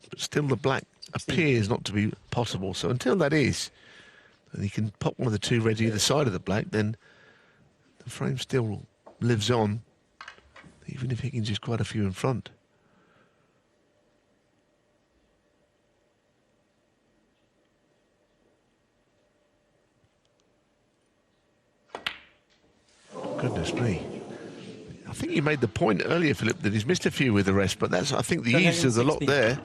But still the black appears not to be possible. So until that is, and he can pop one of the two reds either side of the black, then the frame still lives on, even if Higgins is quite a few in front. Goodness me. I think you made the point earlier, Philip, that he's missed a few with the rest, but that's, I think, the ease of the lot there.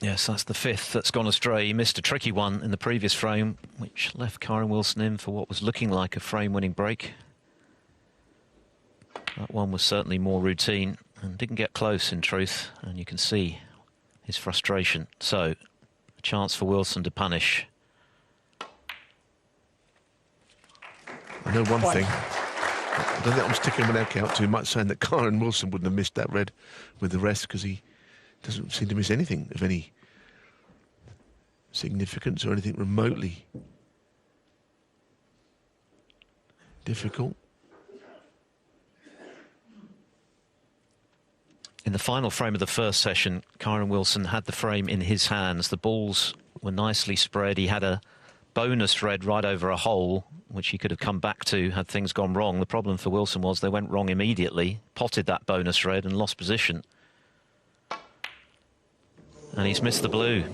Yes, that's the fifth that's gone astray. He missed a tricky one in the previous frame, which left Kyren Wilson in for what was looking like a frame-winning break. That one was certainly more routine and didn't get close, in truth, and you can see his frustration. So, a chance for Wilson to punish. I know one thing. I don't think I'm sticking my neck out too much, saying that Kyren Wilson wouldn't have missed that red with the rest, because he doesn't seem to miss anything of any significance or anything remotely difficult. In the final frame of the first session, Kyren Wilson had the frame in his hands. The balls were nicely spread. He had a bonus red right over a hole, which he could have come back to had things gone wrong. The problem for Wilson was they went wrong immediately, potted that bonus red and lost position. And he's missed the blue.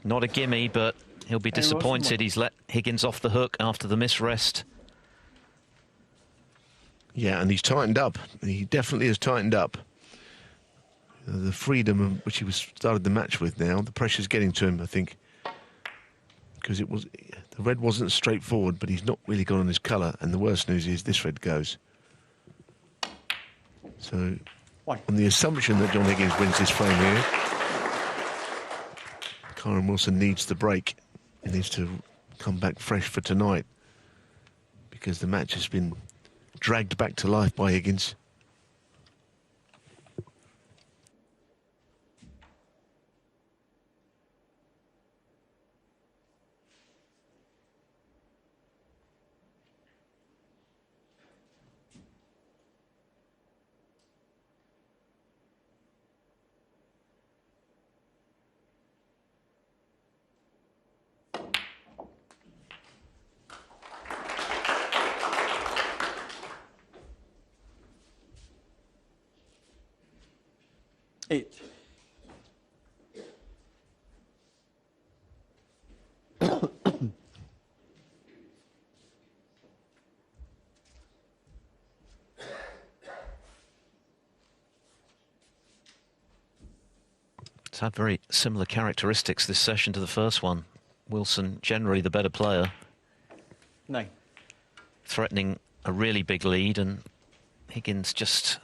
Not a gimme, but he'll be disappointed. He's let Higgins off the hook after the misrest. Yeah, and he's tightened up. He definitely has tightened up. The freedom which he was started the match with now, the pressure's getting to him, I think. Because the red wasn't straightforward, but he's not really gone on his colour. And the worst news is this red goes. So, on the assumption that John Higgins wins this frame here, Kyren Wilson needs the break. He needs to come back fresh for tonight, because the match has been dragged back to life by Higgins. Eight. It's had very similar characteristics this session to the first one. Wilson generally the better player. 9. Threatening a really big lead, and Higgins just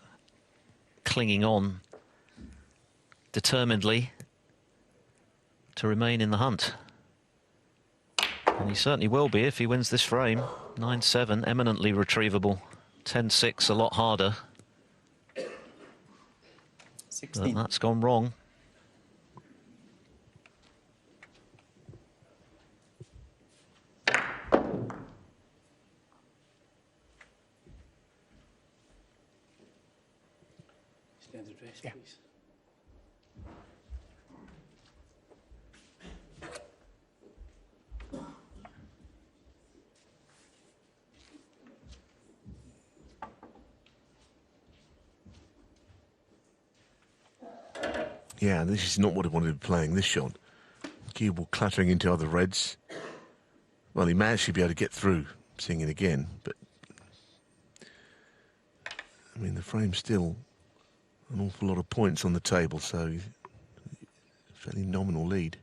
clinging on determinedly to remain in the hunt. And he certainly will be if he wins this frame. 9-7, eminently retrievable. 10-6, a lot harder. 16. But that's gone wrong. Stand address, Yeah. please. Yeah, this is not what he wanted to be playing, this shot. Cue ball clattering into other reds. Well, he may actually be able to get through seeing it again, but I mean, the frame's still an awful lot of points on the table, so fairly nominal lead.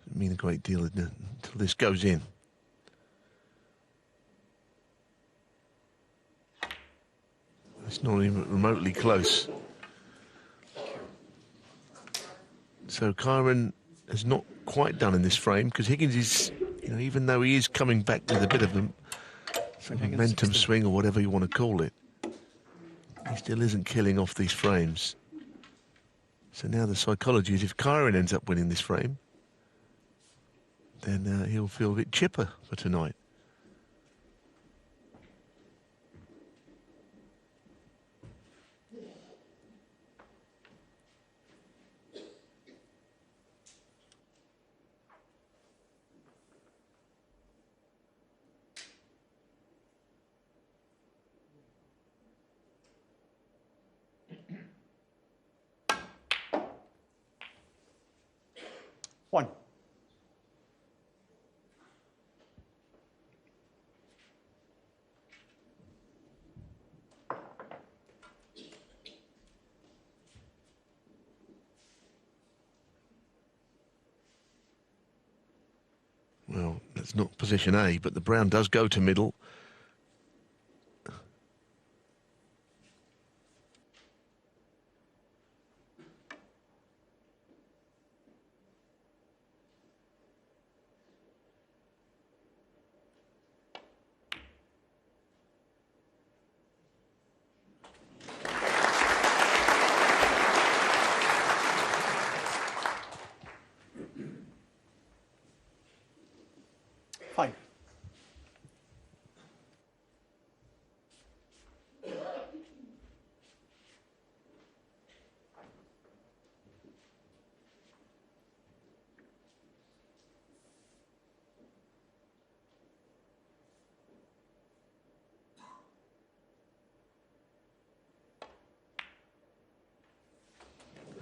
Doesn't mean a great deal until this goes in. It's not even remotely close. So Kyren has not quite done in this frame because Higgins is, you know, even though he is coming back with a bit of a momentum swing or whatever you want to call it, he still isn't killing off these frames. So now the psychology is if Kyren ends up winning this frame, then he'll feel a bit chipper for tonight. One. Well, that's not position A, but the brown does go to middle. Five.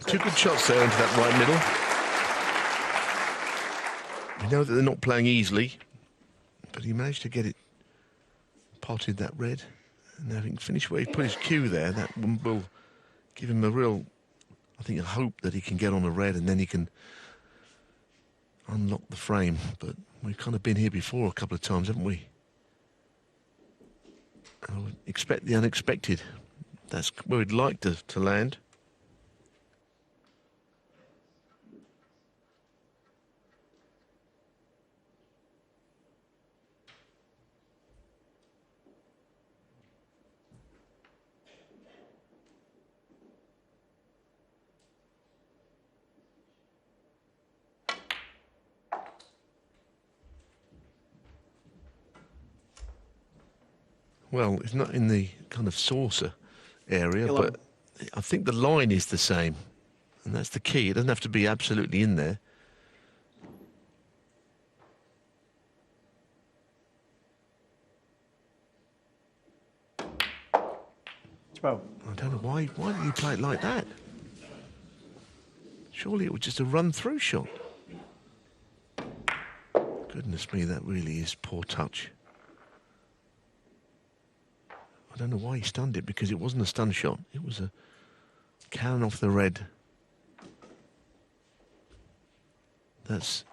Two good shots there into that right middle. We know that they're not playing easily, but he managed to get it potted, that red. And having finished where he put his cue there, that will give him a real, I think, a hope that he can get on a red and then he can unlock the frame. But we've kind of been here before a couple of times, haven't we? I would expect the unexpected. That's where we'd like to land. Well, it's not in the kind of saucer area, 11. but I think the line is the same. And that's the key. It doesn't have to be absolutely in there. Twelve. I don't know why did you play it like that? Surely it was just a run-through shot. Goodness me, that really is poor touch. I don't know why he stunned it, because it wasn't a stun shot. It was a cannon off the red. That's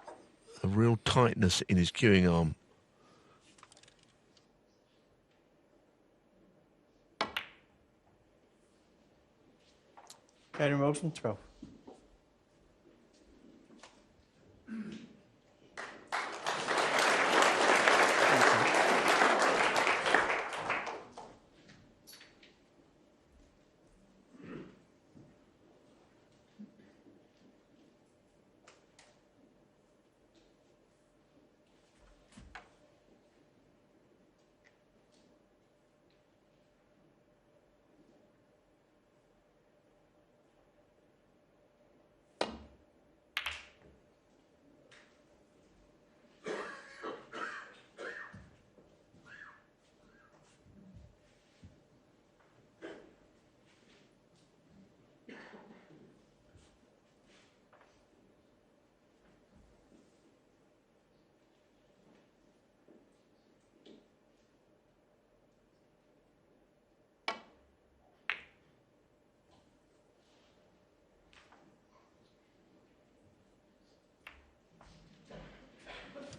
a real tightness in his cueing arm. Kyren Wilson, 12.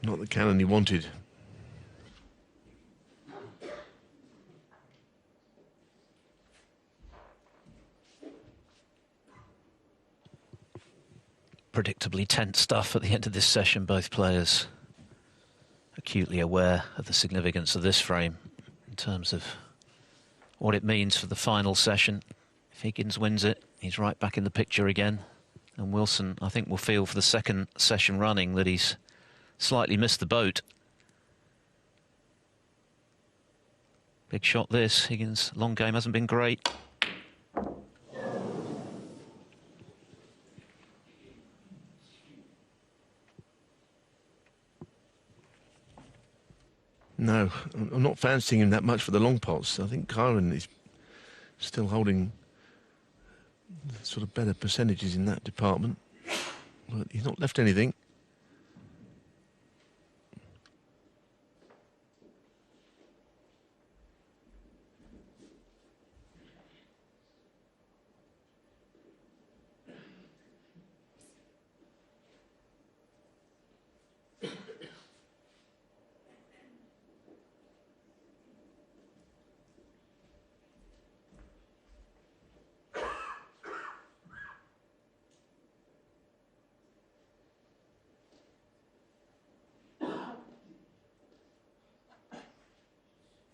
Not the cannon he wanted. Predictably tense stuff at the end of this session. Both players acutely aware of the significance of this frame in terms of what it means for the final session. If Higgins wins it, he's right back in the picture again. And Wilson, I think, will feel for the second session running that he's slightly missed the boat. Big shot this. Higgins' long game hasn't been great. No, I'm not fancying him that much for the long pots. I think Kyren is still holding sort of better percentages in that department. But he's not left anything.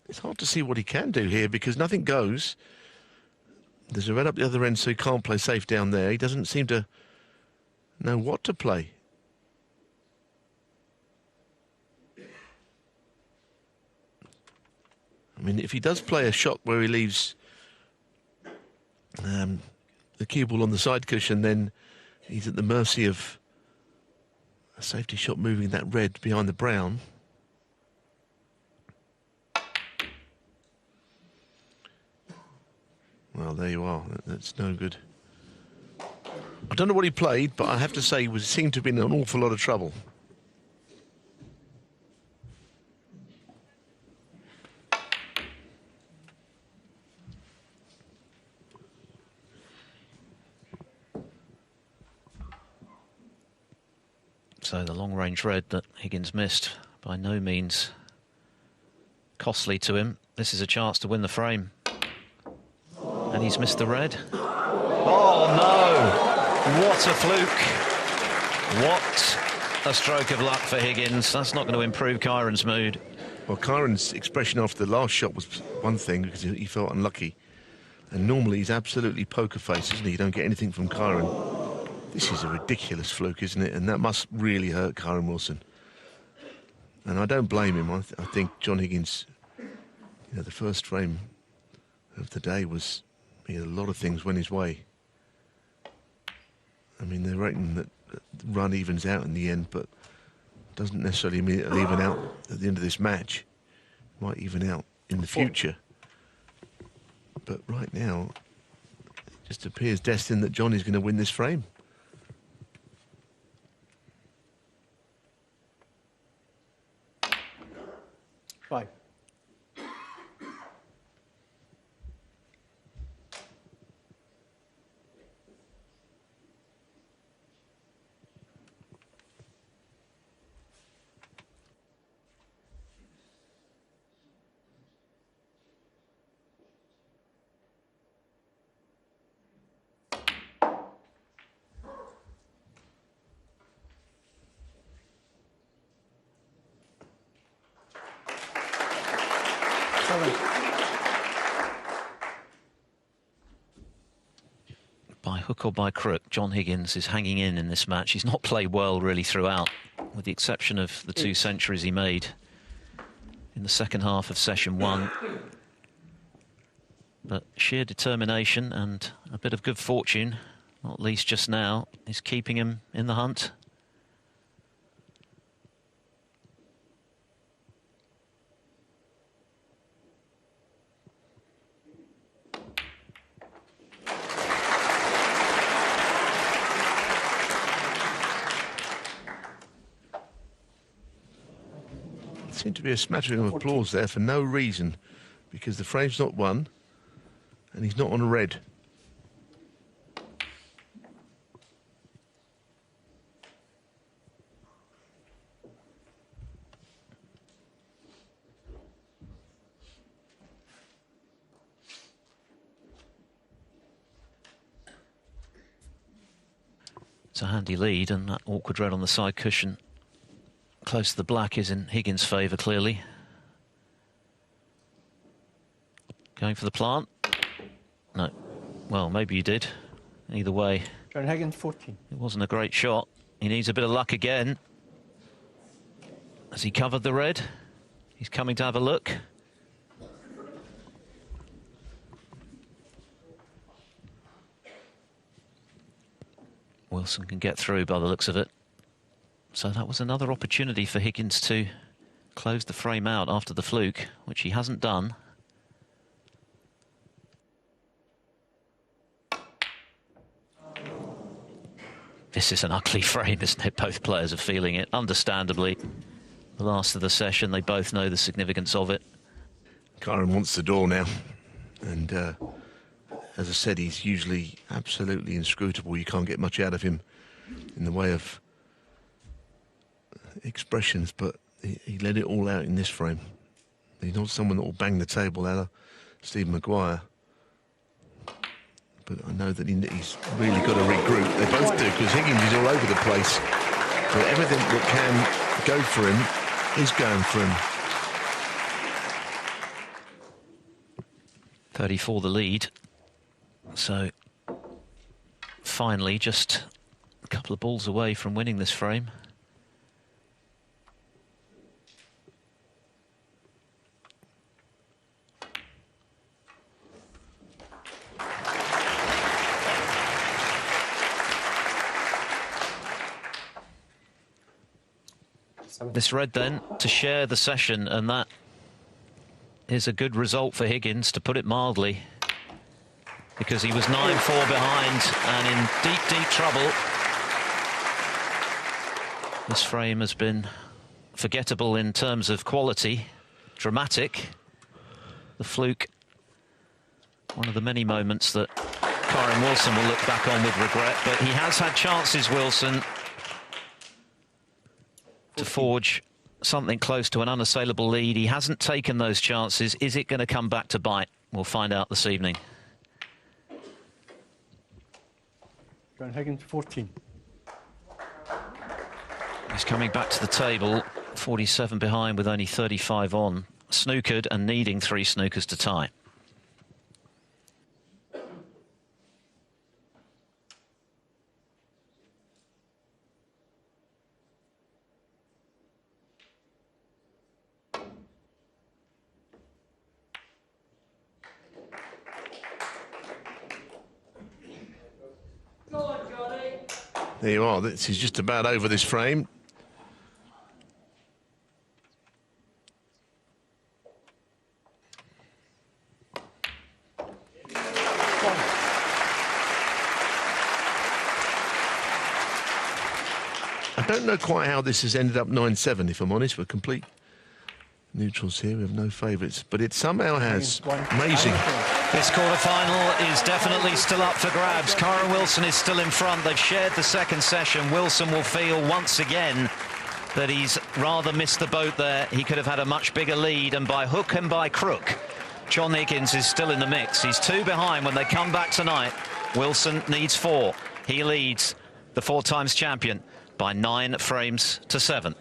It's hard to see what he can do here because nothing goes. There's a red up the other end, so he can't play safe down there. He doesn't seem to know what to play. I mean, if he does play a shot where he leaves the cue ball on the side cushion, then he's at the mercy of a safety shot moving that red behind the brown. Well, there you are. That's no good. I don't know what he played, but I have to say he seemed to have been in an awful lot of trouble. So the long-range red that Higgins missed, by no means costly to him. This is a chance to win the frame. And he's missed the red. Oh, no! What a fluke. What a stroke of luck for Higgins. That's not going to improve Kyren's mood. Well, Kyren's expression after the last shot was one thing because he felt unlucky. And normally he's absolutely poker face, isn't he? You don't get anything from Kyren. This is a ridiculous fluke, isn't it? And that must really hurt Kyren Wilson. And I don't blame him. I think John Higgins, the first frame of the day was... a lot of things went his way. I mean, they're reckoning that the run evens out in the end, but doesn't necessarily mean it'll even out at the end of this match. It might even out in the future. But right now, it just appears destined that John is going to win this frame. Five. By hook or by crook, John Higgins is hanging in this match. He's not played well really throughout, with the exception of the 2 centuries he made in the second half of session 1. But sheer determination and a bit of good fortune, not least just now, is keeping him in the hunt. Seemed to be a smattering of applause there for no reason, because the frame's not won and he's not on a red. It's a handy lead, and that awkward red on the side cushion close to the black is in Higgins' favour, clearly. Going for the plant. No. Well, maybe he did. Either way. John Higgins, 14. It wasn't a great shot. He needs a bit of luck again. Has he covered the red? He's coming to have a look. Wilson can get through by the looks of it. So that was another opportunity for Higgins to close the frame out after the fluke, which he hasn't done. This is an ugly frame, isn't it? Both players are feeling it, understandably. The last of the session, they both know the significance of it. Kyren wants the door now. And as I said, he's usually absolutely inscrutable. You can't get much out of him in the way of expressions, but he let it all out in this frame. He's not someone that will bang the table out of Stephen Maguire. But I know that he's really got to regroup. They both do, because Higgins is all over the place. But everything that can go for him is going for him. 34 the lead. So finally just a couple of balls away from winning this frame. This red then to share the session, and that is a good result for Higgins, to put it mildly, because he was 9-4 behind and in deep, deep trouble. This frame has been forgettable in terms of quality, dramatic. The fluke, one of the many moments that Kyren Wilson will look back on with regret, but he has had chances, Wilson, to forge something close to an unassailable lead. He hasn't taken those chances. Is it going to come back to bite? We'll find out this evening. John Higgins, 14. He's coming back to the table, 47 behind with only 35 on. Snookered and needing 3 snookers to tie. There you are. This is just about over, this frame. I don't know quite how this has ended up 9-7, if I'm honest. We're complete neutrals here. We have no favourites, but it somehow has. Amazing. This quarter-final is definitely still up for grabs. Kyren Wilson is still in front. They've shared the second session. Wilson will feel once again that he's rather missed the boat there. He could have had a much bigger lead, and by hook and by crook, John Higgins is still in the mix. He's 2 behind when they come back tonight. Wilson needs 4. He leads the 4 times champion by 9 frames to 7.